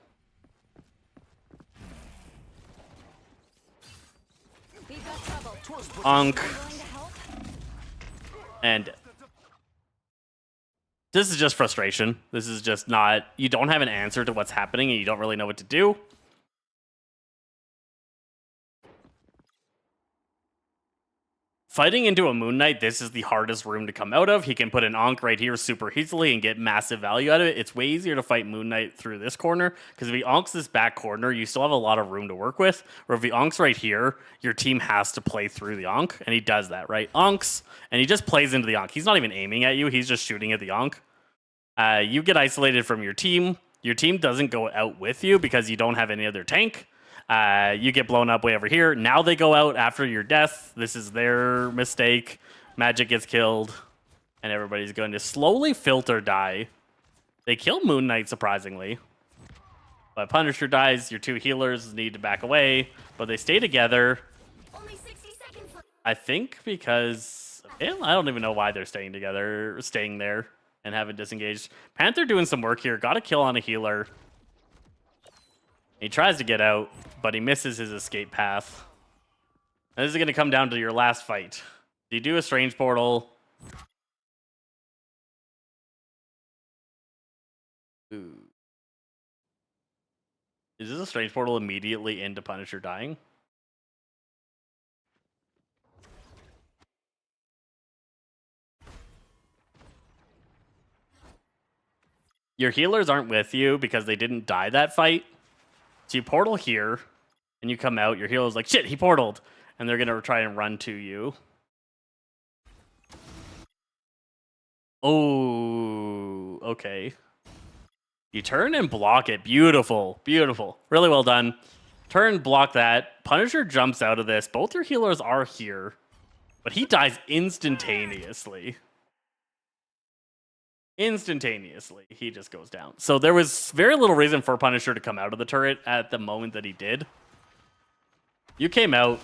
Speaker 4: We've got trouble.
Speaker 1: Unk.
Speaker 4: Going to help?
Speaker 1: And this is just frustration. This is just not... You don't have an answer to what's happening, and you don't really know what to do. Fighting into a Moon Knight, this is the hardest room to come out of. He can put an Ankh right here super easily and get massive value out of it. It's way easier to fight Moon Knight through this corner, because if he Ankhs this back corner, you still have a lot of room to work with. Or if he Ankhs right here, your team has to play through the Ankh, and he does that, right? Ankhs, and he just plays into the Ankh. He's not even aiming at you, he's just shooting at the Ankh. You get isolated from your team. Your team doesn't go out with you because you don't have any other tank. You get blown up way over here. Now they go out after your death. This is their mistake. Magic gets killed. And everybody's going to slowly filter die. They kill Moon Knight, surprisingly. But Punisher dies. Your 2 healers need to back away. But they stay together.
Speaker 4: Only 60 seconds left.
Speaker 1: I think because... I don't even know why they're staying together. Staying there. And haven't disengaged. Panther doing some work here. Got a kill on a healer. He tries to get out, but he misses his escape path. And this is going to come down to your last fight. Do you do a Strange Portal? Ooh. Is this a Strange Portal immediately into Punisher dying? Your healers aren't with you because they didn't die that fight. So you portal here, and you come out. Your healer's like, shit, he portaled. And they're going to try and run to you. Oh, okay. You turn and block it. Beautiful. Beautiful. Really well done. Turn, block that. Punisher jumps out of this. Both your healers are here. But he dies instantaneously. Instantaneously, he just goes down. So there was very little reason for Punisher to come out of the turret at the moment that he did. You came out.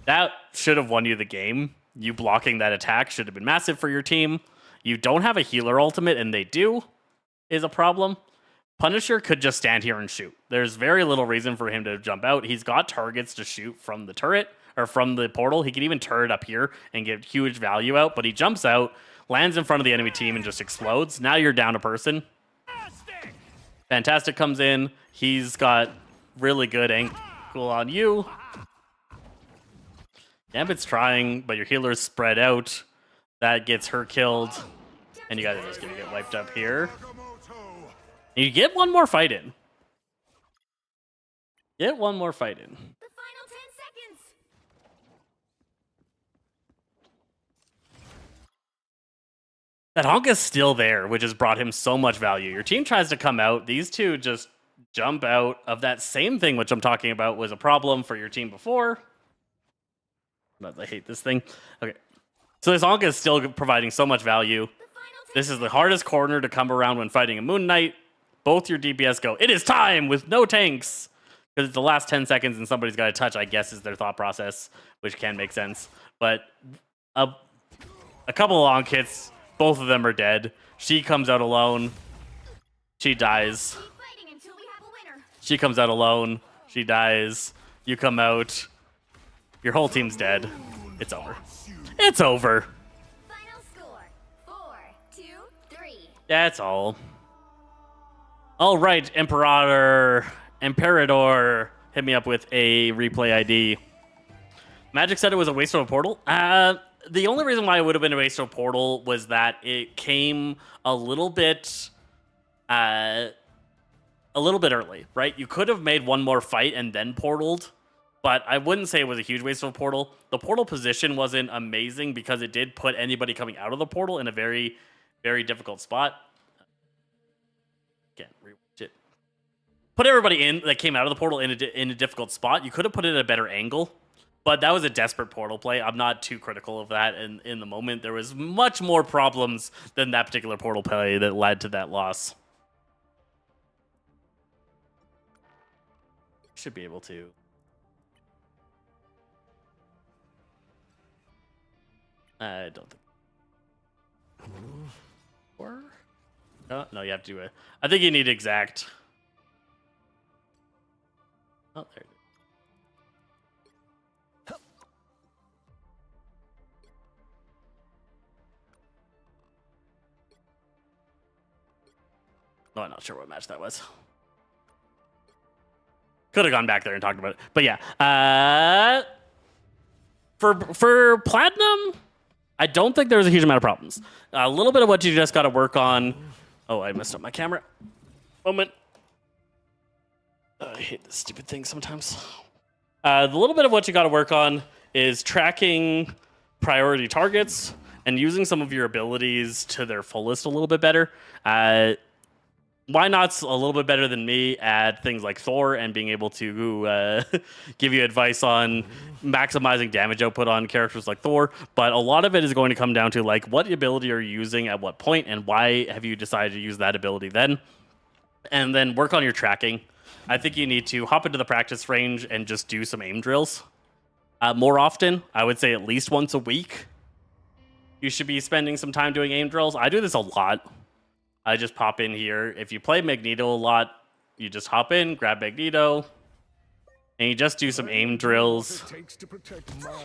Speaker 1: That should have won you the game. You blocking that attack should have been massive for your team. You don't have a healer ultimate, and they do, is a problem. Punisher could just stand here and shoot. There's very little reason for him to jump out. He's got targets to shoot from the turret, or from the portal. He can even turret up here and get huge value out, but he jumps out, lands in front of the enemy team, and just explodes. Now you're down a person. Fantastic comes in. He's got really good angle on you. Gambit's trying, but your healer's spread out. That gets her killed. And you guys are just gonna get wiped up here. You get one more fight in. Get one more fight in.
Speaker 4: The final 10 seconds.
Speaker 1: That honk is still there, which has brought him so much value. Your team tries to come out. These two just jump out of that same thing, which I'm talking about was a problem for your team before. But I hate this thing. Okay. So this honk is still providing so much value. This is the hardest corner to come around when fighting a Moon Knight. Both your DPS go, it is time with no tanks. Because it's the last 10 seconds and somebody's got to touch, I guess, is their thought process, which can make sense. But a couple of long hits, both of them are dead. She comes out alone. She dies.
Speaker 4: Keep fighting until we have a winner.
Speaker 1: She comes out alone. She dies. You come out. Your whole team's dead. It's over. It's over.
Speaker 4: Final score 4-2-3.
Speaker 1: That's all. All right, Imperator, hit me up with a replay ID. Magic said it was a waste of a portal. The only reason why it would have been a waste of a portal was that it came a little bit early, right? You could have made one more fight and then portaled, but I wouldn't say it was a huge waste of a portal. The portal position wasn't amazing because it did put anybody coming out of the portal in a very, very difficult spot. Can't rewatch it. Put everybody in that came out of the portal in a difficult spot. You could have put it at a better angle, but that was a desperate portal play. I'm not too critical of that in the moment. There was much more problems than that particular portal play that led to that loss. Should be able to. I don't think. Or? No, you have to do it. I think you need exact. Oh, there it is. No, I'm not sure what match that was. Could have gone back there and talked about it. But yeah. For Platinum, I don't think there's a huge amount of problems. A little bit of what you just got to work on. Oh, I messed up my camera. Moment. I hate this stupid thing sometimes. The little bit of what you got to work on is tracking priority targets and using some of your abilities to their fullest a little bit better. Why Not's a little bit better than me at things like Thor and being able to give you advice on maximizing damage output on characters like Thor, but a lot of it is going to come down to like what ability are you using at what point and why have you decided to use that ability then, and then work on your tracking. I think you need to hop into the practice range and just do some aim drills more often. I would say at least once a week you should be spending some time doing aim drills. I do this a lot. I just pop in here. If you play Magneto a lot, you just hop in, grab Magneto, and you just do some aim drills,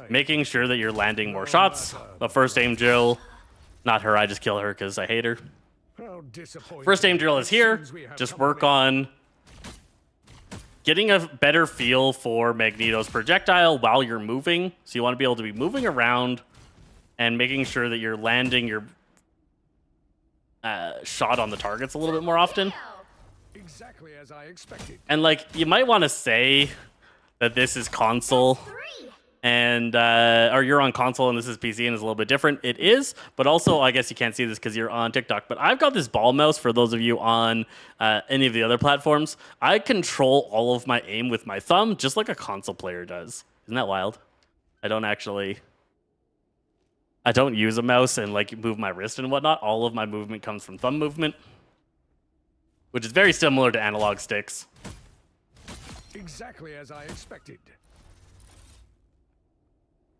Speaker 1: making sure that you're landing more shots. The first aim drill, not her, I just kill her because I hate her. First aim drill is here. Just work on getting a better feel for Magneto's projectile while you're moving. So you want to be able to be moving around and making sure that you're landing your shot on the targets a little bit more often.
Speaker 3: Exactly as I expected.
Speaker 1: And like you might want to say that this is console and or you're on console and this is PC and it's a little bit different. It is, but also I guess you can't see this because you're on TikTok, but I've got this ball mouse for those of you on any of the other platforms. I control all of my aim with my thumb just like a console player does. Isn't that wild? I don't use a mouse and like move my wrist and whatnot. All of my movement comes from thumb movement, which is very similar to analog sticks.
Speaker 3: Exactly as I expected.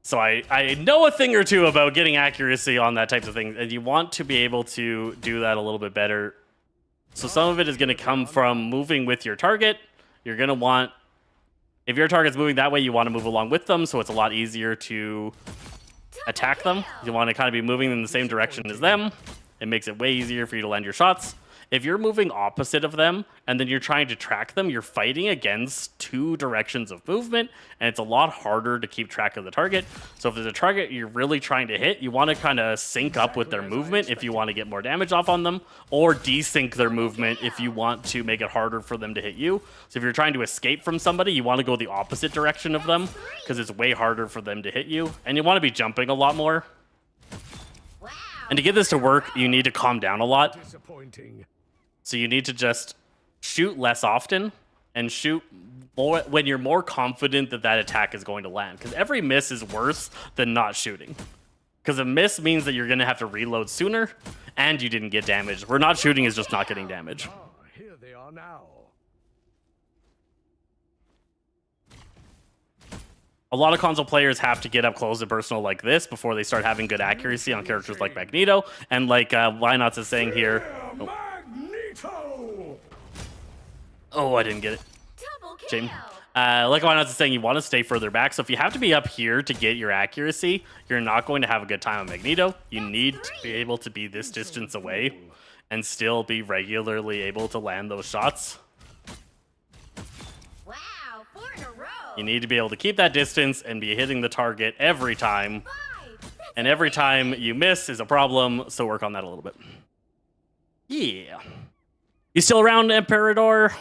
Speaker 1: So I know a thing or two about getting accuracy on that type of thing, and you want to be able to do that a little bit better. So some of it is going to come from moving with your target. You're going to want, if your target's moving that way, you want to move along with them, so it's a lot easier to attack them. You want to kind of be moving in the same direction as them. It makes it way easier for you to land your shots. if you're moving opposite of them and then you're trying to track them, you're fighting against two directions of movement, and it's a lot harder to keep track of the target. So if there's a target you're really trying to hit, you want to kind of sync up with their movement if you want to get more damage off on them, or desync their movement if you want to make it harder for them to hit you. So if you're trying to escape from somebody, you want to go the opposite direction of them because it's way harder for them to hit you, and you want to be jumping a lot more. And to get this to work, you need to calm down a lot.
Speaker 3: Disappointing.
Speaker 1: So you need to just shoot less often and shoot more when you're more confident that that attack is going to land. Because every miss is worse than not shooting. Because a miss means that you're going to have to reload sooner and you didn't get damage. Where not shooting is just not getting damage.
Speaker 3: Ah, here they are now.
Speaker 1: A lot of console players have to get up close and personal like this before they start having good accuracy on characters like Magneto. And like Wynots is saying here...
Speaker 3: Magneto!
Speaker 1: Oh, I didn't get it.
Speaker 4: Double kill.
Speaker 1: Shame. Like Wynots is saying, you want to stay further back. So if you have to be up here to get your accuracy, you're not going to have a good time on Magneto. You need to be able to be this distance away and still be regularly able to land those shots.
Speaker 4: Wow, 4 in a row.
Speaker 1: You need to be able to keep that distance and be hitting the target every time.
Speaker 4: 5.
Speaker 1: And every time you miss is a problem, so work on that a little bit. Yeah. You still around, Emperador?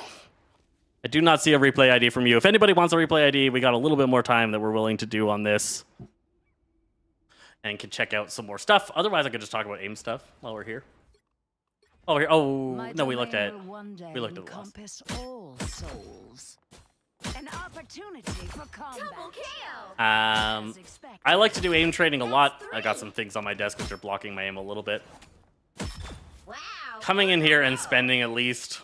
Speaker 1: I do not see a replay ID from you. If anybody wants a replay ID, we got a little bit more time that we're willing to do on this. And can check out some more stuff. Otherwise, I could just talk about AIM stuff while we're here. Oh, here. Oh,
Speaker 6: My
Speaker 1: no, we looked
Speaker 6: domain
Speaker 1: at...
Speaker 6: will one day
Speaker 1: we looked at the loss.
Speaker 6: encompass all souls. An opportunity for combat.
Speaker 4: Double kill.
Speaker 6: As expected.
Speaker 1: I like to do aim training a lot. I got some things on my desk which are blocking my aim a little bit.
Speaker 4: Wow.
Speaker 1: Coming in here and spending at least,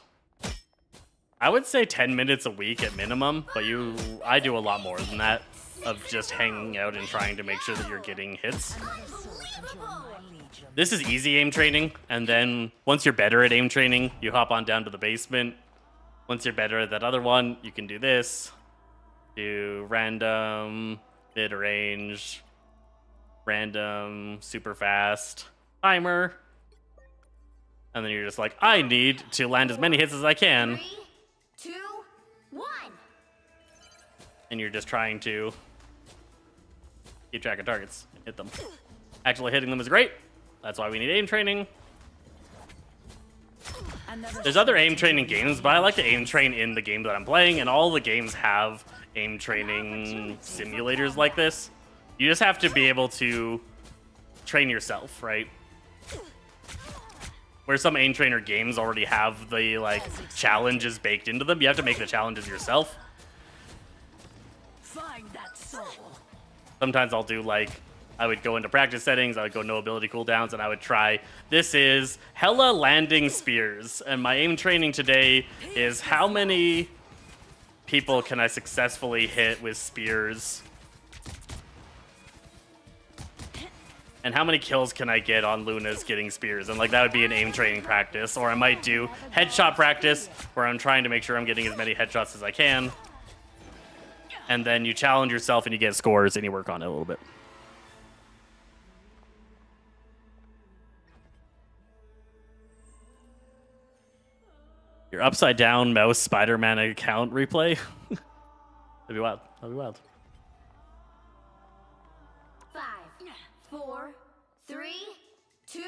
Speaker 1: I would say 10 minutes a week at minimum, but I do a lot more than that of just hanging out and trying to make sure that you're getting hits.
Speaker 6: Another soul to join my legion.
Speaker 1: This is easy aim training, and then once you're better at aim training, you hop on down to the basement. Once you're better at that other one, you can do this. Do random, mid-range, random, super fast, timer. And then you're just like, I need to land as many hits as I can.
Speaker 4: 3, 2, 1.
Speaker 1: And you're just trying to keep track of targets and hit them. Actually hitting them is great. That's why we need aim training.
Speaker 6: Another
Speaker 1: There's other aim training games, but I like to aim train in the game that I'm playing, and all the games have aim training simulators like this. You just have to be able to train yourself, right? Where some aim trainer games already have the like challenges baked into them, you have to make the challenges yourself.
Speaker 6: Find that soul.
Speaker 1: Sometimes I'll do like, I would go into practice settings, I would go no ability cooldowns, and I would try, this is hella landing spears. And my aim training today is how many people can I successfully hit with spears? And how many kills can I get on Luna's getting spears? And like that would be an aim training practice. Or I might do headshot practice, where I'm trying to make sure I'm getting as many headshots as I can. And then you challenge yourself and you get scores and you work on it a little bit. Your upside down mouse Spider-Man account replay? That'd be wild. That'd be wild.
Speaker 4: 5, 4, 3, 2,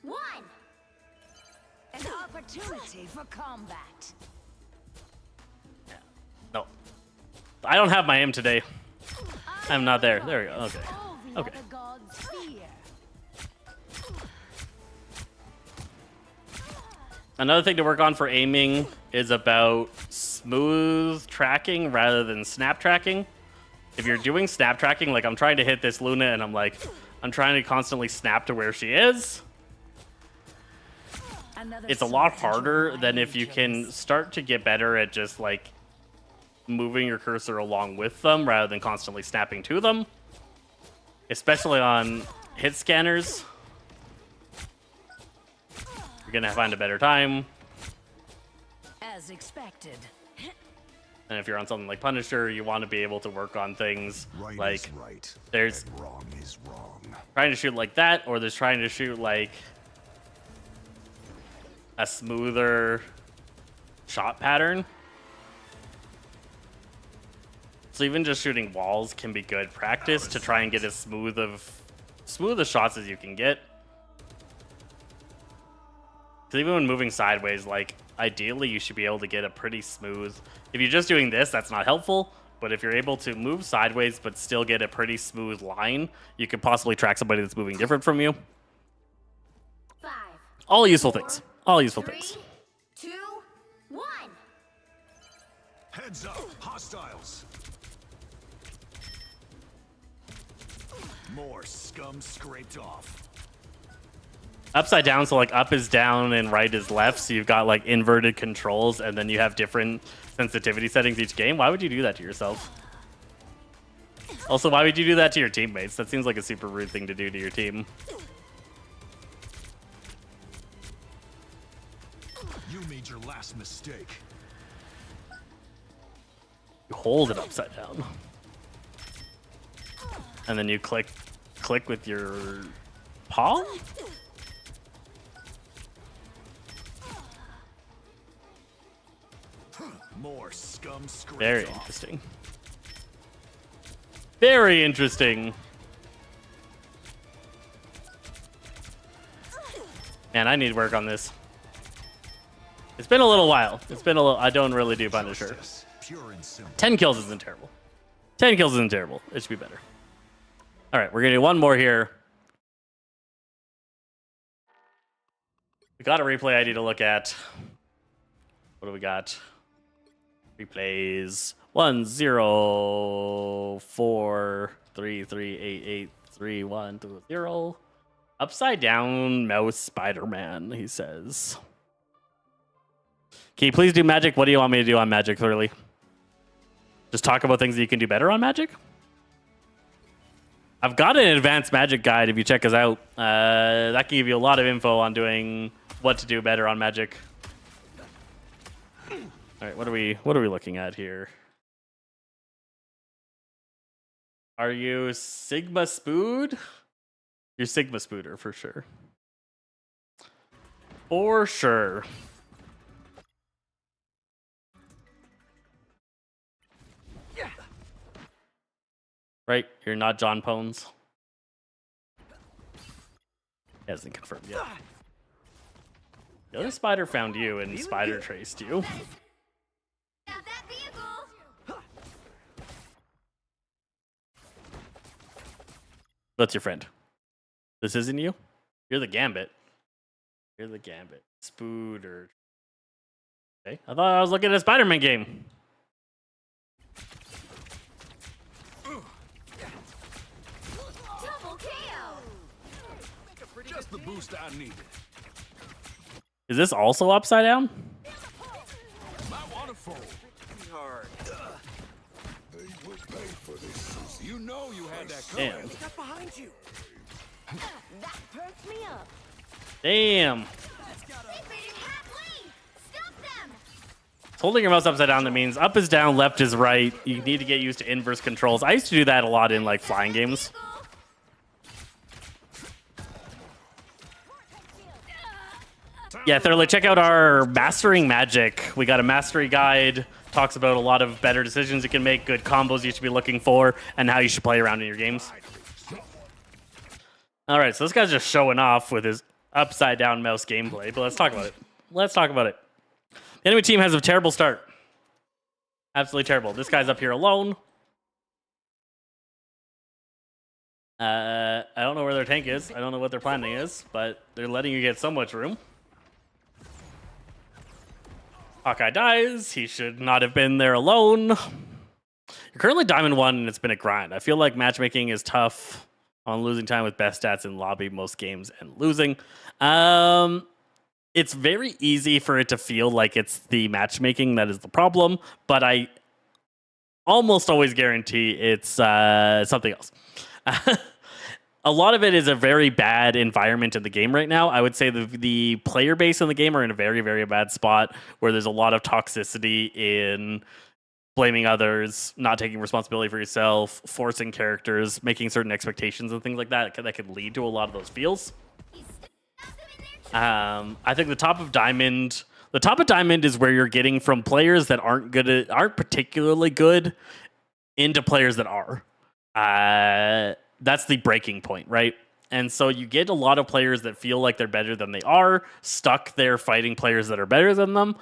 Speaker 4: 1.
Speaker 6: An opportunity for combat.
Speaker 1: No. I don't have my aim today. I'm not there. There we go. Okay.
Speaker 6: All the
Speaker 1: Okay.
Speaker 6: other gods fear.
Speaker 1: Another thing to work on for aiming is about smooth tracking rather than snap tracking. If you're doing snap tracking, like I'm trying to hit this Luna and I'm trying to constantly snap to where she is.
Speaker 6: Another
Speaker 1: It's a
Speaker 6: soul
Speaker 1: lot
Speaker 6: to join
Speaker 1: harder
Speaker 6: my
Speaker 1: than if you can
Speaker 6: legions.
Speaker 1: start to get better at just like moving your cursor along with them rather than constantly snapping to them. Especially on hit scanners. You're gonna find a better time.
Speaker 6: As expected.
Speaker 1: And if you're on something like Punisher, you want to be able to work on things
Speaker 7: Right
Speaker 1: like
Speaker 7: is right.
Speaker 1: there's
Speaker 7: and wrong is wrong.
Speaker 1: trying to shoot like that, or there's trying to shoot like a smoother shot pattern. So even just shooting walls can be good practice to try and get as smooth of shots as you can get. Because even when moving sideways, like ideally you should be able to get a pretty smooth. If you're just doing this, that's not helpful. But if you're able to move sideways but still get a pretty smooth line, you could possibly track somebody that's moving different from you.
Speaker 4: 5,
Speaker 1: All useful things. All useful
Speaker 4: 3,
Speaker 1: things.
Speaker 4: 2, 1.
Speaker 7: Heads up, hostiles. More scum scraped off.
Speaker 1: Upside down, so like up is down and right is left, so you've got like inverted controls and then you have different sensitivity settings each game. Why would you do that to yourself? Also, why would you do that to your teammates? That seems like a super rude thing to do to your team.
Speaker 7: You made your last mistake.
Speaker 1: You hold it upside down. And then you click with your paw?
Speaker 7: More scum scraped
Speaker 1: Very
Speaker 7: off.
Speaker 1: interesting. Very interesting. Man, I need work on this. It's been a little while. It's been a little. I don't really do Punisher.
Speaker 7: Justice, pure and simple.
Speaker 1: 10 kills isn't terrible. 10 kills isn't terrible. It should be better. All right, we're gonna do one more here. We got a replay ID to look at. What do we got? Replays 10433883120. Upside down mouse Spider-Man, he says. Can you please do magic? What do you want me to do on magic, clearly? Just talk about things that you can do better on magic? I've got an advanced magic guide if you check us out. That can give you a lot of info on doing what to do better on magic. All right, what are we looking at here? Are you Sigma Spood? You're Sigma Spooder for sure. For sure. Right, you're not John Pones. He hasn't confirmed yet. The other spider found you and spider traced you.
Speaker 4: Got that vehicle.
Speaker 1: That's your friend. This isn't you? You're the Gambit. You're the Gambit. Spooder. Okay, I thought I was looking at a Spider-Man game.
Speaker 4: Double KO.
Speaker 7: Just the boost I needed.
Speaker 1: Is this also upside down?
Speaker 7: My waterfall. Hard. They will pay for this. You know you had that coming.
Speaker 1: Damn.
Speaker 8: Got behind you.
Speaker 4: That perks me up.
Speaker 1: Damn.
Speaker 4: They faded halfway. Stop them.
Speaker 1: Holding your mouse upside down, that means up is down, left is right. You need to get used to inverse controls. I used to do that a lot in like flying games. Yeah, thoroughly check out our Mastering Magic. We got a mastery guide. Talks about a lot of better decisions you can make, good combos you should be looking for, and how you should play around in your games. All right, so this guy's just showing off with his upside down mouse gameplay, but let's talk about it. Let's talk about it. The enemy team has a terrible start. Absolutely terrible. This guy's up here alone. I don't know where their tank is. I don't know what their planning is, but they're letting you get so much room. Hawkeye dies. He should not have been there alone. You're currently Diamond 1, and it's been a grind. I feel like matchmaking is tough on losing time with best stats in lobby most games and losing. It's very easy for it to feel like it's the matchmaking that is the problem, but I almost always guarantee it's something else. A lot of it is a very bad environment in the game right now. I would say the player base in the game are in a very, very bad spot where there's a lot of toxicity in blaming others, not taking responsibility for yourself, forcing characters, making certain expectations and things like that that could lead to a lot of those feels.
Speaker 4: He stabbed them in their
Speaker 1: I think the top of diamond is where you're getting from players that aren't particularly good into players that are. That's the breaking point, right? And so you get a lot of players that feel like they're better than they are, stuck there fighting players that are better than them,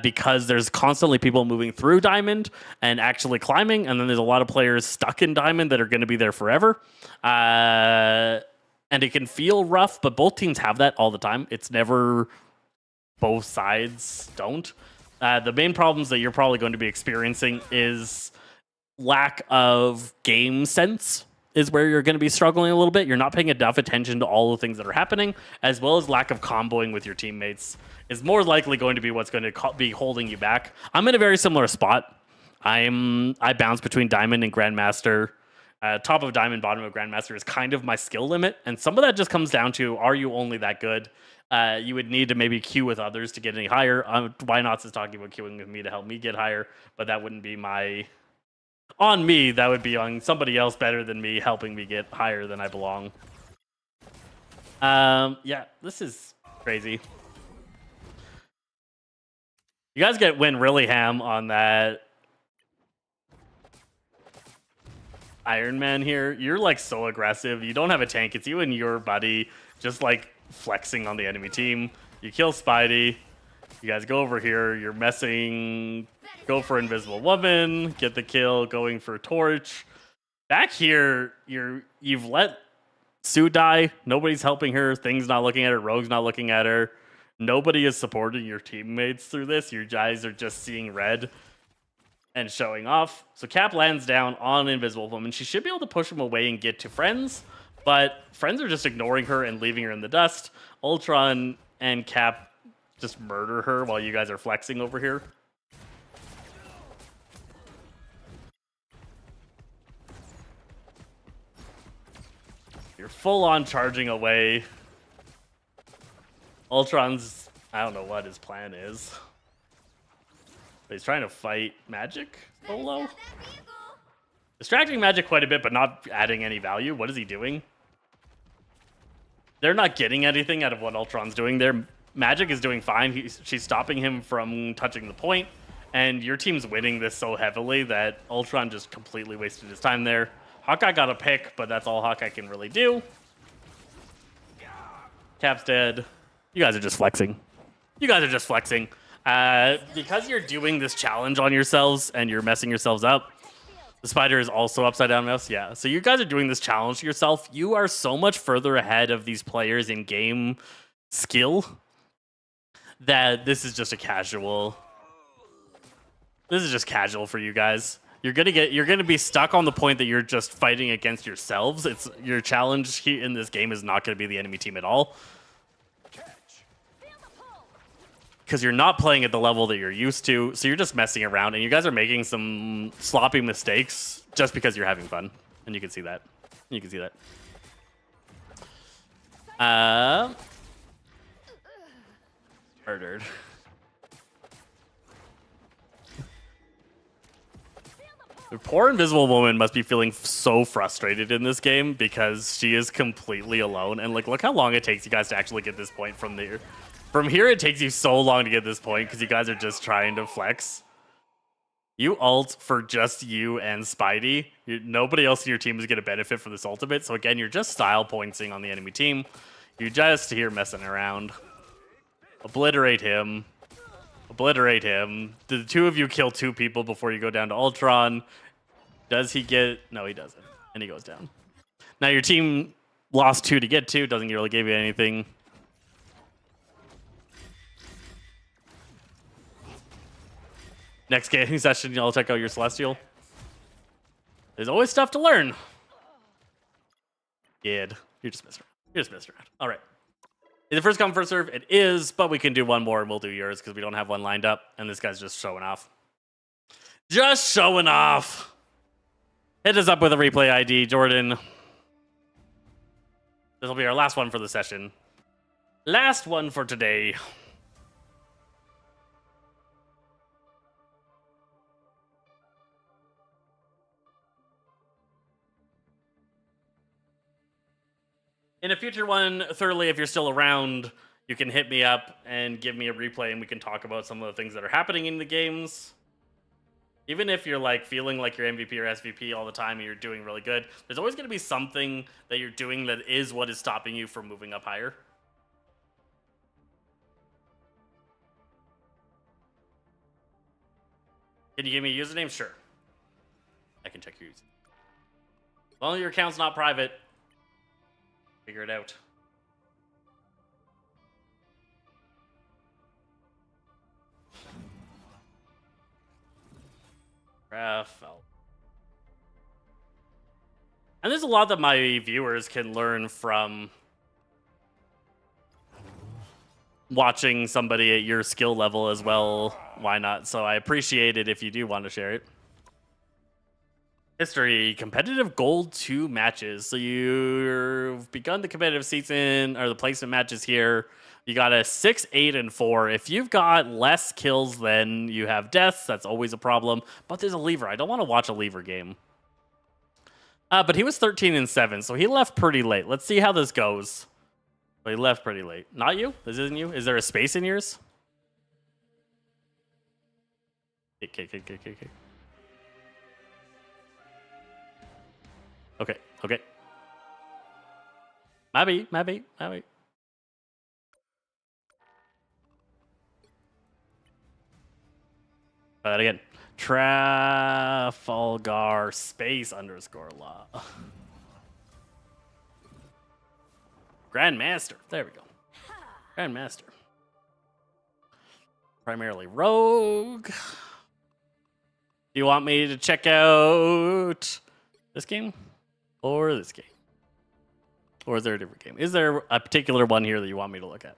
Speaker 1: because there's constantly people moving through diamond and actually climbing, and then there's a lot of players stuck in diamond that are going to be there forever. And it can feel rough, but both teams have that all the time. It's never both sides don't. The main problems that you're probably going to be experiencing is lack of game sense is where you're going to be struggling a little bit. You're not paying enough attention to all the things that are happening, as well as lack of comboing with your teammates is more likely going to be what's going to be holding you back. I'm in a very similar spot. I bounce between Diamond and Grandmaster. Top of Diamond, bottom of Grandmaster is kind of my skill limit, and some of that just comes down to, are you only that good? You would need to maybe queue with others to get any higher. Why Not is talking about queuing with me to help me get higher, but that wouldn't be on me. That would be on somebody else better than me helping me get higher than I belong. Yeah, this is crazy. You guys went really ham on that Iron Man here. You're like so aggressive. You don't have a tank. It's you and your buddy just like flexing on the enemy team. You kill Spidey. You guys go over here. You're messing. Go for Invisible Woman. Get the kill. Going for Torch. Back here, you've let Sue die. Nobody's helping her. Thing's not looking at her. Rogue's not looking at her. Nobody is supporting your teammates through this. You guys are just seeing red and showing off. So Cap lands down on Invisible Woman. She should be able to push him away and get to Friends, but Friends are just ignoring her and leaving her in the dust. Ultron and Cap just murder her while you guys are flexing over here. You're full on charging away. Ultron's, I don't know what his plan is. But he's trying to fight Magic solo. Distracting Magic quite a bit, but not adding any value. What is he doing? They're not getting anything out of what Ultron's doing. Their Magic is doing fine. She's stopping him from touching the point. And your team's winning this so heavily that Ultron just completely wasted his time there. Hawkeye got a pick, but that's all Hawkeye can really do. Cap's dead. You guys are just flexing. You guys are just flexing. Because you're doing this challenge on yourselves and you're messing yourselves up. The spider is also upside down mouse. Yeah. So you guys are doing this challenge to yourself. You are so much further ahead of these players in game skill that this is just a casual. This is just casual for you guys. You're gonna be stuck on the point that you're just fighting against yourselves. It's your challenge in this game is not gonna be the enemy team at all. Because you're not playing at the level that you're used to, so you're just messing around, and you guys are making some sloppy mistakes just because you're having fun, and you can see that. You can see that. Murdered. The poor Invisible Woman must be feeling so frustrated in this game because she is completely alone, and like, look how long it takes you guys to actually get this point from there. From here, it takes you so long to get this point because you guys are just trying to flex. You ult for just you and Spidey. Nobody else in your team is going to benefit from this ultimate. So again, you're just style pointing on the enemy team. You're just here messing around. Obliterate him. Obliterate him. The two of you kill two people before you go down to Ultron. Does he get... No, he doesn't. And he goes down. Now your team lost 2 to get 2. Doesn't really give you anything. Next gaming session, y'all check out your Celestial. There's always stuff to learn. Good. You're just messing around. You're just messing around. All right. Is it first come, first serve? It is, but we can do one more and we'll do yours because we don't have one lined up. And this guy's just showing off. Just showing off. Hit us up with a replay ID, Jordan. This will be our last one for the session. Last one for today. In a future one, thirdly, if you're still around, you can hit me up and give me a replay, and we can talk about some of the things that are happening in the games. Even if you're like feeling like you're MVP or SVP all the time and you're doing really good, there's always going to be something that you're doing that is what is stopping you from moving up higher. Can you give me a username? Sure. I can check your username. As long as your account's not private, figure it out. Raphael. And there's a lot that my viewers can learn from watching somebody at your skill level as well. Why not? So I appreciate it if you do want to share it. History, competitive gold 2 matches. So you've begun the competitive season, or the placement matches here. You got a 6, 8, and 4. If you've got less kills than you have deaths, that's always a problem. But there's a lever. I don't want to watch a lever game. But he was 13 and 7, so he left pretty late. Let's see how this goes. But he left pretty late. Not you? This isn't you? Is there a space in yours? Okay. Okay. Maybe. Try that again. Trafalgar space _law. Grandmaster. There we go. Grandmaster. Primarily rogue. Do you want me to check out this game? Or this game? Or is there a different game? Is there a particular one here that you want me to look at?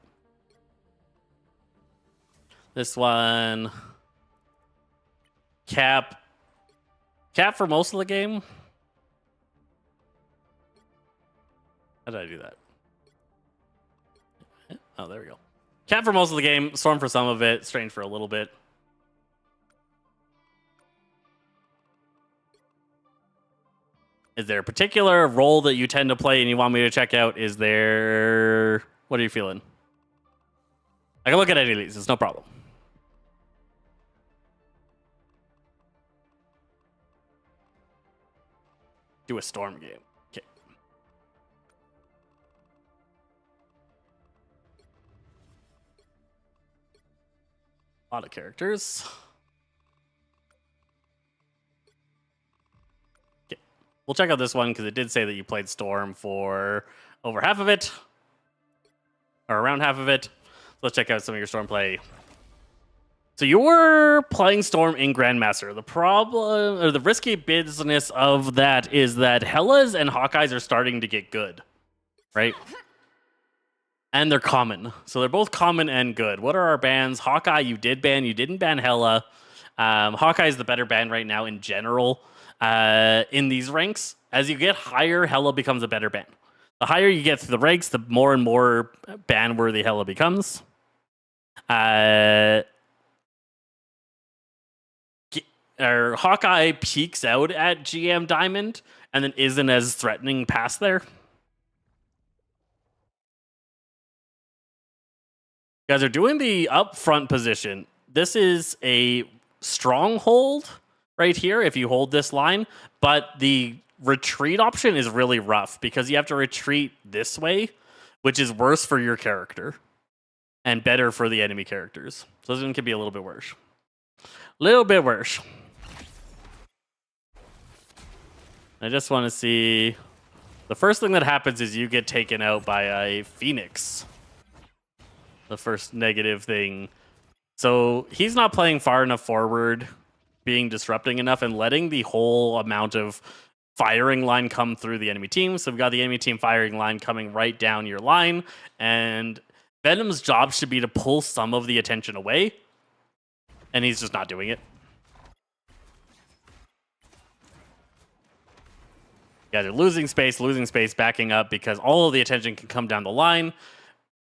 Speaker 1: This one. Cap for most of the game? How did I do that? Oh, there we go. Cap for most of the game, Storm for some of it, Strange for a little bit. Is there a particular role that you tend to play and you want me to check out? Is there... What are you feeling? I can look at any of these. It's no problem. Do a Storm game. Okay. A lot of characters. Okay. We'll check out this one because it did say that you played Storm for over half of it. Or around half of it. Let's check out some of your Storm play. So you were playing Storm in Grandmaster. The problem, or the risky business of that is that Hellas and Hawkeyes are starting to get good, right? And they're common. So they're both common and good. What are our bans? Hawkeye, you did ban. You didn't ban Hella. Hawkeye is the better ban right now in general in these ranks. As you get higher, Hella becomes a better ban. The higher you get through the ranks, the more and more ban-worthy Hella becomes. Hawkeye peaks out at GM Diamond and then isn't as threatening past there. You guys are doing the upfront position. This is a stronghold right here if you hold this line, but the retreat option is really rough because you have to retreat this way, which is worse for your character and better for the enemy characters. So this one could be a little bit worse. Little bit worse. I just want to see... The first thing that happens is you get taken out by a Phoenix. The first negative thing. So he's not playing far enough forward, being disrupting enough, and letting the whole amount of firing line come through the enemy team. So we've got the enemy team firing line coming right down your line, and Venom's job should be to pull some of the attention away, and he's just not doing it. Yeah, they're losing space, backing up because all of the attention can come down the line.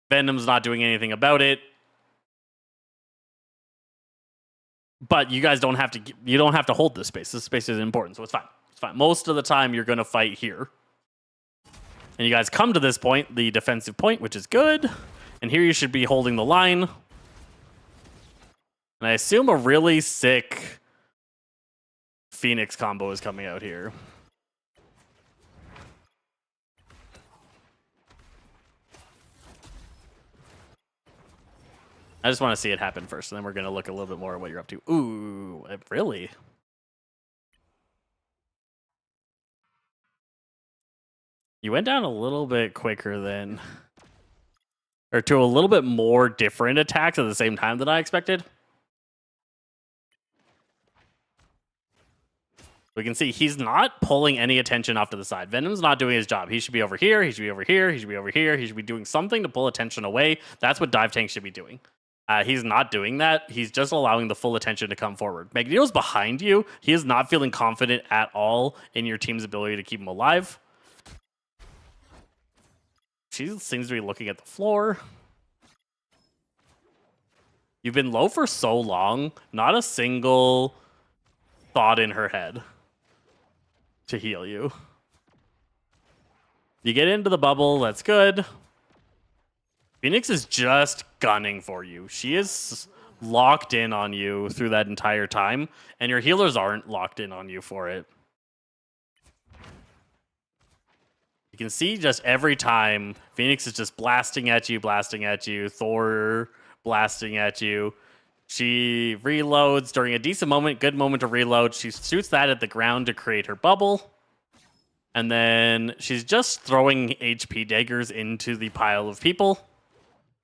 Speaker 1: Venom's not doing anything about it. But you guys don't have to hold this space. This space is important, so it's fine. It's fine. Most of the time you're going to fight here. And you guys come to this point, the defensive point, which is good. And here you should be holding the line. And I assume a really sick Phoenix combo is coming out here. I just want to see it happen first, and then we're going to look a little bit more at what you're up to. Ooh, really? You went down a little bit quicker than... Or to a little bit more different attacks at the same time than I expected. We can see he's not pulling any attention off to the side. Venom's not doing his job. He should be over here. He should be over here. He should be over here. He should be doing something to pull attention away. That's what Dive Tank should be doing. He's not doing that. He's just allowing the full attention to come forward. Magneto's behind you. He is not feeling confident at all in your team's ability to keep him alive. She seems to be looking at the floor. You've been low for so long. Not a single thought in her head to heal you. You get into the bubble. That's good. Phoenix is just gunning for you. She is locked in on you through that entire time, and your healers aren't locked in on you for it. You can see just every time Phoenix is just blasting at you, Thor blasting at you. She reloads during a decent moment, good moment to reload. She shoots that at the ground to create her bubble. And then she's just throwing HP daggers into the pile of people.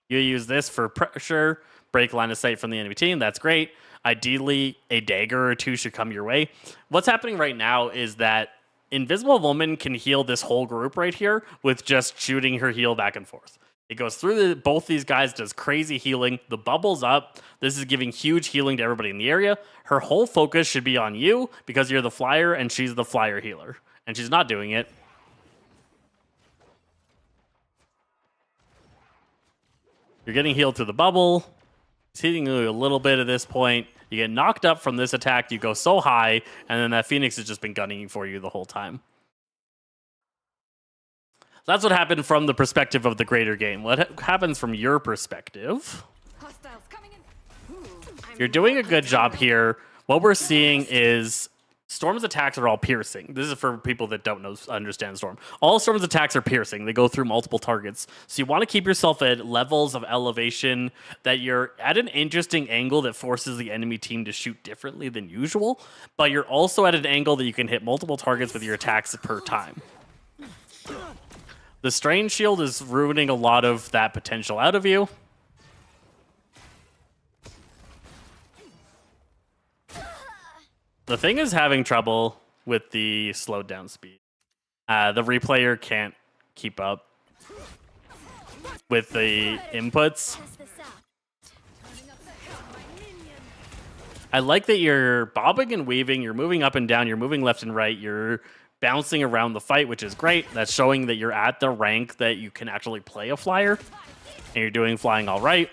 Speaker 1: You use this for pressure, break line of sight from the enemy team. That's great. Ideally, a dagger or two should come your way. What's happening right now is that Invisible Woman can heal this whole group right here with just shooting her heal back and forth. It goes through both these guys, does crazy healing. The bubble's up. This is giving huge healing to everybody in the area. Her whole focus should be on you because you're the flyer and she's the flyer healer. And she's not doing it. You're getting healed through the bubble. It's hitting you a little bit at this point. You get knocked up from this attack. You go so high, and then that Phoenix has just been gunning for you the whole time. That's what happened from the perspective of the greater game. What happens from your perspective?
Speaker 2: Hostiles coming in.
Speaker 1: You're doing a good job here. What we're seeing is Storm's attacks are all piercing. This is for people that don't understand Storm. All Storm's attacks are piercing. They go through multiple targets. So you want to keep yourself at levels of elevation that you're at an interesting angle that forces the enemy team to shoot differently than usual. But you're also at an angle that you can hit multiple targets with your attacks per time. The Strange Shield is ruining a lot of that potential out of you. The thing is having trouble with the slowed down speed. The replayer can't keep up with the inputs. I like that you're bobbing and weaving, you're moving up and down, you're moving left and right, you're bouncing around the fight, which is great. That's showing that you're at the rank that you can actually play a flyer, and you're doing flying all right.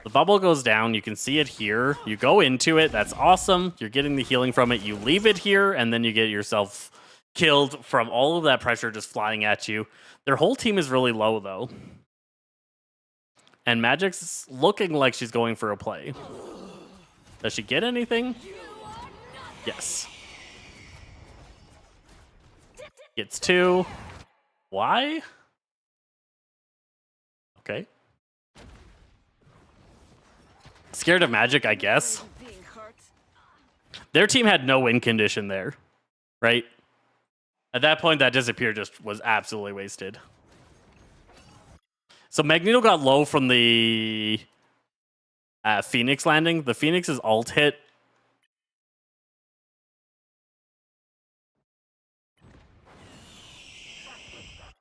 Speaker 1: The bubble goes down. You can see it here. You go into it. That's awesome. You're getting the healing from it. You leave it here, and then you get yourself killed from all of that pressure just flying at you. Their whole team is really low, though. And Magic's looking like she's going for a play. Does she get anything? Yes. Gets 2. Why? Okay. Scared of Magic, I guess. Their team had no win condition there, right? At that point, that disappear just was absolutely wasted. So Magneto got low from the Phoenix landing. The Phoenix's ult hit.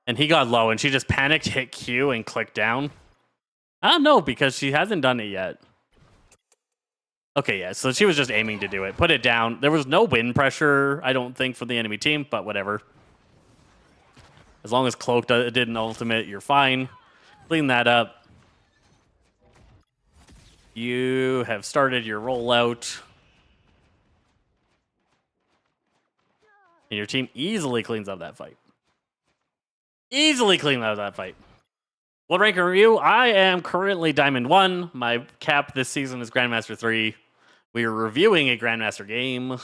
Speaker 1: And he got low, and she just panicked, hit Q, and clicked down. I don't know, because she hasn't done it yet. Okay, yeah, so she was just aiming to do it. Put it down. There was no wind pressure, I don't think, from the enemy team, but whatever. As long as Cloak did an ultimate, you're fine. Clean that up. You have started your rollout. And your team easily cleans up that fight. Easily clean out of that fight. What rank are you? I am currently Diamond 1. My cap this season is Grandmaster 3. We are reviewing a Grandmaster game.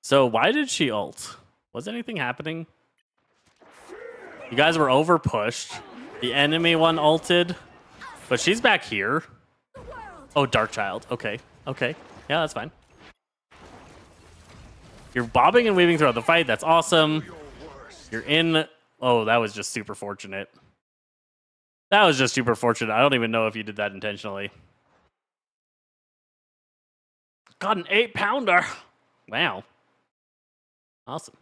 Speaker 1: So why did she ult? Was anything happening? You guys were over pushed. The enemy one ulted, but she's back here. Oh, Darkchild. Okay. Okay. Yeah, that's fine. You're bobbing and weaving throughout the fight. That's awesome. You're in. Oh, that was just super fortunate. That was just super fortunate. I don't even know if you did that intentionally. Got an 8-pounder. Wow. Awesome.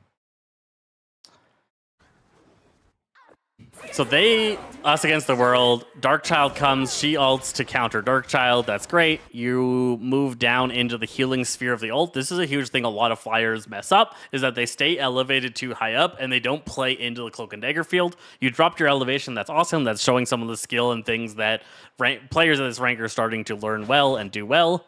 Speaker 1: So they, us against the world. Darkchild comes. She ults to counter Darkchild. That's great. You move down into the healing sphere of the ult. This is a huge thing a lot of flyers mess up, is that they stay elevated too high up and they don't play into the cloak and dagger field. You dropped your elevation. That's awesome. That's showing some of the skill and things that players at this rank are starting to learn well and do well.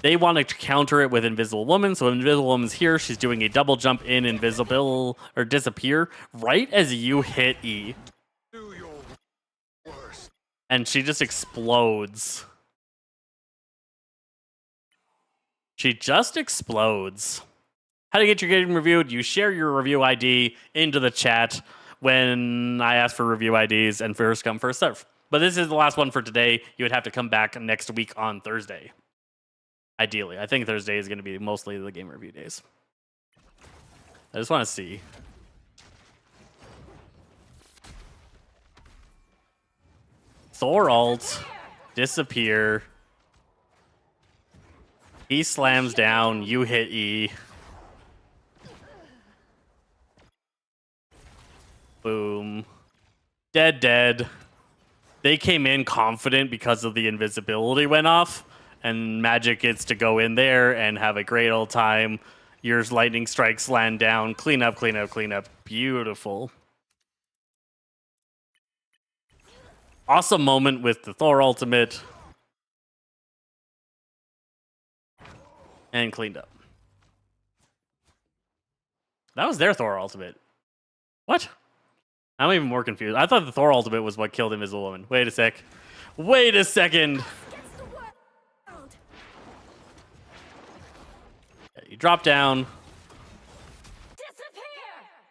Speaker 1: They want to counter it with Invisible Woman. So Invisible Woman's here. She's doing a double jump in invisible or disappear right as you hit E. And she just explodes. She just explodes. How to get your game reviewed? You share your review ID into the chat when I ask for review IDs, and first come, first serve. But this is the last one for today. You would have to come back next week on Thursday. Ideally. I think Thursday is going to be mostly the game review days. I just want to see. Thor ult, disappear. He slams down, you hit E. Boom. Dead. They came in confident because of the invisibility went off, and Magic gets to go in there and have a great old time. Your lightning strikes land down. Clean up. Beautiful. Awesome moment with the Thor ultimate. And cleaned up. That was their Thor ultimate. What? I'm even more confused. I thought the Thor ultimate was what killed Invisible Woman. Wait a second. You drop down.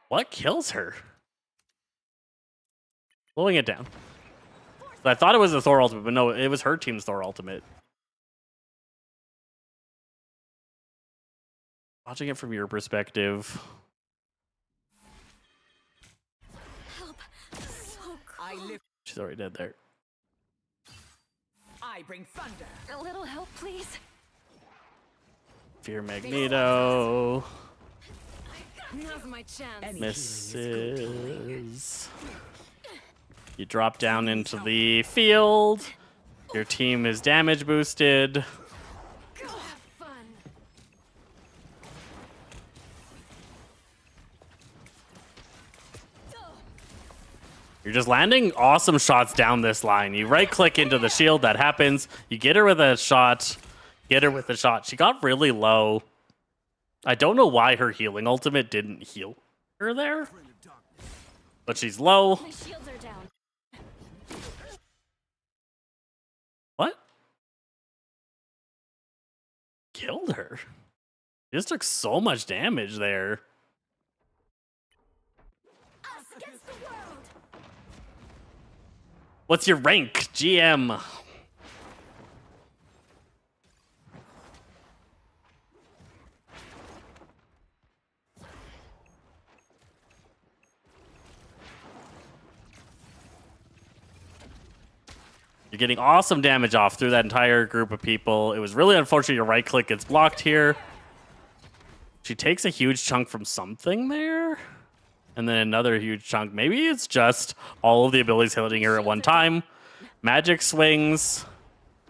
Speaker 1: What kills her? Slowing it down. I thought it was the Thor ultimate, but no, it was her team's Thor ultimate. Watching it from your perspective.
Speaker 4: Help. So
Speaker 1: She's already dead there.
Speaker 6: I bring thunder.
Speaker 4: a little help, please.
Speaker 1: Fear Magneto.
Speaker 4: Now's my chance.
Speaker 1: Misses. You drop down into the field. Your team is damage boosted.
Speaker 4: Go have fun.
Speaker 1: You're just landing awesome shots down this line. You right click into the shield, that happens. You get her with a shot. She got really low. I don't know why her healing ultimate didn't heal her there. But she's low.
Speaker 4: My shields are down.
Speaker 1: What? Killed her. She just took so much damage there.
Speaker 4: Us against the world.
Speaker 1: What's your rank, GM? You're getting awesome damage off through that entire group of people. It was really unfortunate your right click gets blocked here. She takes a huge chunk from something there. And then another huge chunk. Maybe it's just all of the abilities hitting her at one time. Magic swings.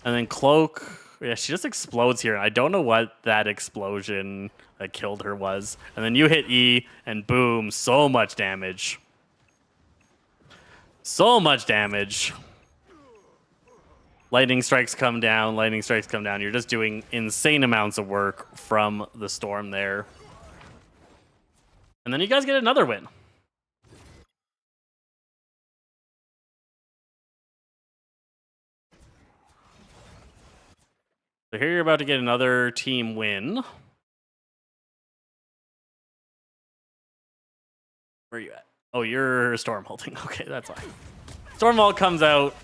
Speaker 1: And then Cloak. Yeah, she just explodes here. I don't know what that explosion that killed her was. And then you hit E, and boom, so much damage. So much damage. Lightning strikes come down. You're just doing insane amounts of work from the storm there. And then you guys get another win. So here you're about to get another team win. Where are you at? Oh, you're Stormholting. Okay, that's fine. Stormvault comes out.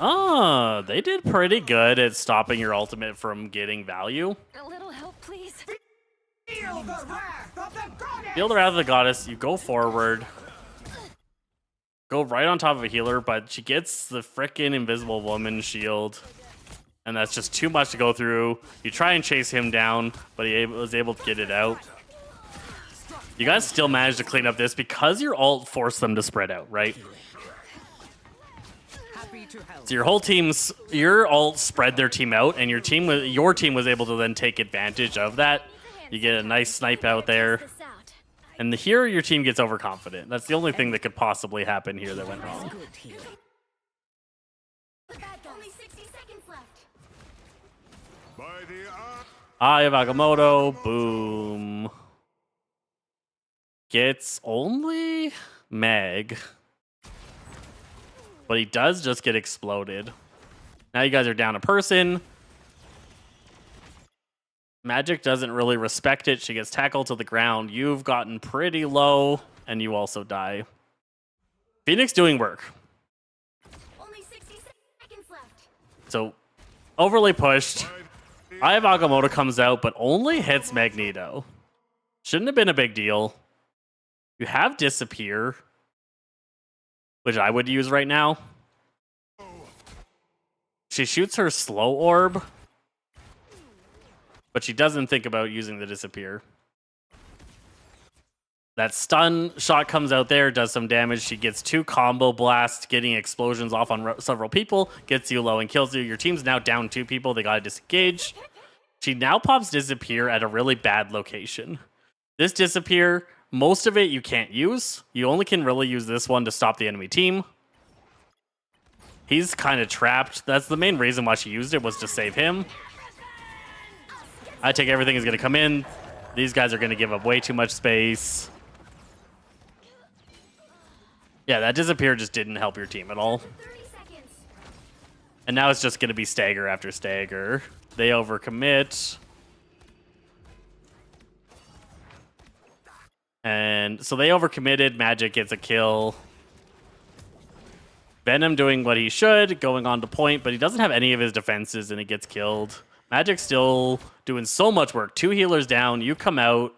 Speaker 1: Oh, they did pretty good at stopping your ultimate from getting value.
Speaker 4: A little help, please.
Speaker 5: Feel the wrath of the goddess!
Speaker 1: Feel the Wrath of the Goddess, you go forward. Go right on top of a healer, but she gets the frickin' Invisible Woman shield. And that's just too much to go through. You try and chase him down, but he was able to get it out. You guys still managed to clean up this because your ult forced them to spread out, right?
Speaker 5: Happy to help.
Speaker 1: So your ult spread their team out, and your team was able to then take advantage of that. You get a nice snipe out there.
Speaker 4: This out.
Speaker 1: And here your team gets overconfident. That's the only thing that could possibly happen here that went wrong.
Speaker 5: Good healing.
Speaker 4: The bad guy. Only 60 seconds left.
Speaker 3: By the
Speaker 1: Eye of Agamotto, boom. Gets only Meg. But he does just get exploded. Now you guys are down a person. Magic doesn't really respect it. She gets tackled to the ground. You've gotten pretty low, and you also die. Phoenix doing work.
Speaker 4: Only 60 seconds left.
Speaker 1: So, overly pushed. Eye of Agamotto comes out, but only hits Magneto. Shouldn't have been a big deal. You have Disappear, which I would use right now. She shoots her slow orb, but she doesn't think about using the Disappear. That stun shot comes out there, does some damage. She gets 2 combo blasts, getting explosions off on several people, gets you low and kills you. Your team's now down 2 people. They gotta disengage. She now pops Disappear at a really bad location. This Disappear, most of it you can't use. You only can really use this one to stop the enemy team. He's kind of trapped. That's the main reason why she used it, was to save him. I take everything is going to come in. These guys are going to give up way too much space. Yeah, that Disappear just didn't help your team at all.
Speaker 4: 30 seconds.
Speaker 1: And now it's just going to be stagger after stagger. They overcommit. And so they overcommitted. Magic gets a kill. Venom doing what he should, going on to point, but he doesn't have any of his defenses and he gets killed. Magic still doing so much work. 2 healers down. You come out.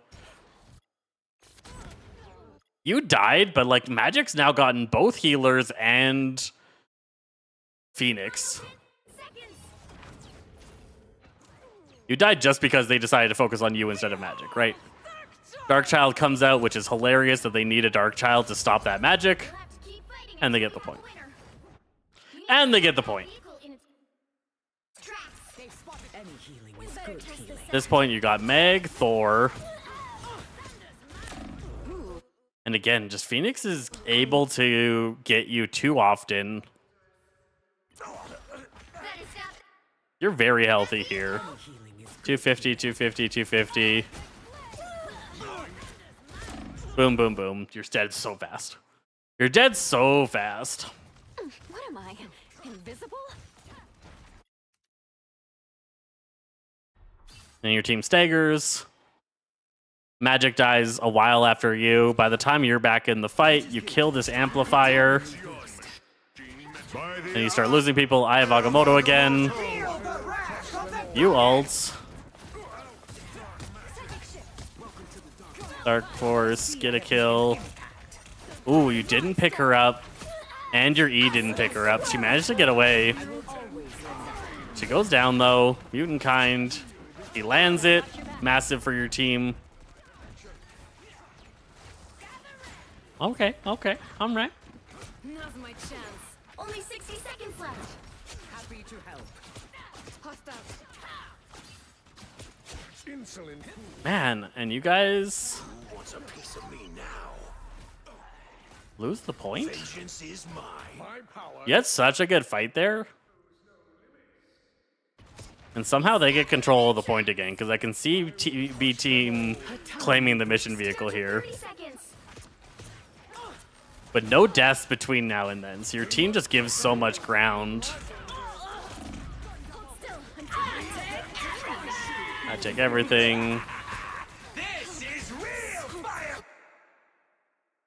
Speaker 1: You died, but like Magic's now gotten both healers and Phoenix. You died just because they decided to focus on you instead of Magic, right? Darkchild comes out, which is hilarious that they need a Darkchild to stop that Magic.
Speaker 4: We'll have to keep fighting
Speaker 1: And they
Speaker 4: until
Speaker 1: get the
Speaker 4: we
Speaker 1: point.
Speaker 4: get a winner.
Speaker 1: And they get the point.
Speaker 4: Equal in its tracks.
Speaker 5: They've spotted any healing
Speaker 4: We
Speaker 5: is
Speaker 4: better
Speaker 5: good
Speaker 4: test
Speaker 5: healing.
Speaker 4: this
Speaker 1: At this point, you got Meg, Thor. And again, just Phoenix is able to get you too often.
Speaker 4: Better stop.
Speaker 1: You're very healthy here.
Speaker 5: Healing is
Speaker 1: 250, 250, 250. Boom, boom, boom. You're dead so fast. You're dead so fast.
Speaker 4: What am I? Invisible?
Speaker 1: And your team staggers. Magic dies a while after you. By the time you're back in the fight, you kill this amplifier. And you start losing people. Eye of Agamotto again.
Speaker 5: feel the wrath of the
Speaker 1: You ults. Dark Force, get a kill. Ooh, you didn't pick her up. And your E didn't pick her up. She managed to get away. She goes down though. Mutant Kind. He lands it. Massive for your team. Okay, okay. I'm right.
Speaker 4: Now's my chance. Only 60 seconds left.
Speaker 5: happy to help.
Speaker 4: Hostiles.
Speaker 3: insolent.
Speaker 1: Man, and you guys
Speaker 7: What's a piece of me now?
Speaker 1: lose the point?
Speaker 7: Vengeance is mine.
Speaker 3: My power.
Speaker 1: You had such a good fight there. And somehow they get control of the point again, because I can see B team claiming the mission vehicle here.
Speaker 4: 30 seconds.
Speaker 1: But no deaths between now and then, so your team just gives so much ground.
Speaker 4: Hold still. I'm taking
Speaker 1: I take everything.
Speaker 7: This is real fire.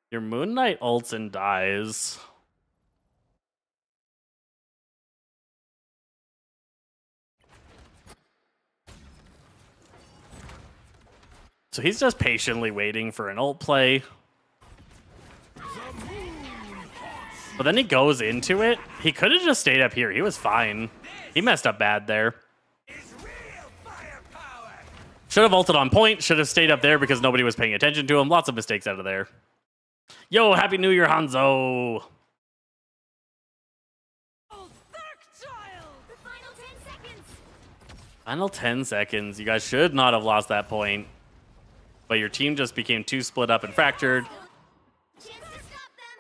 Speaker 1: Your Moon Knight ults and dies. So he's just patiently waiting for an ult play. But then he goes into it. He could have just stayed up here. He was fine. He messed up bad there. Should have ulted on point. Should have stayed up there because nobody was paying attention to him. Lots of mistakes out of there. Yo, Happy New Year, Hanzo.
Speaker 4: The final 10 seconds.
Speaker 1: Final 10 seconds. You guys should not have lost that point. But your team just became too split up and fractured.
Speaker 4: Chance to stop them.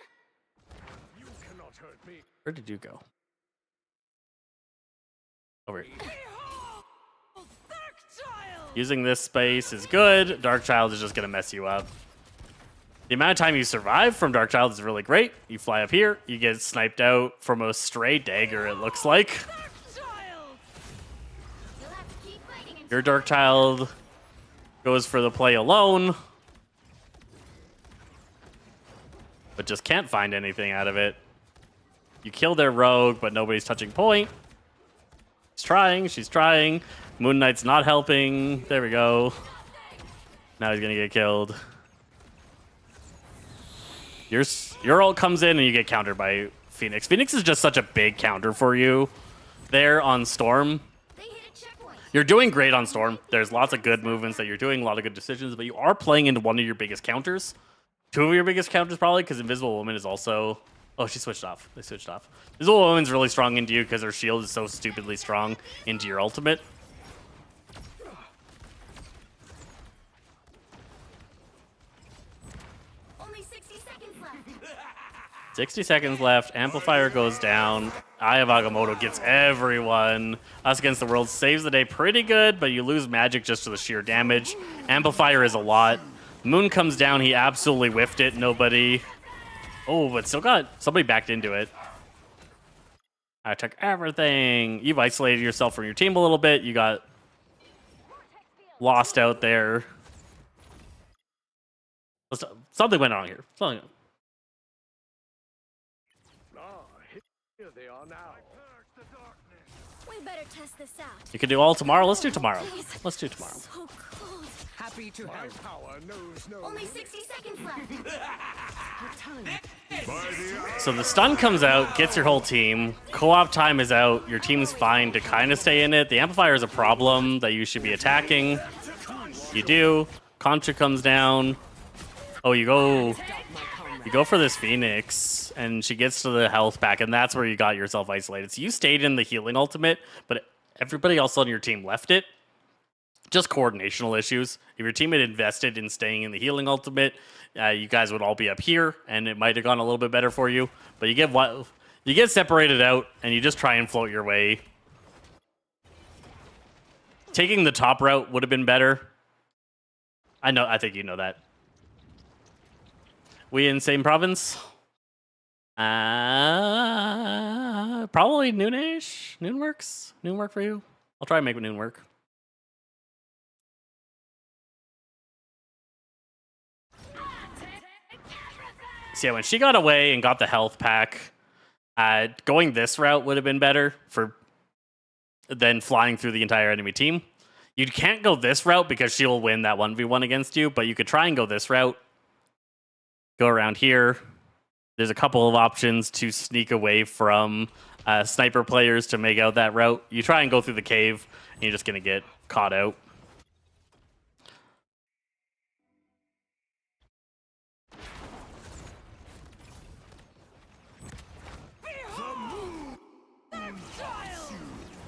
Speaker 3: You cannot hurt me.
Speaker 1: Where did you go? Over here. Using this space is good. Darkchild is just going to mess you up. The amount of time you survive from Darkchild is really great. You fly up here. You get sniped out from a stray dagger, it looks like.
Speaker 4: You'll have to keep fighting until
Speaker 1: Your Darkchild goes for the play alone. But just can't find anything out of it. You kill their rogue, but nobody's touching point. She's trying. She's trying. Moon Knight's not helping. There we go. Now he's going to get killed. Your ult comes in and you get countered by Phoenix. Phoenix is just such a big counter for you there on Storm.
Speaker 4: they hit a checkpoint.
Speaker 1: You're doing great on Storm. There's lots of good movements that you're doing, a lot of good decisions, but you are playing into one of your biggest counters. Two of your biggest counters probably, because Invisible Woman is also... Oh, she switched off. They switched off. Invisible Woman's really strong into you because her shield is so stupidly strong into your ultimate.
Speaker 4: Only 60 seconds left.
Speaker 1: 60 seconds left. Amplifier goes down. Eye of Agamotto gets everyone. Us Against the World saves the day pretty good, but you lose magic just to the sheer damage. Amplifier is a lot. Moon comes down. He absolutely whiffed it. Nobody... Oh, but still got... Somebody backed into it. I took everything. You've isolated yourself from your team a little bit. You got lost out there. Something went on here. Something...
Speaker 3: Ah, here they are now.
Speaker 4: We better test this out.
Speaker 1: You can do all tomorrow. Let's do tomorrow. Let's do tomorrow.
Speaker 4: So cold.
Speaker 5: Happy to
Speaker 3: My
Speaker 5: help.
Speaker 3: power knows no
Speaker 4: Only 60 seconds left.
Speaker 1: So the stun comes out, gets your whole team. Co-op time is out. Your team's fine to kind of stay in it. The Amplifier is a problem that you should be attacking. You do. Contra comes down. Oh, you go for this Phoenix, and she gets to the health back, and that's where you got yourself isolated. So you stayed in the healing ultimate, but everybody else on your team left it. Just coordinational issues. If your team had invested in staying in the healing ultimate, you guys would all be up here, and it might have gone a little bit better for you. But you get separated out, and you just try and float your way. Taking the top route would have been better. I think you know that. We in same province? Probably noonish. Noon works. Noon work for you. I'll try and make noon work. So yeah, when she got away and got the health pack, going this route would have been better than flying through the entire enemy team. You can't go this route because she'll win that 1v1 against you, but you could try and go this route. Go around here. There's a couple of options to sneak away from sniper players to make out that route. You try and go through the cave, and you're just going to get caught out.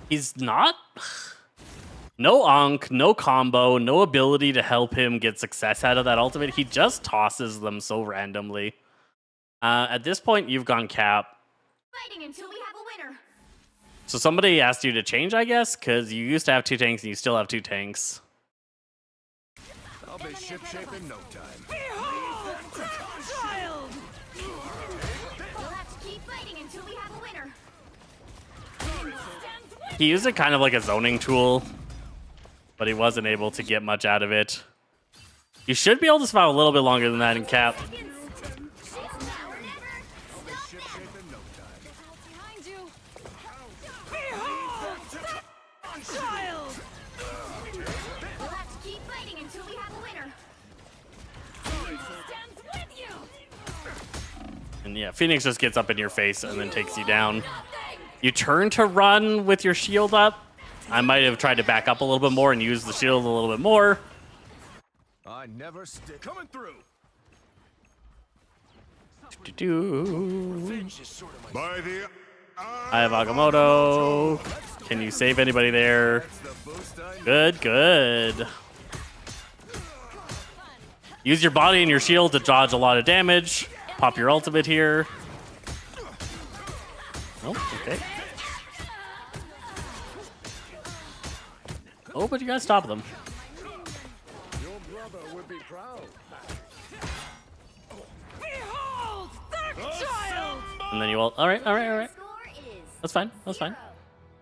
Speaker 1: He's not... No Ankh, no combo, no ability to help him get success out of that ultimate. He just tosses them so randomly. At this point, you've gone cap.
Speaker 4: Fighting until we have a winner.
Speaker 1: So somebody asked you to change, I guess, because you used to have 2 tanks and you still have 2 tanks.
Speaker 3: I'll be shipshape in no time.
Speaker 6: Child!
Speaker 4: We'll have to keep fighting until we have a winner.
Speaker 1: He used it kind of like a zoning tool, but he wasn't able to get much out of it. You should be able to survive a little bit longer than that in cap.
Speaker 4: It's now or never.
Speaker 3: Shipshape in no time.
Speaker 2: Behind you.
Speaker 6: Child!
Speaker 4: We'll have to keep fighting until we have a winner.
Speaker 2: Stands with you.
Speaker 1: And yeah, Phoenix just gets up in your face and then takes you down. You turn to run with your shield up. I might have tried to back up a little bit more and use the shield a little bit more.
Speaker 3: I never stick. Coming through.
Speaker 1: Do-do-do.
Speaker 7: By the
Speaker 1: I have Agamotto. Can you save anybody there?
Speaker 3: The boost I need.
Speaker 1: Good, good. Use your body and your shield to dodge a lot of damage. Pop your ultimate here. Oh, okay. Oh, but you gotta stop them.
Speaker 3: Your brother would be proud.
Speaker 6: Behold! The child!
Speaker 1: And then you all. All right, all right, all right.
Speaker 4: Score is
Speaker 1: That's fine. That's fine.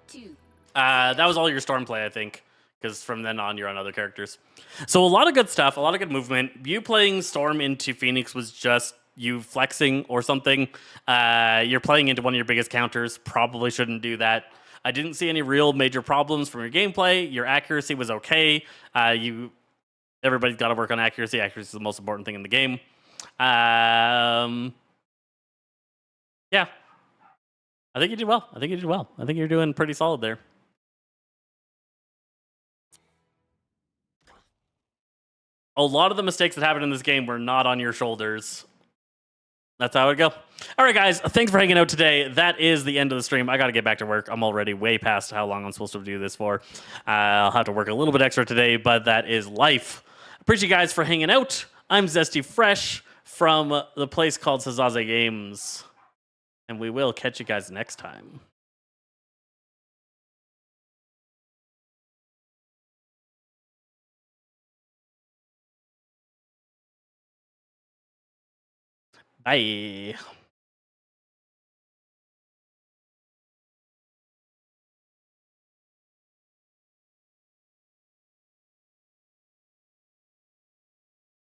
Speaker 4: 0-2.
Speaker 1: That was all your storm play, I think, because from then on you're on other characters. So a lot of good stuff, a lot of good movement. You playing Storm into Phoenix was just you flexing or something. You're playing into one of your biggest counters. Probably shouldn't do that. I didn't see any real major problems from your gameplay. Your accuracy was okay. Everybody's got to work on accuracy. Accuracy is the most important thing in the game. Yeah. I think you did well. I think you did well. I think you're doing pretty solid there. A lot of the mistakes that happened in this game were not on your shoulders. That's how it would go. All right, guys. Thanks for hanging out today. That is the end of the stream. I got to get back to work. I'm already way past how long I'm supposed to do this for. I'll have to work a little bit extra today, but that is life. Appreciate you guys for hanging out. I'm Zesty Fresh from the place called Sazaze Games. And we will catch you guys next time. Bye.